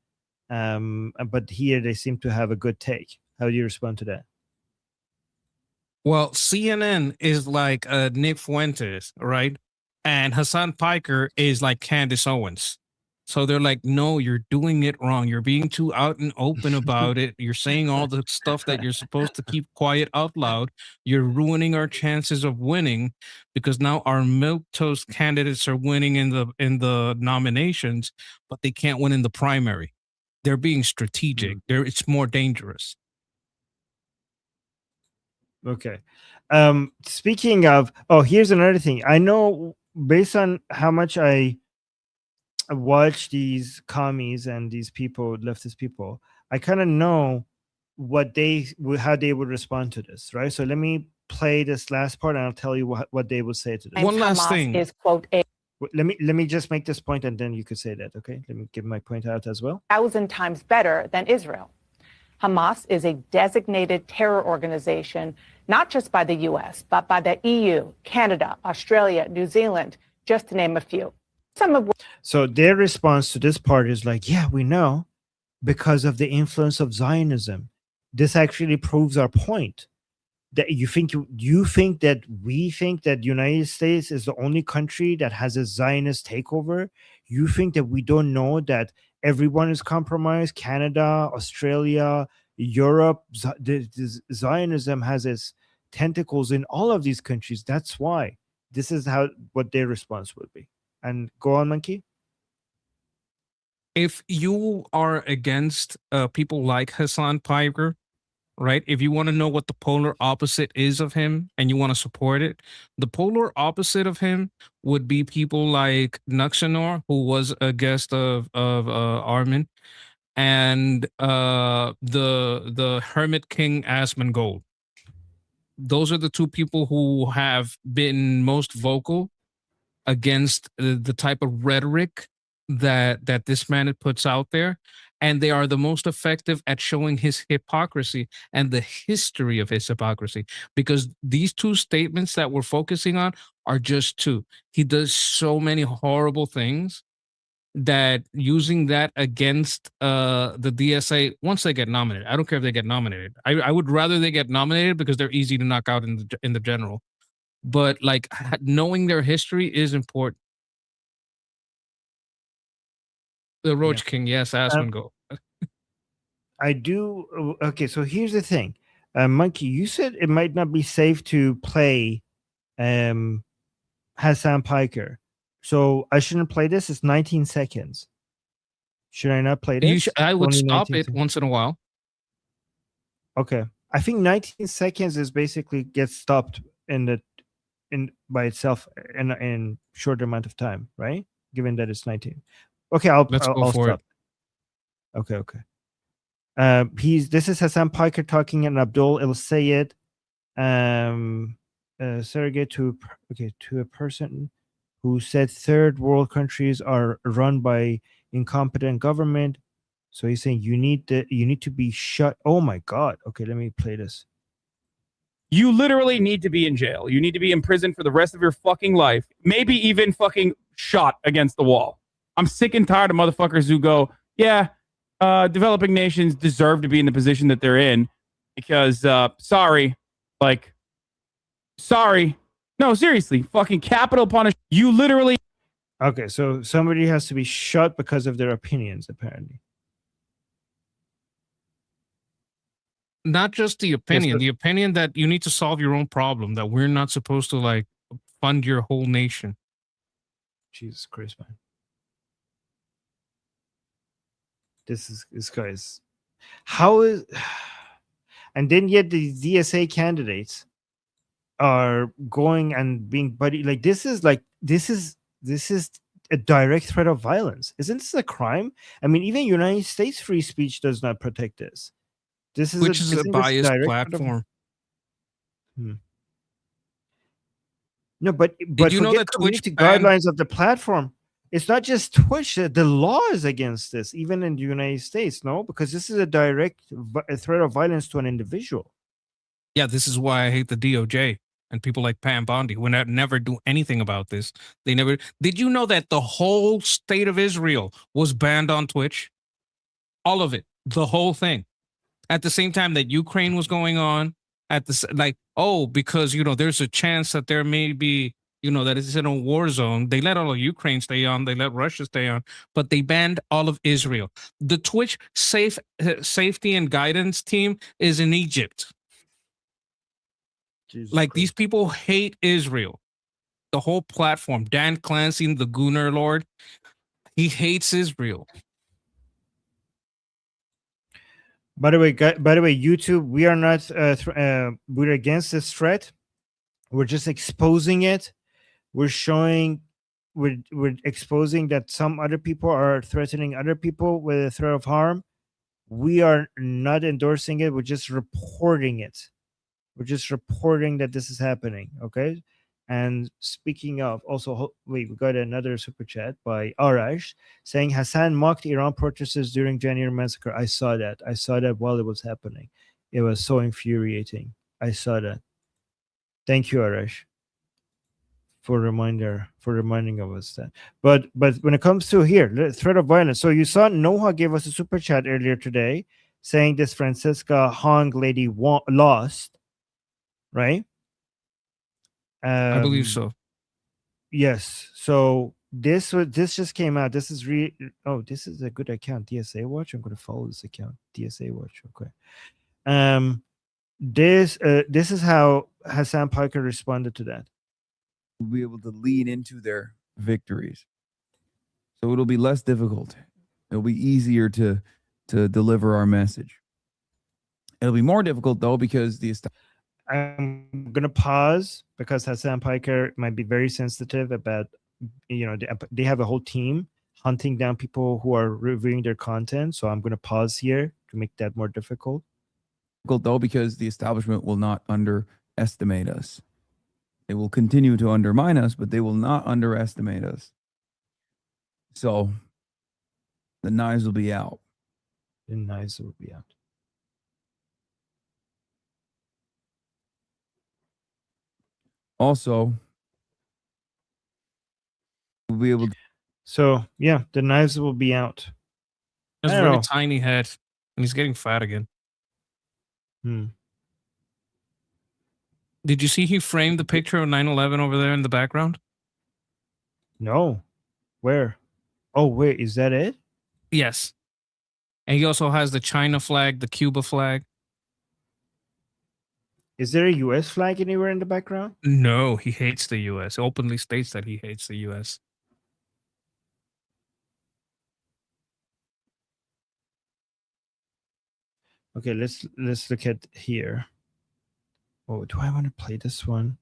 but here they seem to have a good take. How do you respond to that? Well, CNN is like Nick Fuentes, right? And Hassan Piker is like Candace Owens. So they're like, no, you're doing it wrong. You're being too out and open about it. You're saying all the stuff that you're supposed to keep quiet out loud. You're ruining our chances of winning because now our milquetoast candidates are winning in the nominations, but they can't win in the primary. They're being strategic. It's more dangerous. Okay. Speaking of, here's another thing. I know based on how much I watch these commies and these people, leftist people, I kind of know how they would respond to this, right? So let me play this last part and I'll tell you what they would say to this. One last thing is, quote, let me just make this point and then you could say that. Okay, let me give my point out as well. 1,000 times better than Israel. Hamas is a designated terror organization, not just by the US, but by the EU, Canada, Australia, New Zealand, just to name a few. So their response to this part is like, yeah, we know. because of the influence of Zionism. This actually proves our point. That you think that we think that the United States is the only country that has a Zionist takeover? You think that we don't know that everyone is compromised? Canada, Australia, Europe, Zionism has its tentacles in all of these countries. That's why. This is what their response would be. And go on, Monkey. If you are against people like Hassan Piker, right? If you want to know what the polar opposite is of him and you want to support it, the polar opposite of him would be people like Nuxanor, who was a guest of Armin, and the Hermit King Asmongold. Those are the two people who have been most vocal against the type of rhetoric that this man puts out there, and they are the most effective at showing his hypocrisy and the history of his hypocrisy, because these two statements that we're focusing on are just two. He does so many horrible things that using that against the DSA, once they get nominated, I don't care if they get nominated. I would rather they get nominated because they're easy to knock out in the general. But like knowing their history is important. The Roach King, yes, Asmongold. I do. Okay, so here's the thing, Monkey. You said it might not be safe to play Hassan Piker, so I shouldn't play this. It's 19 seconds. Should I not play this? I would Only stop 19 it once in a while. Okay, I think 19 seconds is basically gets stopped by itself in short amount of time, right? Given that it's 19. Okay, I'll go for stop. Okay. This is Hassan Piker talking, and Abdul El Sayed surrogate to a person who said third world countries are run by incompetent government. So he's saying you need to be shut. Oh my God. Okay, let me play this. You literally need to be in jail. You need to be in prison for the rest of your fucking life. Maybe even fucking shot against the wall. I'm sick and tired of motherfuckers who go, yeah, developing nations deserve to be in the position that they're in because, sorry. No, seriously, fucking capital punishment. You literally. Okay, so somebody has to be shot because of their opinions, apparently. Not just the opinion, the opinion that you need to solve your own problem, that we're not supposed to fund your whole nation. Jesus Christ, man. This guy's how is, and then yet the DSA candidates are going and being buddy like this is a direct threat of violence. Isn't this a crime? I mean, even United States free speech does not protect this. This is Which is a biased platform. No, but you know that Twitch guidelines of the platform. It's not just Twitch. The law is against this, even in the United States. No, because this is a direct threat of violence to an individual. Yeah, this is why I hate the DOJ and people like Pam Bondi who never do anything about this. They never. Did you know that the whole state of Israel was banned on Twitch? All of it, the whole thing. At the same time that Ukraine was going on, because there's a chance that there may be, that it's in a war zone. They let all of Ukraine stay on, they let Russia stay on, but they banned all of Israel. The Twitch safety and guidance team is in Egypt. These people hate Israel. The whole platform. Dan Clancy, the Gunnar Lord, he hates Israel. By the way, YouTube, we are not we're against this threat. We're just exposing it. We're exposing that some other people are threatening other people with a threat of harm. We are not endorsing it. We're just reporting it. We're just reporting that this is happening. Okay. And speaking of, also, we got another super chat by Arash saying Hassan mocked Iran protesters during January massacre. I saw that. I saw that while it was happening. It was so infuriating. I saw that. Thank you, Arash. for reminding of us that. But when it comes to here, the threat of violence. So you saw Noah gave us a super chat earlier today saying this Francesca Hong lady lost, right? I believe so. Yes. So this just came out. This is this is a good account, DSA Watch. I'm going to follow this account, DSA Watch. Okay. This is how Hassan Piker responded to that. We'll be able to lean into their victories, so it'll be less difficult. It'll be easier to deliver our message. It'll be more difficult though because I'm gonna pause because Hassan Piker might be very sensitive about, they have a whole team hunting down people who are reviewing their content. So I'm gonna pause here to make that more difficult. Though because the establishment will not underestimate us. They will continue to undermine us, but they will not underestimate us. So the knives will be out. The knives will be out. Also, we'll be able to. So yeah, the knives will be out. He has a very tiny head, and he's getting fat again. Did you see he framed the picture of 9/11 over there in the background? No. Where? Oh, wait, is that it? Yes. And he also has the China flag, the Cuba flag. Is there a U.S. flag anywhere in the background? No, he hates the U.S. He openly states that he hates the U.S. Okay, let's look at here. Oh, do I want to play this one?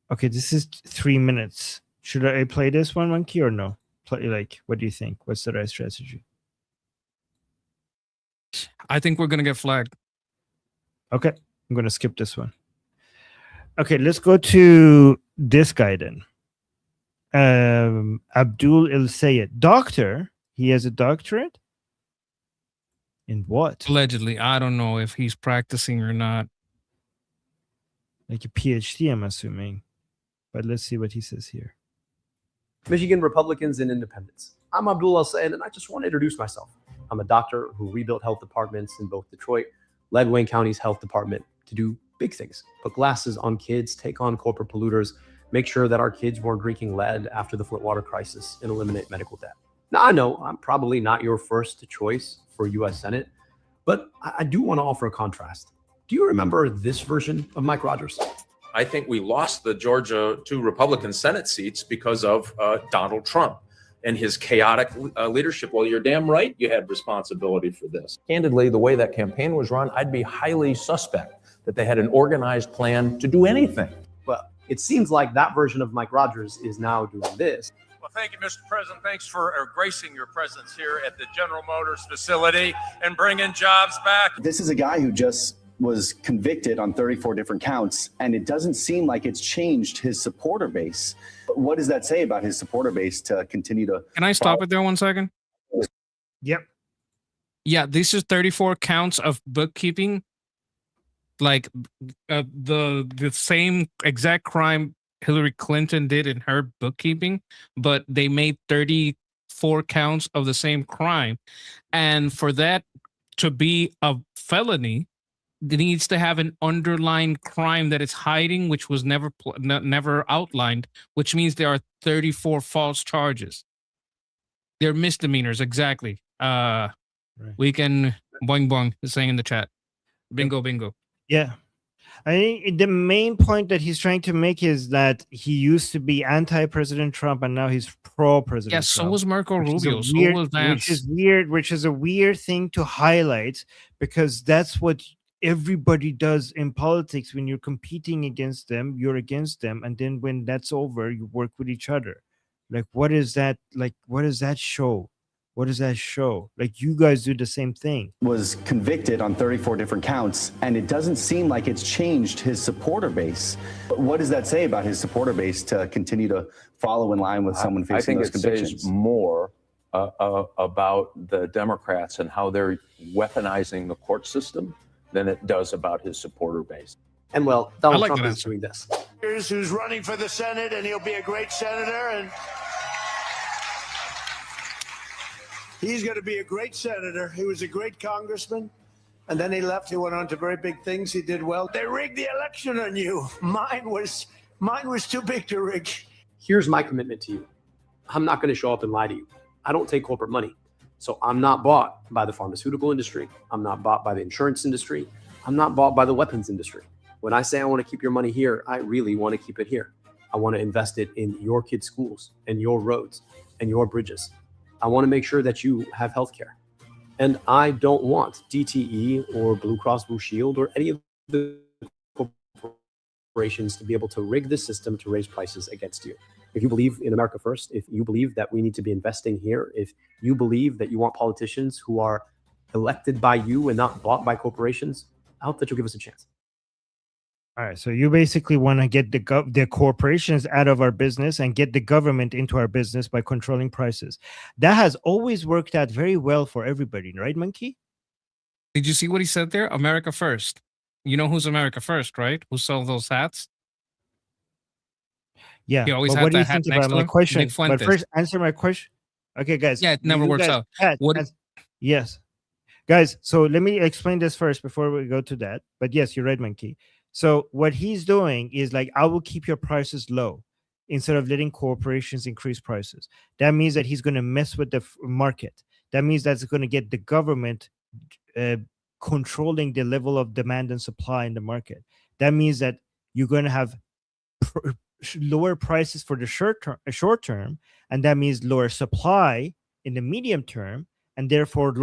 Okay, this is 3 minutes. Should I play this one, Monkey, or no? What do you think? What's the right strategy? I think we're gonna get flagged. Okay, I'm gonna skip this one. Okay, let's go to this guy then. Abdul El Sayed, doctor. He has a doctorate. In what? Allegedly, I don't know if he's practicing or not. Like a PhD, I'm assuming. But let's see what he says here. Michigan Republicans and Independents. I'm Abdul El Sayed, and I just want to introduce myself. I'm a doctor who rebuilt health departments in both Detroit, led Wayne County's health department to do big things. Put glasses on kids, take on corporate polluters, make sure that our kids weren't drinking lead after the Flint water crisis, and eliminate medical debt. Now, I know I'm probably not your first choice for U.S. Senate, but I do want to offer a contrast. Do you remember this version of Mike Rogers? I think we lost the Georgia 2 Republican Senate seats because of Donald Trump and his chaotic leadership. Well, you're damn right you had responsibility for this. Candidly, the way that campaign was run, I'd be highly suspect that they had an organized plan to do anything. Well, it seems like that version of Mike Rogers is now doing this. Well, thank you, Mr. President. Thanks for gracing your presence here at the General Motors facility and bringing jobs back. This is a guy who just was convicted on 34 different counts, and it doesn't seem like it's changed his supporter base. What does that say about his supporter base to continue to... Can I stop it there 1 second? Yep. Yeah, this is 34 counts of bookkeeping. Like the same exact crime Hillary Clinton did in her bookkeeping, but they made 34 counts of the same crime. And for that to be a felony, it needs to have an underlying crime that it's hiding, which was never outlined, which means there are 34 false charges. They're misdemeanors, exactly. We can boing boing is saying in the chat. Bingo, bingo. Yeah. I think the main point that he's trying to make is that he used to be anti-President Trump and now he's pro-President Yeah, Trump. so was Marco Rubio, so was Vance. Which is a weird thing to highlight because that's what everybody does in politics. When you're competing against them, you're against them, and then when that's over, you work with each other. Like, what is that? Like, what does that show? What does that show? Like, you guys do the same thing. Was convicted on 34 different counts, and it doesn't seem like it's changed his supporter base. What does that say about his supporter base to continue to follow in line with someone facing those convictions? I think it says more about the Democrats and how they're weaponizing the court system than it does about his supporter base. And well, Donald like Trump that is answer. doing this. Who's running for the Senate, and he'll be a great senator, and he's going to be a great senator. He was a great congressman, and then he left. He went on to very big things. He did well. They rigged the election on you. Mine was too big to rig. Here's my commitment to you. I'm not going to show up and lie to you. I don't take corporate money. So I'm not bought by the pharmaceutical industry. I'm not bought by the insurance industry. I'm not bought by the weapons industry. When I say I want to keep your money here, I really want to keep it here. I want to invest it in your kids' schools and your roads and your bridges. I want to make sure that you have health care. And I don't want DTE or Blue Cross Blue Shield or any of the corporations to be able to rig the system to raise prices against you. If you believe in America first, if you believe that we need to be investing here, if you believe that you want politicians who are elected by you and not bought by corporations, I hope that you'll give us a chance. All right, so you basically want to get the corporations out of our business and get the government into our business by controlling prices. That has always worked out very well for everybody, right, Monkey? Did you see what he said there? America first. You know who's America first, right? Who sells those hats? Yeah. He always But had what do you that hat think next about to my him. question? Nick But Fuentes. first, answer my question. Okay, guys. Yeah, it never you works guys out. had- What? as- yes. Guys, so let me explain this first before we go to that. But yes, you're right, Monkey. So what he's doing is like, I will keep your prices low instead of letting corporations increase prices. That means that he's going to mess with the market. That means that's going to get the government controlling the level of demand and supply in the market. That means that you're going to have lower prices for the short term, and that means lower supply in the medium term, and therefore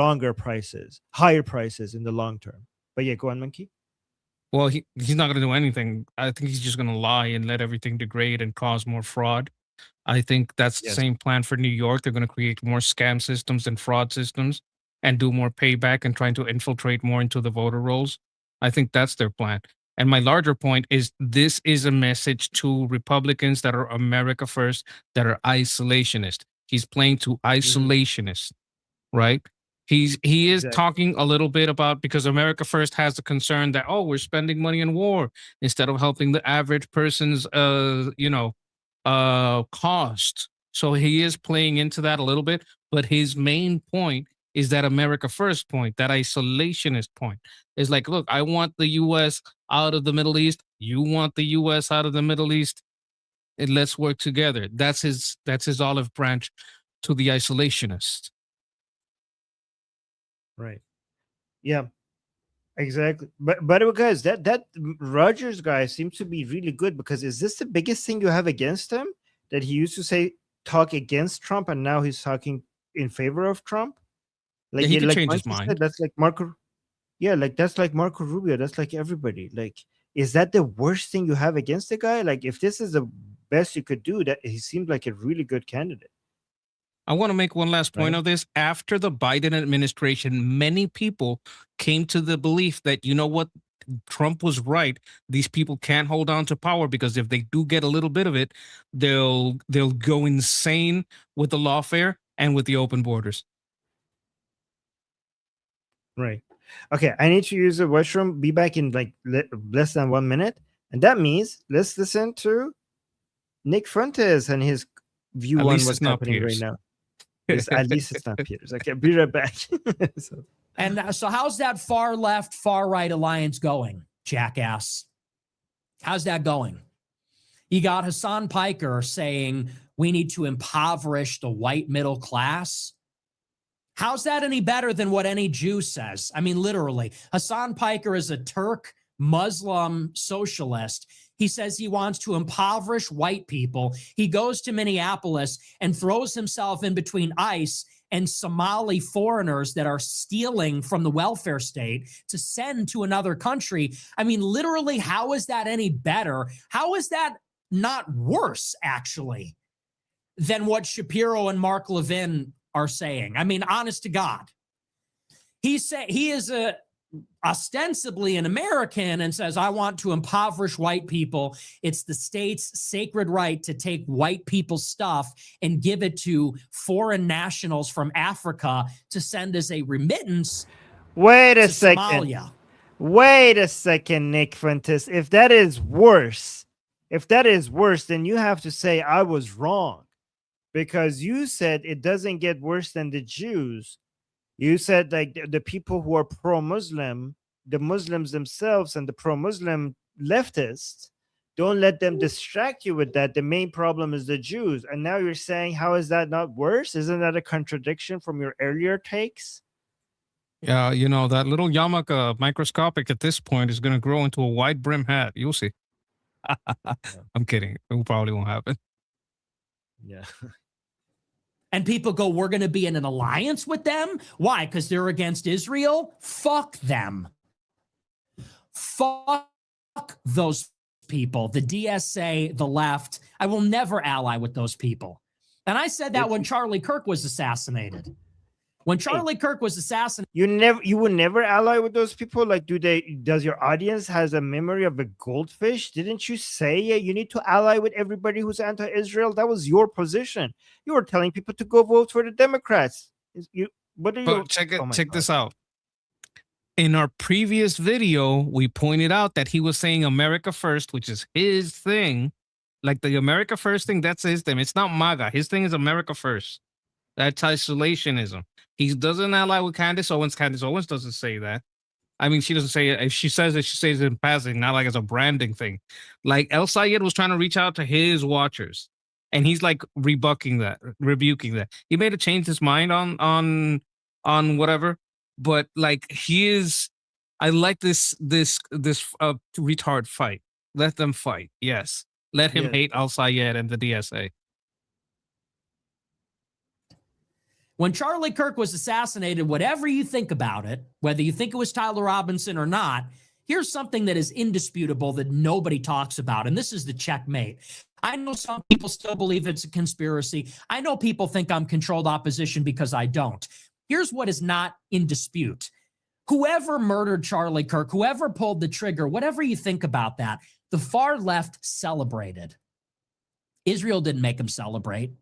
higher prices in the long term. But yeah, go on, Monkey. Well, he's not going to do anything. I think he's just going to lie and let everything degrade and cause more fraud. I think that's the same plan for New York. They're going to create more scam systems and fraud systems and do more payback and trying to infiltrate more into the voter rolls. I think that's their plan. And my larger point is this is a message to Republicans that are America first, that are isolationist. He's playing to isolationists, right? He is talking a little bit about, because America first has the concern that, oh, we're spending money in war instead of helping the average person's cost. So he is playing into that a little bit, but his main point is that America first point, that isolationist point. Is like, look, I want the US out of the Middle East. You want the US out of the Middle East. And let's work together. That's his olive branch to the isolationists. Right. Yeah. Exactly. But guys, that Rogers guy seems to be really good, because is this the biggest thing you have against him? That he used to talk against Trump and now he's talking in favor of Trump? Like, he could change his Monkey mind. said, that's like Marco. Yeah, like that's like Marco Rubio. That's like everybody. Like, is that the worst thing you have against the guy? Like, if this is the best you could do, that he seemed like a really good candidate. I want to make one last point of this. After the Biden administration, many people came to the belief that, you know what, Trump was right. These people can't hold on to power, because if they do get a little bit of it, they'll go insane with the lawfare and with the open borders. Right. Okay, I need to use the washroom. Be back in like less than 1 minute. And that means let's listen to Nick Fuentes and his view At on least what's it's not happening Piers. right now. At least it's not Piers. Okay, be right back. So, And so how's that far left, far right alliance going, jackass? How's that going? You got Hassan Piker saying we need to impoverish the white middle class. How's that any better than what any Jew says? I mean, literally, Hassan Piker is a Turk Muslim socialist. He says he wants to impoverish white people. He goes to Minneapolis and throws himself in between ICE and Somali foreigners that are stealing from the welfare state to send to another country. I mean, literally, how is that any better? How is that not worse, actually, than what Shapiro and Mark Levin are saying? I mean, honest to God. He is ostensibly an American and says, I want to impoverish white people. It's the state's sacred right to take white people's stuff and give it to foreign nationals from Africa to send as a remittance wait a to second. Somalia. Wait a second, Nick Fuentes. If that is worse, then you have to say I was wrong, because you said it doesn't get worse than the Jews. You said like the people who are pro-Muslim, the Muslims themselves, and the pro-Muslim leftists, don't let them distract you with that. The main problem is the Jews. And now you're saying, how is that not worse? Isn't that a contradiction from your earlier takes? Yeah, you know, that little yarmulke, microscopic at this point, is going to grow into a wide brim hat. You'll see. I'm kidding. It probably won't happen. Yeah. And people go, we're going to be in an alliance with them? Why? Because they're against Israel? Fuck them. Fuck those people. The DSA, the left. I will never ally with those people. And I said that when Charlie Kirk was assassinated. When Charlie Kirk was assassinated, you would never ally with those people. Like, does your audience has a memory of a goldfish? Didn't you say you need to ally with everybody who's anti-Israel? That was your position. You were telling people to go vote for the Democrats. But check this out. In our previous video, we pointed out that he was saying America first, which is his thing. Like the America first thing, that's his thing. It's not MAGA. His thing is America first. That's isolationism. He doesn't ally with Candace Owens. Candace Owens doesn't say that. I mean, she doesn't say it. If she says it, she says it in passing, not like as a branding thing. Like El Sayed was trying to reach out to his watchers, and he's like rebuking that, rebuking that. He may have changed his mind on whatever, but like he is. I like this retard fight. Let them fight. Yes, let him hate Al Sayed and the DSA. when Charlie Kirk was assassinated, whatever you think about it, whether you think it was Tyler Robinson or not, here's something that is indisputable that nobody talks about, and this is the checkmate. I know some people still believe it's a conspiracy. I know people think I'm controlled opposition because I don't. Here's what is not in dispute. Whoever murdered Charlie Kirk, whoever pulled the trigger, whatever you think about that, the far left celebrated. Israel didn't make them celebrate.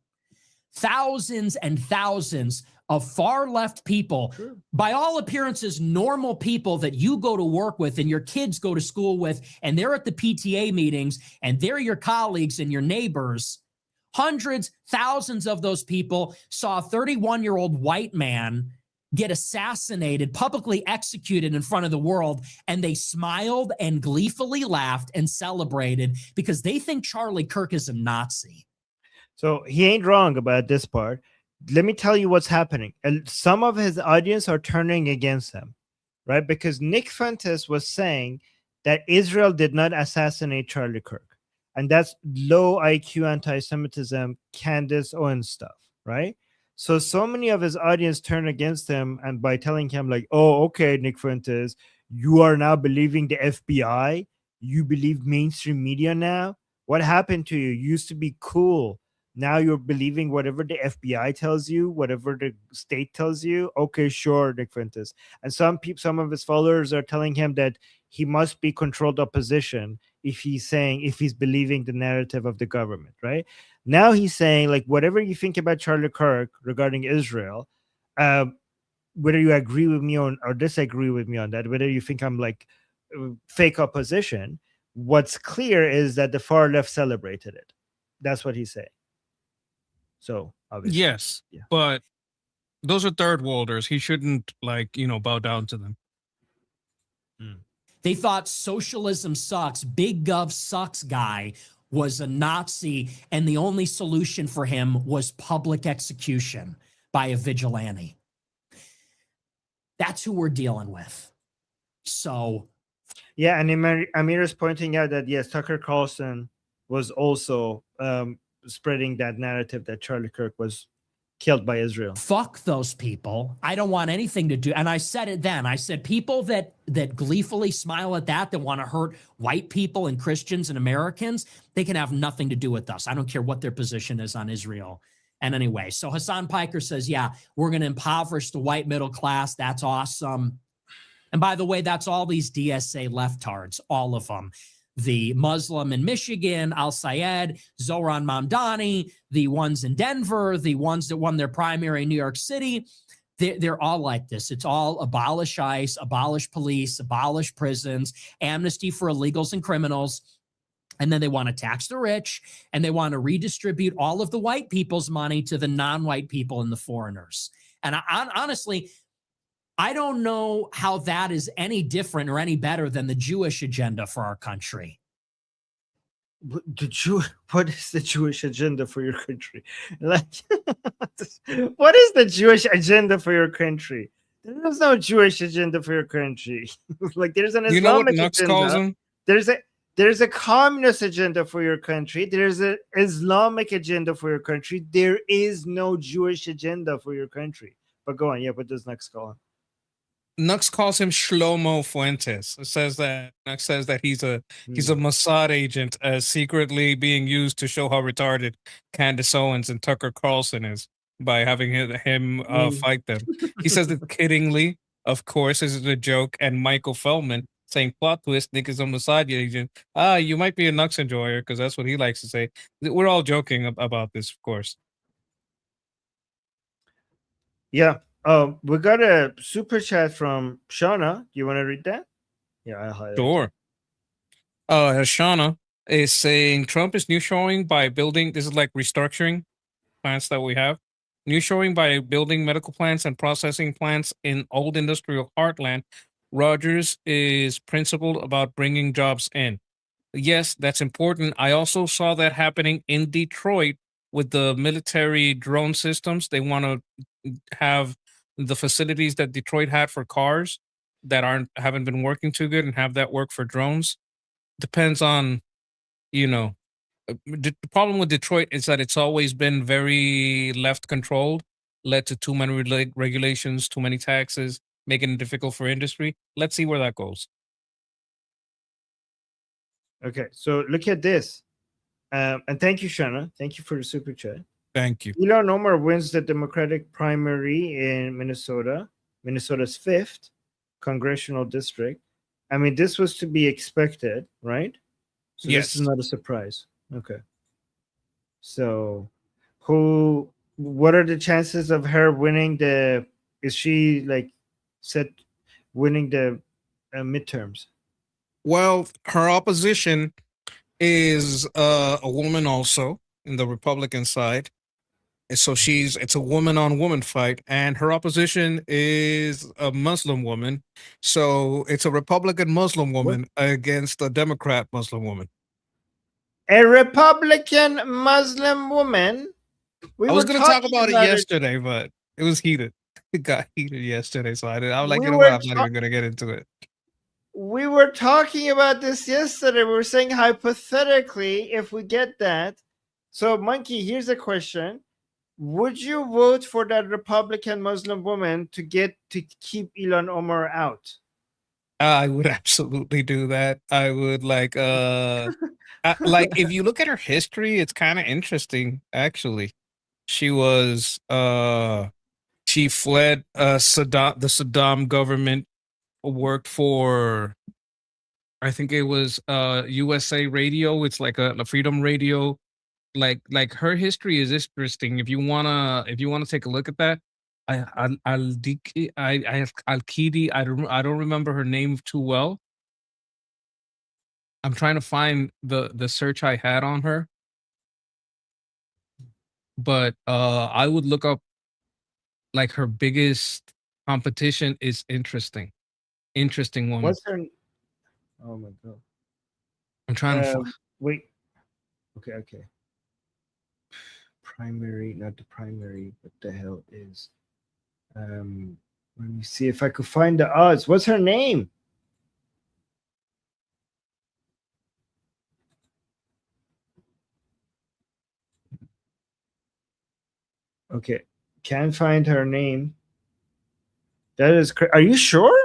Thousands and thousands of far left people, by all appearances, normal people that you go to work with and your kids go to school with, and they're at the PTA meetings and they're your colleagues and your neighbors. Hundreds, thousands of those people saw a 31-year-old white man get assassinated, publicly executed in front of the world, and they smiled and gleefully laughed and celebrated because they think Charlie Kirk is a Nazi. So he ain't wrong about this part. Let me tell you what's happening. And some of his audience are turning against him, right? Because Nick Fuentes was saying that Israel did not assassinate Charlie Kirk. And that's low IQ anti-Semitism, Candace Owens stuff, right? So many of his audience turn against him, and by telling him like, oh, okay, Nick Fuentes, you are now believing the FBI? You believe mainstream media now? What happened to you? You used to be cool. Now you're believing whatever the FBI tells you, whatever the state tells you. Okay, sure, Nick Fuentes. And some of his followers are telling him that he must be controlled opposition if he's believing the narrative of the government, right? Now he's saying, like, whatever you think about Charlie Kirk regarding Israel, whether you agree with me or disagree with me on that, whether you think I'm like fake opposition, what's clear is that the far left celebrated it. That's what he's saying. So obviously, yes, yeah. But those are third worlders. He shouldn't bow down to them. They thought socialism sucks. Big Gov sucks guy was a Nazi, and the only solution for him was public execution by a vigilante. That's who we're dealing with. So, yeah, and Amir is pointing out that yes, Tucker Carlson was also spreading that narrative that Charlie Kirk was killed by Israel. Fuck those people. I don't want anything to do. And I said it then. I said people that gleefully smile at that want to hurt white people and Christians and Americans, they can have nothing to do with us. I don't care what their position is on Israel. And anyway, so Hassan Piker says, yeah, we're going to impoverish the white middle class. That's awesome. And by the way, that's all these DSA leftards, all of them. The Muslim in Michigan, Al Sayed, Zohran Mamdani, the ones in Denver, the ones that won their primary in New York City. They're all like this. It's all abolish ICE, abolish police, abolish prisons, amnesty for illegals and criminals. And then they want to tax the rich, and they want to redistribute all of the white people's money to the non-white people and the foreigners. And honestly, I don't know how that is any different or any better than the Jewish agenda for our country. What is the Jewish agenda for your country? Like, what is the Jewish agenda for your country? There's no Jewish agenda for your country. Like, there's an Islamic agenda. There's a communist agenda for your country. There's an Islamic agenda for your country. There is no Jewish agenda for your country. But go on. Yeah, what does Nux call him? Nux calls him Shlomo Fuentes. It says that Nux says that he's a Mossad agent, secretly being used to show how retarded Candace Owens and Tucker Carlson is by having him fight them. He says it kiddingly, of course, this is a joke, and Michael Feldman saying plot twist, Nick is a Mossad agent. You might be a Nux enjoyer, because that's what he likes to say. We're all joking about this, of course. Yeah. We got a super chat from Shauna. You want to read that? Yeah, I'll highlight Sure. Shauna is saying Trump is nearshoring by building, this is like restructuring plants that we have. Nearshoring by building medical plants and processing plants in old industrial heartland. Rogers is principled about bringing jobs in. Yes, that's important. I also saw that happening in Detroit with the military drone systems. They want to have the facilities that Detroit had for cars that haven't been working too good and have that work for drones. Depends on, the problem with Detroit is that it's always been very left controlled, led to too many regulations, too many taxes, making it difficult for industry. Let's see where that goes. Okay, so look at this. And thank you, Shana. Thank you for the super chat. Thank you. Ilhan Omar wins the Democratic primary in Minnesota, Minnesota's 5th congressional district. I mean, this was to be expected, right? So yes. This is not a surprise. Okay. So what are the chances of her winning is she like winning the midterms? Well, her opposition is a woman also in the Republican side. So it's a woman on woman fight, and her opposition is a Muslim woman. So it's a Republican Muslim woman against a Democrat Muslim woman. A Republican Muslim woman? I was going to talk about it yesterday, but it was heated. It got heated yesterday, so I was like, you know what? I'm not even going to get into it. We were talking about this yesterday. We were saying hypothetically, if we get that. So, Monkey, here's a question. Would you vote for that Republican Muslim woman to keep Ilhan Omar out? I would absolutely do that. I would like if you look at her history, it's kind of interesting, actually. She was she fled the Saddam government, worked for I think it was USA Radio. It's like a Freedom Radio. Like her history is interesting. If you wanna take a look at that, Al-Kidi, I don't remember her name too well. I'm trying to find the search I had on her, but I would look up like her biggest competition is interesting woman. What's her? Oh my god! I'm trying to wait. Okay. Primary, not the primary. What the hell is? Let me see if I could find the odds. What's her name? Okay, can't find her name. That is crazy. Are you sure?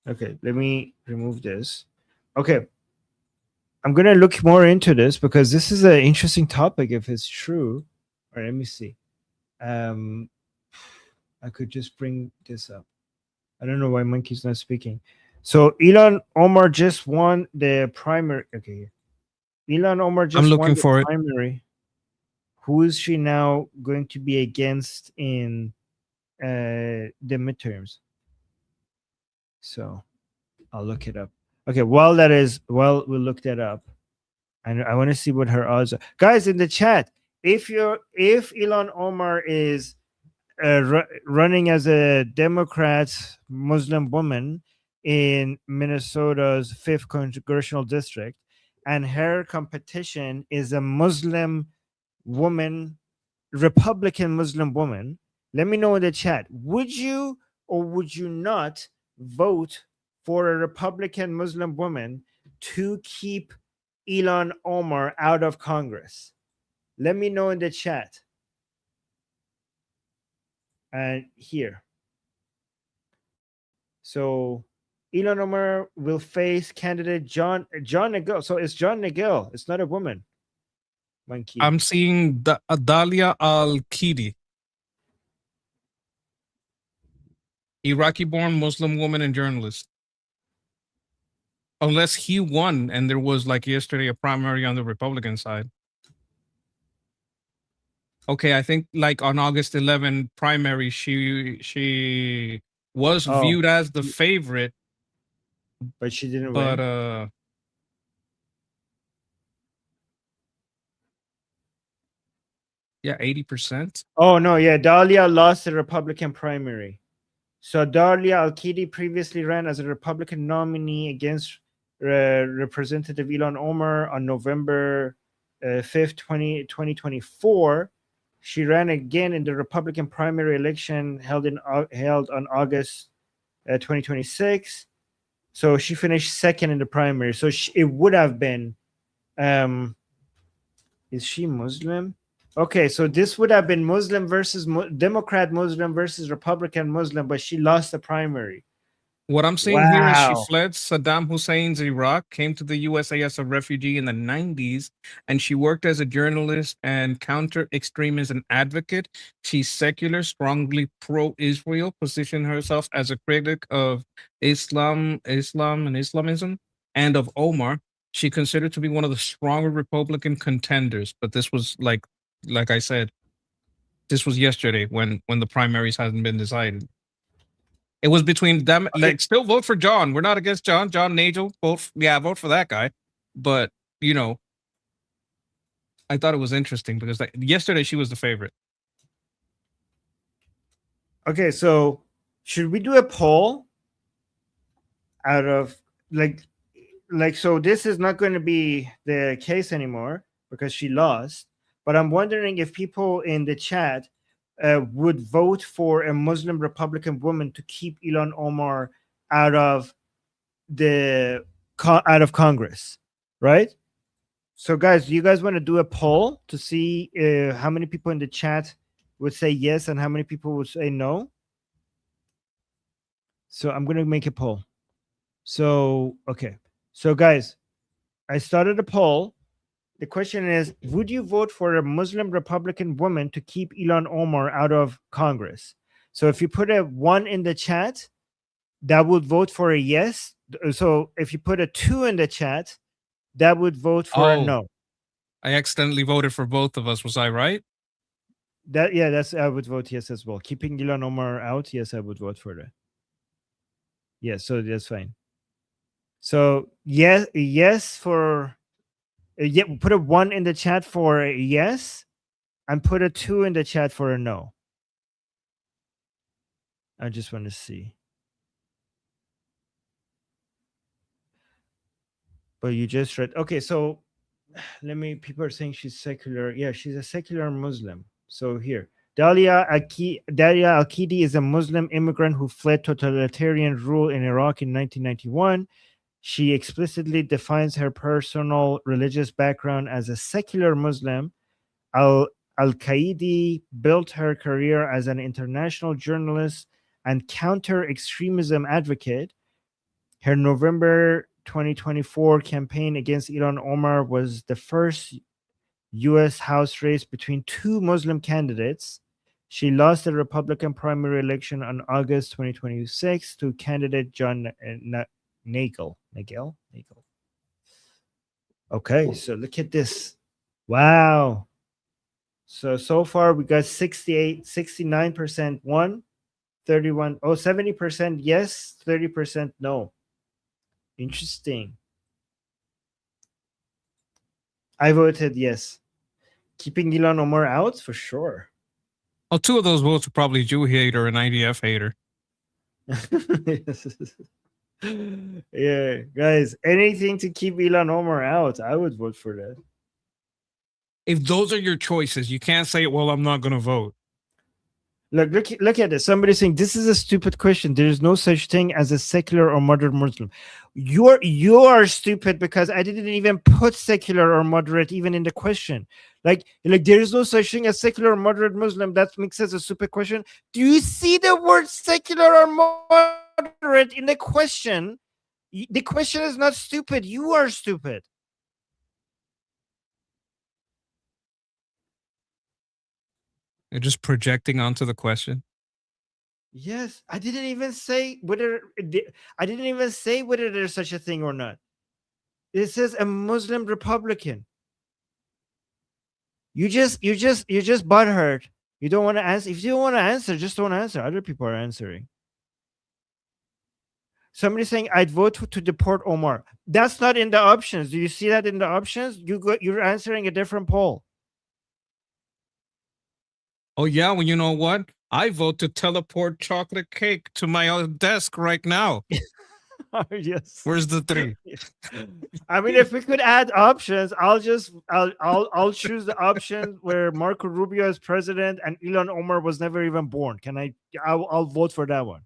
Okay, let me remove this. Okay. I'm going to look more into this because this is an interesting topic if it's true. All right, let me see. I could just bring this up. I don't know why Monkey's not speaking. So Ilhan Omar just won the primary. Okay. Ilhan Omar just won the primary. who is she now going to be against in the midterms? So I'll look it up. Okay, while we'll look that up. And I want to see what her odds are. Guys in the chat, if Ilhan Omar is running as a Democrat Muslim woman in Minnesota's 5th congressional district, and her competition is a Muslim woman, Republican Muslim woman, let me know in the chat. Would you or would you not vote for a Republican Muslim woman to keep Ilhan Omar out of Congress? Let me know in the chat. And here. So Ilhan Omar will face candidate John Nagel. So it's John Nagel. It's not a woman. Monkey. I'm seeing Dalia Al-Kidi, Iraqi-born Muslim woman and journalist. Unless he won and there was, like yesterday, a primary on the Republican side. Okay, I think like on August 11 primary, she was viewed as the favorite, but she didn't win. Yeah, 80%. Oh no, yeah, Dalia lost the Republican primary. So Dalia Al-Kidi previously ran as a Republican nominee against Representative Ilhan Omar on November 5th, 2024. She ran again in the Republican primary election held on August 2026. So she finished second in the primary. So it would have been, is she Muslim? Okay, so this would have been Muslim versus Democrat Muslim versus Republican Muslim, but she lost the primary. What I'm seeing here is she fled Saddam Hussein's Iraq, came to the USA as a refugee in the 90s, and she worked as a journalist and counter-extremism advocate. She's secular, strongly pro-Israel, positioned herself as a critic of Islam and Islamism, and of Omar. She considered to be one of the stronger Republican contenders, but this was like I said, this was yesterday when the primaries hadn't been decided. It was between them. Okay. Like, still vote for John. We're not against John. John Nagel. Vote for that guy. But you know, I thought it was interesting because like yesterday she was the favorite. Okay, so should we do a poll out of like so this is not going to be the case anymore because she lost. But I'm wondering if people in the chat would vote for a Muslim Republican woman to keep Ilhan Omar out of Congress, right? So, guys, do you guys want to do a poll to see how many people in the chat would say yes and how many people would say no? So I'm going to make a poll. So, okay. So, guys, I started a poll. The question is, would you vote for a Muslim Republican woman to keep Ilhan Omar out of Congress? So if you put a 1 in the chat, that would vote for a yes. So if you put a 2 in the chat, that would vote for a no. I accidentally voted for both of us. Was I right? I would vote yes as well. Keeping Ilhan Omar out, yes, I would vote for that. Yeah, so that's fine. So yes for... Yeah, put a 1 in the chat for a yes, and put a 2 in the chat for a no. I just want to see. But you just read. Okay, so people are saying she's secular. Yeah, she's a secular Muslim. So here, Dalia Al-Kidi is a Muslim immigrant who fled totalitarian rule in Iraq in 1991. She explicitly defines her personal religious background as a secular Muslim. Al-Qaidi built her career as an international journalist and counter-extremism advocate. Her November 2024 campaign against Ilhan Omar was the first U.S. House race between 2 Muslim candidates. She lost the Republican primary election on August 2026 to candidate John Nagel. Okay, so look at this. Wow. So far we got 69% one, 70% yes, 30% no. Interesting. I voted yes. Keeping Ilhan Omar out for sure. Oh, two of those votes are probably Jew hater and IDF hater. Yeah, guys, anything to keep Ilhan Omar out, I would vote for that. If those are your choices, you can't say, well, I'm not going to vote. Look at this. Somebody saying this is a stupid question. There is no such thing as a secular or moderate Muslim. You are stupid because I didn't even put secular or moderate even in the question. Like there is no such thing as secular or moderate Muslim. That makes it a stupid question. Do you see the word secular or moderate in the question? The question is not stupid. You are stupid. You're just projecting onto the question. Yes, I didn't even say whether there's such a thing or not. It says a Muslim Republican. You just butthurt. You don't want to answer. If you don't want to answer, just don't answer. Other people are answering. Somebody saying I'd vote to deport Omar. That's not in the options. Do you see that in the options? You're answering a different poll. Oh yeah, well you know what? I vote to teleport chocolate cake to my desk right now. Oh, yes. Where's the 3? I mean, if we could add options, I'll choose the option where Marco Rubio is president and Ilhan Omar was never even born. I'll vote for that one.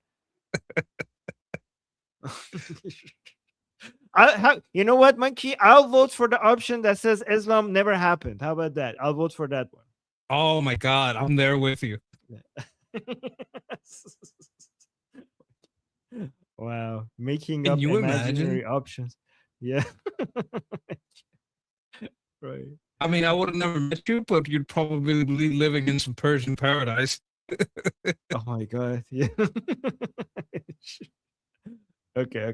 You know what, Monkey? I'll vote for the option that says Islam never happened. How about that? I'll vote for that one. Oh my God, I'm there with you. Wow, making Can up you imaginary imagine? options. Yeah. Right. I mean, I would have never met you, but you'd probably be living in some Persian paradise. Oh my God. Yeah. Okay.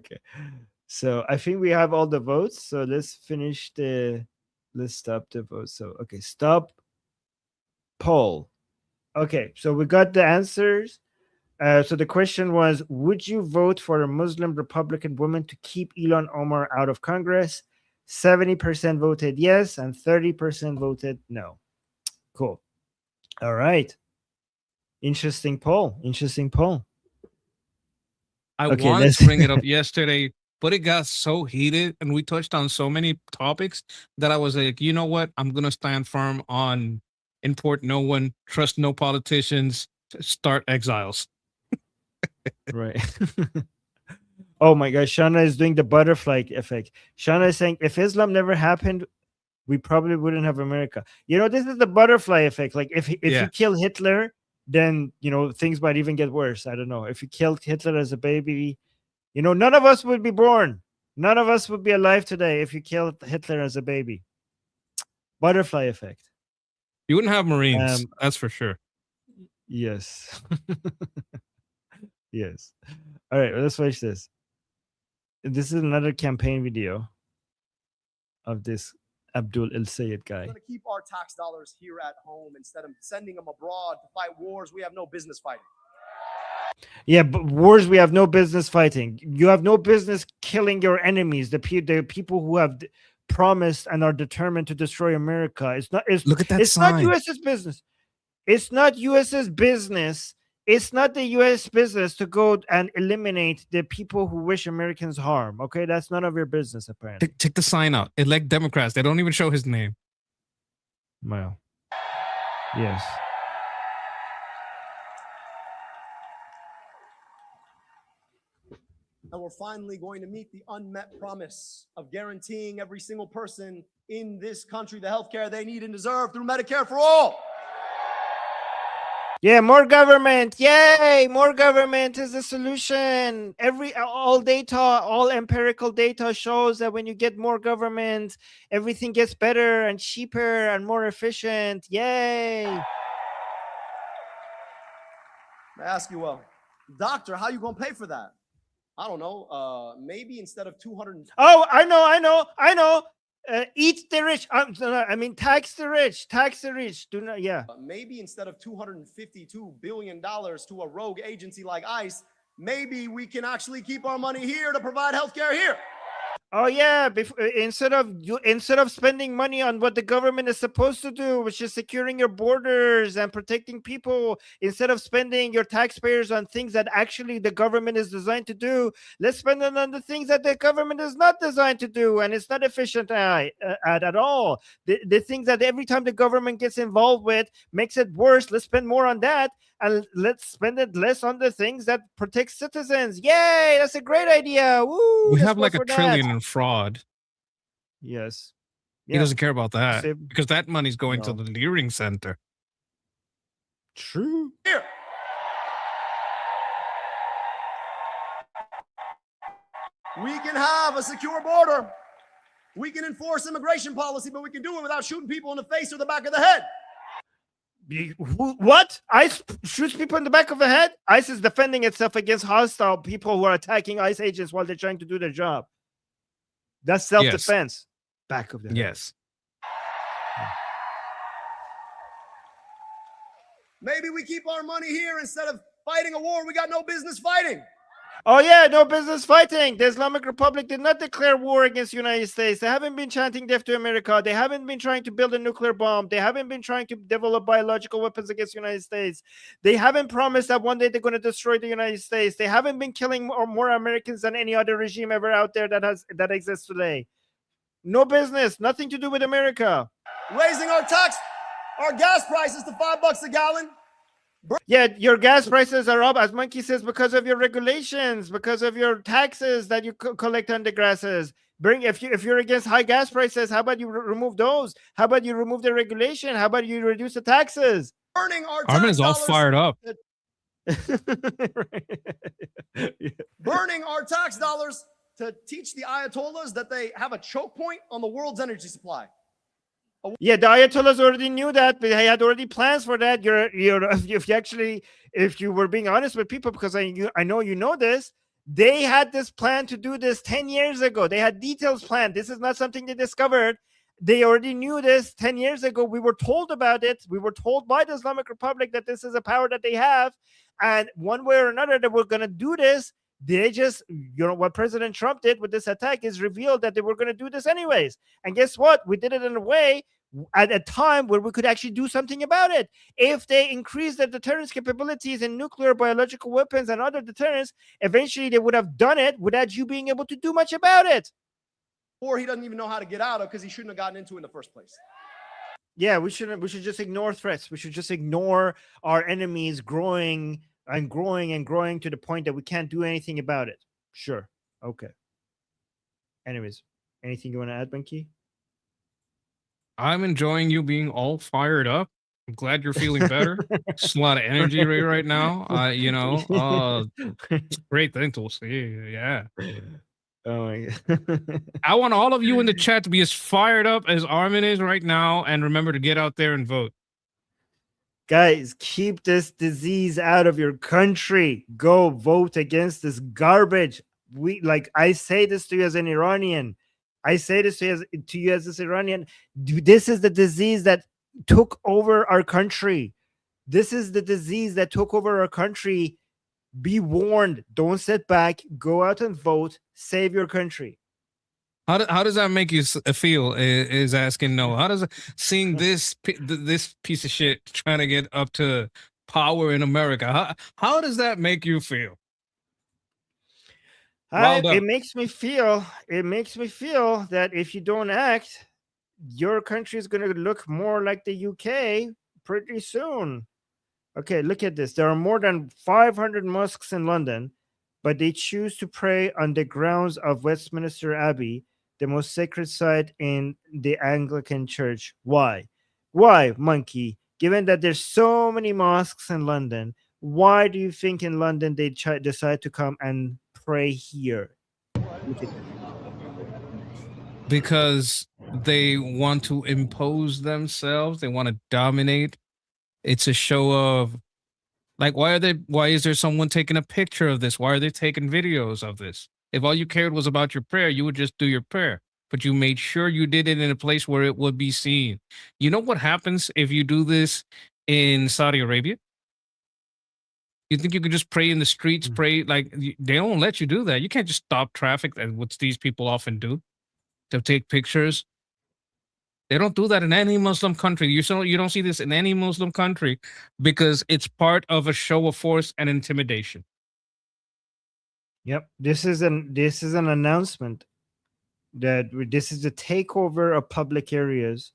So I think we have all the votes. So let's stop the vote. So okay, stop poll. Okay, so we got the answers. So the question was, would you vote for a Muslim Republican woman to keep Ilhan Omar out of Congress? 70% voted yes and 30% voted no. Cool. All right. Interesting poll. I Okay, wanted let's to bring it up yesterday, but it got so heated and we touched on so many topics that I was like, you know what? I'm going to stand firm on import no one, trust no politicians, start exiles. Right. Oh my gosh, Shana is doing the butterfly effect. Shana is saying if Islam never happened, we probably wouldn't have America. This is the butterfly effect. Like if Yeah. you kill Hitler, then things might even get worse. I don't know. If you killed Hitler as a baby, none of us would be born. None of us would be alive today if you killed Hitler as a baby. Butterfly effect. You wouldn't have Marines, that's for sure. Yes. Yes. All right, let's watch this. This is another campaign video of this Abdul El Sayed guy. We're going to keep our tax dollars here at home instead of sending them abroad to fight wars we have no business fighting. Yeah, but wars we have no business fighting. You have no business killing your enemies, the people who have promised and are determined to destroy America. Look at that It's sign. not US's business. It's not US's business. It's not the US business to go and eliminate the people who wish Americans harm. Okay, that's none of your business, apparently. Check the sign out. Elect Democrats. They don't even show his name. Well, yes. And we're finally going to meet the unmet promise of guaranteeing every single person in this country the health care they need and deserve through Medicare for all. Yeah, more government. Yay! More government is the solution. All empirical data shows that when you get more government, everything gets better and cheaper and more efficient. Yay! I ask you, doctor, how you gonna pay for that? I don't know. Maybe instead of 200. Oh, I know. Eat the rich. I mean, tax the rich. Tax the rich. Do not. Yeah. Maybe instead of $252 billion to a rogue agency like ICE, maybe we can actually keep our money here to provide healthcare here. Oh yeah, instead of spending money on what the government is supposed to do, which is securing your borders and protecting people, instead of spending your taxpayers on things that actually the government is designed to do, let's spend it on the things that the government is not designed to do and it's not efficient at all. The things that every time the government gets involved with makes it worse. Let's spend more on that, and let's spend it less on the things that protect citizens. Yay, that's a great idea. Woo, We let's have go like a for that. trillion in fraud. Yes. He doesn't care about that Save- because that money's going to No. the Leering Center. True. Here. We can have a secure border. We can enforce immigration policy, but we can do it without shooting people in the face or the back of the head. What? ICE shoots people in the back of the head? ICE is defending itself against hostile people who are attacking ICE agents while they're trying to do their job. That's self-defense. Back of the head. Yes. Maybe we keep our money here instead of fighting a war we got no business fighting. Oh yeah, no business fighting. The Islamic Republic did not declare war against the United States. They haven't been chanting death to America. They haven't been trying to build a nuclear bomb. They haven't been trying to develop biological weapons against the United States. They haven't promised that one day they're going to destroy the United States. They haven't been killing more Americans than any other regime ever out there that exists today. No business, nothing to do with America. Raising our gas prices to $5 a gallon. Yeah, your gas prices are up, as Monkey says, because of your regulations, because of your taxes that you collect on the grasses. If you're against high gas prices, how about you remove those? How about you remove the regulation? How about you reduce the taxes? Burning our Armin is all dollars, fired up. burning our tax dollars to teach the Ayatollahs that they have a choke point on the world's energy supply. Yeah, the Ayatollahs already knew that. They had already plans for that. If you were being honest with people, because I know you know this, they had this plan to do this 10 years ago. They had details planned. This is not something they discovered. They already knew this 10 years ago. We were told about it. We were told by the Islamic Republic that this is a power that they have. And one way or another, that we're going to do this. They just, what President Trump did with this attack is revealed that they were going to do this anyways. And guess what? We did it in a way at a time where we could actually do something about it. If they increase their deterrence capabilities in nuclear, biological weapons, and other deterrents, eventually they would have done it without you being able to do much about it. Or he doesn't even know how to get out of because he shouldn't have gotten into it in the first place. Yeah, we should just ignore threats. We should just ignore our enemies growing and growing and growing to the point that we can't do anything about it. Sure. Okay. Anyways, anything you want to add, Benki? I'm enjoying you being all fired up. I'm glad you're feeling better. It's a lot of energy right now. Great thing to see. Yeah. Oh my God. I want all of you in the chat to be as fired up as Armin is right now. And remember to get out there and vote. Guys, keep this disease out of your country. Go vote against this garbage. I say this to you as an Iranian. I say this to you as this Iranian. This is the disease that took over our country. This is the disease that took over our country. Be warned. Don't sit back. Go out and vote. Save your country. How does that make you feel? Is asking Noah. How does seeing this piece of shit trying to get up to power in America? How does that make you feel? It makes me feel that if you don't act, your country is going to look more like the UK pretty soon. Okay, look at this. There are more than 500 mosques in London, but they choose to pray on the grounds of Westminster Abbey, the most sacred site in the Anglican Church. Why? Why, Monkey? Given that there's so many mosques in London, why do you think in London they decide to come and pray here? Because they want to impose themselves. They want to dominate. It's a show of, why is there someone taking a picture of this? Why are they taking videos of this? If all you cared was about your prayer, you would just do your prayer. but you made sure you did it in a place where it would be seen. You know what happens if you do this in Saudi Arabia? You think you could just pray in the streets, pray like they don't let you do that. You can't just stop traffic, what these people often do, to take pictures. They don't do that in any Muslim country. You don't see this in any Muslim country because it's part of a show of force and intimidation. Yep, this is an announcement that this is a takeover of public areas.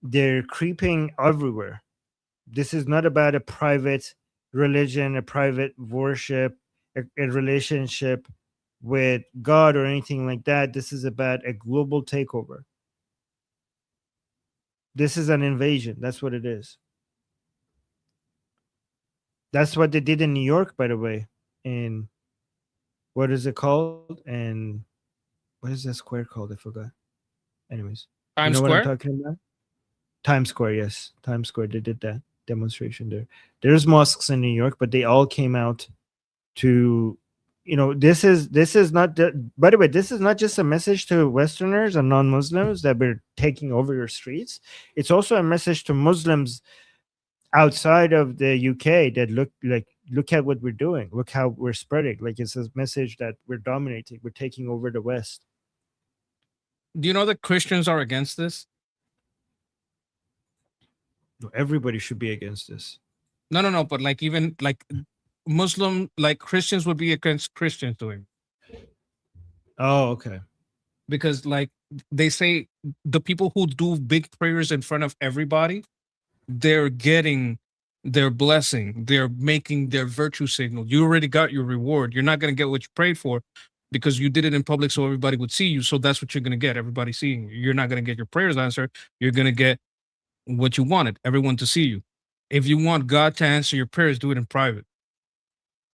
They're creeping everywhere. This is not about a private religion, a private worship, a relationship with God or anything like that. This is about a global takeover. This is an invasion. That's what it is. That's what they did in New York, by the way. In what is it called? And what is that square called? I forgot. Anyways, Times you know Square? what I'm talking about? Times Square, yes. Times Square. They did that demonstration there. There's mosques in New York, but they all came out to, this is not by the way, this is not just a message to Westerners and non-Muslims that we're taking over your streets. It's also a message to Muslims outside of the UK that look at what we're doing. Look how we're spreading. Like, it's a message that we're dominating. We're taking over the West. Do you know that Christians are against this? Everybody should be against this. No. But like even like Muslim, like Christians would be against Christians doing. Oh, okay. Because like they say, the people who do big prayers in front of everybody, they're getting their blessing. They're making their virtue signal. You already got your reward. You're not going to get what you prayed for because you did it in public so everybody would see you. So that's what you're going to get. Everybody seeing you. You're not going to get your prayers answered. You're going to get what you wanted, everyone to see you. If you want God to answer your prayers, do it in private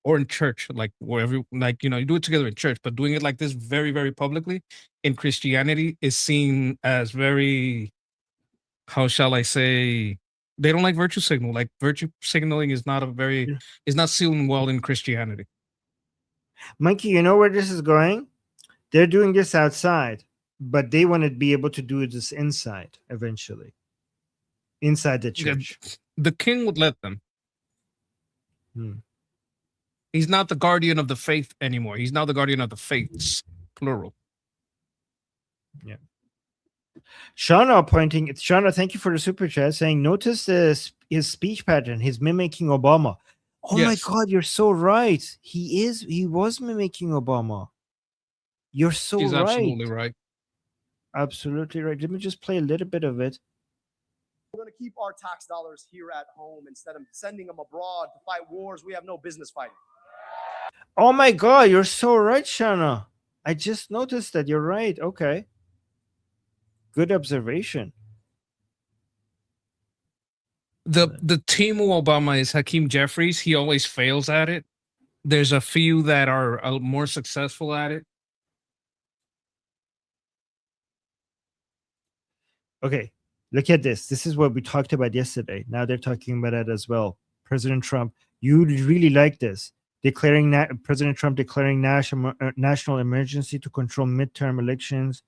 or in church, like wherever, like, you do it together in church, but doing it like this very, very publicly in Christianity is seen as very, how shall I say, they don't like virtue signal. Like virtue signaling is not is not seen well in Christianity. Mikey, you know where this is going? They're doing this outside, but they want to be able to do this inside eventually. Inside the church. The king would let them. He's not the guardian of the faith anymore. He's now the guardian of the faiths, plural. Yeah. Shauna, thank you for the super chat, saying, notice his speech pattern. He's mimicking Obama. Oh my God, you're so right. He was mimicking Obama. You're so He's right. absolutely right. Absolutely right. Let me just play a little bit of it. We're going to keep our tax dollars here at home instead of sending them abroad to fight wars we have no business fighting. Oh my God, you're so right, Shana. I just noticed that. You're right. Okay. Good observation. The team of Obama is Hakeem Jeffries. He always fails at it. There's a few that are more successful at it. Okay. Look at this. This is what we talked about yesterday. Now they're talking about it as well. President Trump, you really like this. President Trump declaring national emergency to control midterm elections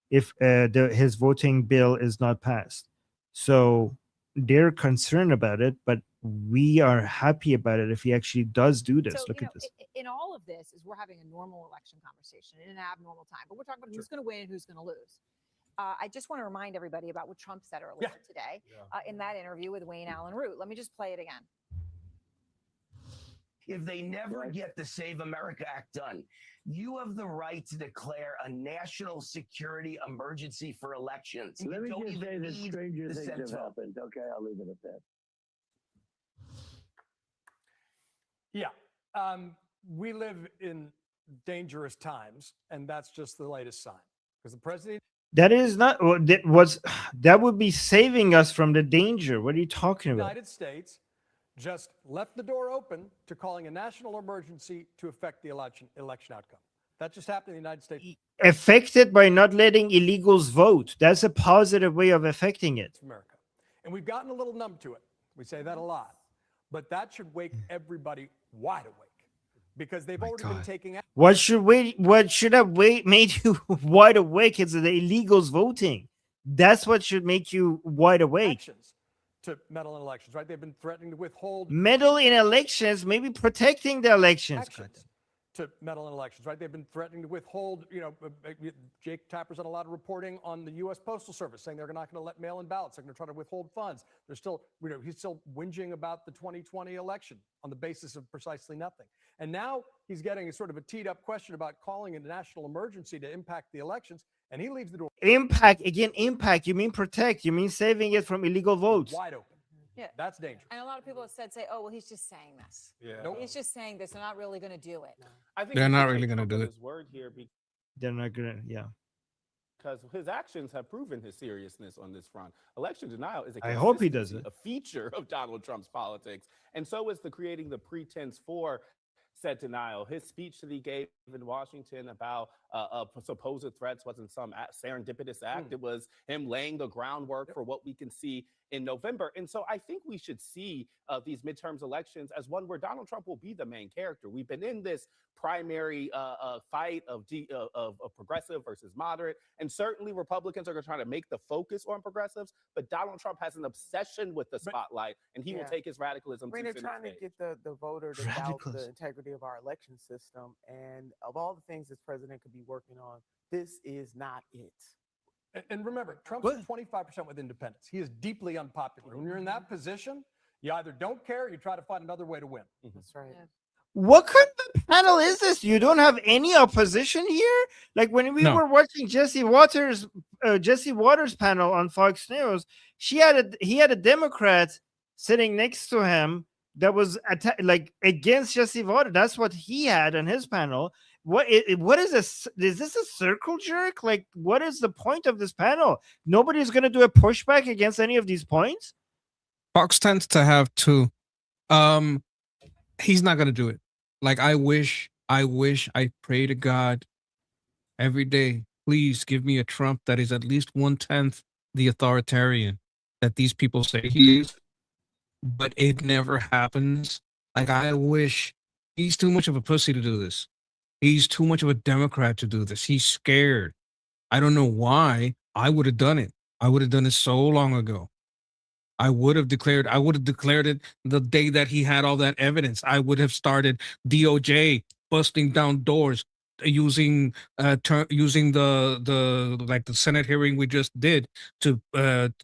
if his voting bill is not passed. So they're concerned about it, but we are happy about it if he actually does do this. So, Look at this. In all of this, is we're having a normal election conversation in an abnormal time, but we're talking about who's going to win and who's going to lose. I just want to remind everybody about what Trump said earlier today in that interview with Wayne Allen Root. Let me just play it again. If they never get the Save America Act done, you have the right to declare a national security emergency for elections. Let me don't just even say that need stranger the things Senate have vote. happened. Okay, I'll leave it at that. Yeah. We live in dangerous times, and that's just the latest sign. Because the president... That is not that would be saving us from the danger. What are you talking The about? United States just left the door open to calling a national emergency to affect the election outcome. That just happened in the United States. Affected by not letting illegals vote. That's a positive way of affecting it. America. And we've gotten a little numb to it. We say that a lot. But that should wake everybody wide awake. because they've already been taking action. What should have made you wide awake is the illegals voting. That's what should make you wide awake. To meddle in elections, right? They've been threatening to withhold Meddle in elections, maybe protecting the elections. to meddle in elections, right? They've been threatening to withhold, Jake Tapper's done a lot of reporting on the U.S. Postal Service saying they're not going to let mail-in ballots. They're going to try to withhold funds. They're still, he's still whinging about the 2020 election on the basis of precisely nothing. And now he's getting a sort of a teed-up question about calling a national emergency to impact the elections, and he leaves the door Impact, you mean protect, you mean saving it from illegal votes. wide open. Yeah. That's dangerous. And a lot of people have say, oh, well, he's just saying this. Yeah. Nope. He's just saying this. They're not really going to do it. I think They're we not should really take gonna Trump do at it. his word here They're not gonna, yeah. because his actions have proven his seriousness on this front. Election denial is a I hope he does consistency, a feature of Donald Trump's politics, and so is the creating the pretense for said denial. His speech that he gave in Washington about supposed threats wasn't some serendipitous act. It was him laying the groundwork for what we can see in November. And so I think we should see these midterms elections as one where Donald Trump will be the main character. We've been in this primary fight of progressive versus moderate, and certainly Republicans are going to try to make the focus on progressives, but Donald Trump has an obsession with the spotlight, and he will take his radicalism I mean, they're to trying to get the voter to doubt the integrity of our election system, and of all the things this president could be working on, this is not it. And remember, Trump's 25% with independents. He is deeply unpopular. When you're in that position, you either don't care or you try to find another way to win. That's right. What kind of panel is this? You don't have any opposition here? Like when we were watching Jesse Waters' panel on Fox News, he had a Democrat sitting next to him that was against Jesse Waters. That's what he had on his panel. What is this? Is this a circle jerk? Like, what is the point of this panel? Nobody's going to do a pushback against any of these points. Fox tends to have two. He's not going to do it. Like, I pray to God every day, please give me a Trump that is at least 1/10 the authoritarian that these people say he is. But it never happens. Like, I wish. He's too much of a pussy to do this. He's too much of a Democrat to do this. He's scared. I don't know why. I would have done it. I would have done it so long ago. I would have declared it the day that he had all that evidence. I would have started DOJ busting down doors using the Senate hearing we just did to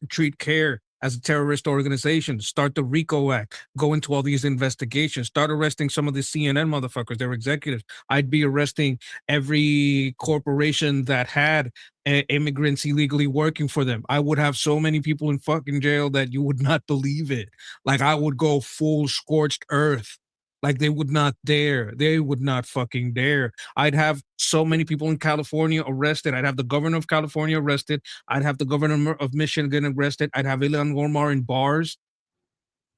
treat CARE as a terrorist organization, start the RICO Act, go into all these investigations, start arresting some of the CNN motherfuckers, their executives. I'd be arresting every corporation that had immigrants illegally working for them. I would have so many people in fucking jail that you would not believe it. Like, I would go full scorched earth. Like, they would not dare. They would not fucking dare. I'd have so many people in California arrested. I'd have the governor of California arrested. I'd have the governor of Michigan arrested. I'd have Ilhan Omar in bars.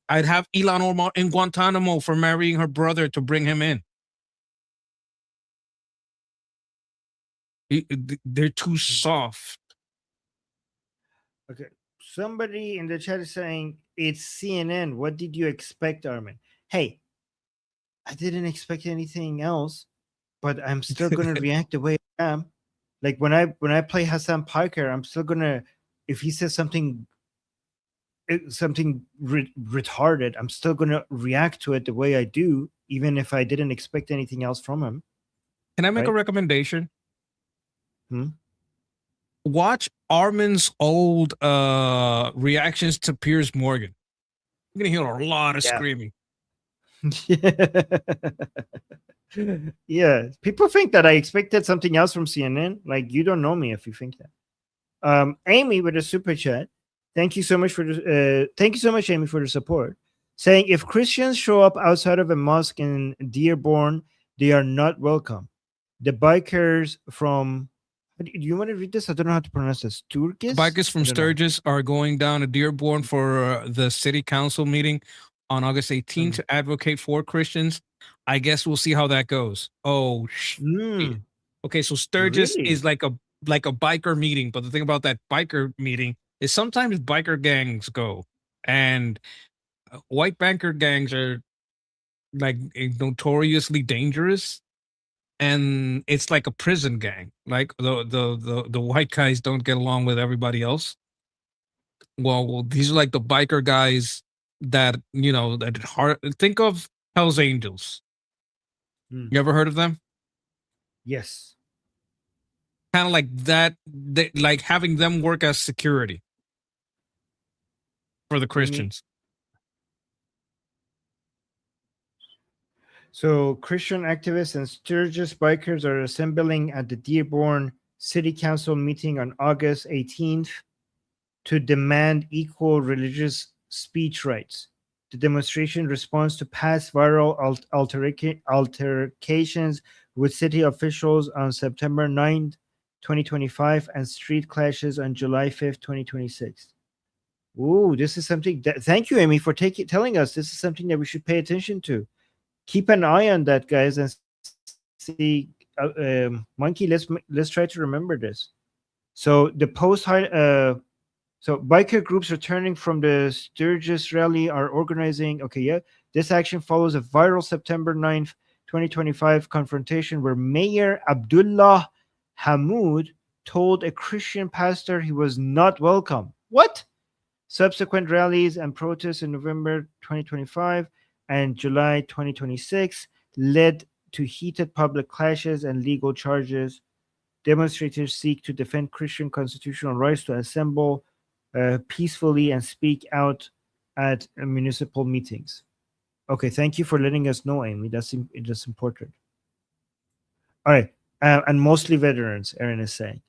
I'd have Ilhan Omar in Guantanamo for marrying her brother to bring him in. They're too soft. Okay. Somebody in the chat is saying it's CNN. What did you expect, Armin? Hey, I didn't expect anything else, but I'm still gonna react the way I am. Like when I play Hassan Piker, I'm still gonna, if he says something retarded, I'm still gonna react to it the way I do, even if I didn't expect anything else from him. Can I make a recommendation? Watch Armin's old reactions to Piers Morgan. You're gonna hear a lot of screaming. Yeah, people think that I expected something else from CNN. Like, you don't know me if you think that. Amy with a super chat. Thank you so much for thank you so much, Amy, for the support. Saying if Christians show up outside of a mosque in Dearborn, they are not welcome. The bikers from, do you want to read this? I don't know how to pronounce this. Turkis? Bikers from Sturgis are going down to Dearborn for the city council meeting on August 18th to advocate for Christians. I guess we'll see how that goes. Oh, shit. Okay, so Sturgis is like a biker meeting, but the thing about that biker meeting is sometimes biker gangs go, and white banker gangs are like notoriously dangerous, and it's like a prison gang. Like the white guys don't get along with everybody else. Well, these are like the biker guys that that hard. Think of Hell's Angels. Hmm. You ever heard of them? Yes. Kind of like that. Like having them work as security for the Christians. So Christian activists and Sturgis bikers are assembling at the Dearborn City Council meeting on August 18th to demand equal religious speech rights. The demonstration responds to past viral altercations with city officials on September 9th, 2025, and street clashes on July 5th, 2026. Ooh, this is something that, thank you, Amy, for telling us this is something that we should pay attention to. Keep an eye on that, guys, and see. Monkey, let's try to remember this. So the so biker groups returning from the Sturgis rally are organizing. Okay, yeah, this action follows a viral September 9th, 2025 confrontation where Mayor Abdullah Hamoud told a Christian pastor he was not welcome. What? Subsequent rallies and protests in November 2025 and July 2026 led to heated public clashes and legal charges. Demonstrators seek to defend Christian constitutional rights to assemble peacefully and speak out at municipal meetings. Okay, thank you for letting us know, Amy. That's important. All right, and mostly veterans, Aaron is saying.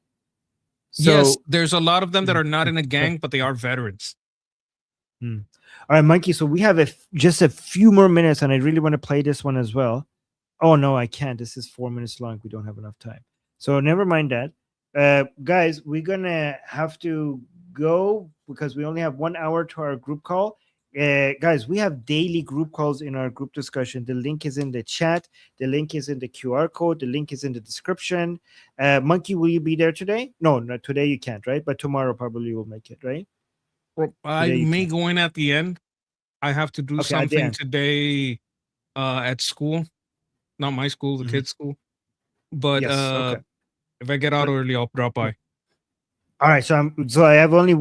So, yes, there's a lot of them that are not in a gang, but they are veterans. All right, Monkey. So we have just a few more minutes, and I really want to play this one as well. Oh no, I can't. This is 4 minutes long. We don't have enough time. So never mind that. Guys, we're gonna have to go because we only have 1 hour to our group call. Guys, we have daily group calls in our group discussion. The link is in the chat. The link is in the QR code. The link is in the description. Monkey, will you be there today? No, not today. You can't, right? But tomorrow probably you will make it, right? I may go in at the end. I have to do something today at school. Not my school, the kids' school. But Yes, okay. if I get out early, I'll drop by. All right, so I have only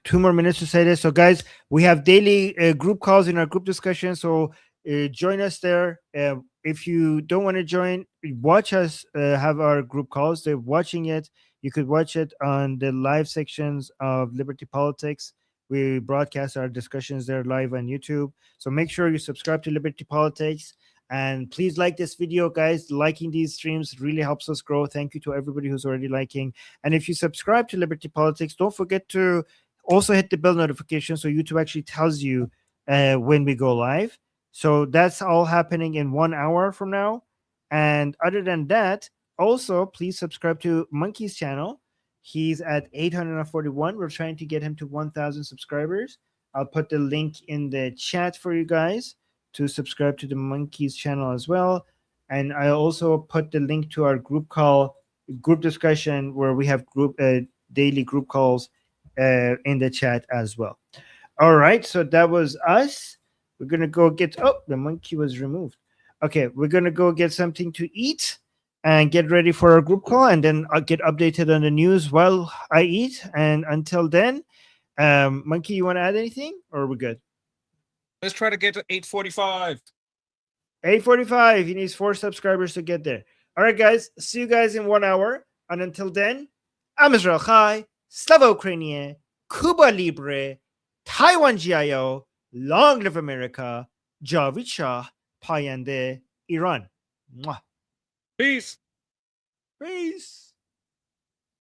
2 more minutes to say this. So, guys, we have daily group calls in our group discussion. So, join us there. If you don't want to join, watch us have our group calls. They're watching it. You could watch it on the live sections of Liberty Politics. We broadcast our discussions there live on YouTube. So make sure you subscribe to Liberty Politics. And please like this video, guys. Liking these streams really helps us grow. Thank you to everybody who's already liking. And if you subscribe to Liberty Politics, don't forget to also hit the bell notification so YouTube actually tells you when we go live. So that's all happening in 1 hour from now. And other than that, also, please subscribe to Monkey's channel. He's at 841. We're trying to get him to 1,000 subscribers. I'll put the link in the chat for you guys to subscribe to the Monkey's channel as well. And I also put the link to our group discussion where we have daily group calls in the chat as well. All right, so that was us. We're going to go get, the monkey was removed. Okay, we're going to go get something to eat and get ready for our group call, and then I'll get updated on the news while I eat. And until then, Monkey, you want to add anything, or are we good? Let's try to get to 8:45. 8:45. He needs 4 subscribers to get there. All right, guys. See you guys in 1 hour. And until then, I'm Israel Chai, Slava Ukraine, Cuba Libre, Taiwan GIO, Long Live America, Javid Shah, Payande, Iran. Mwah. Peace. Peace.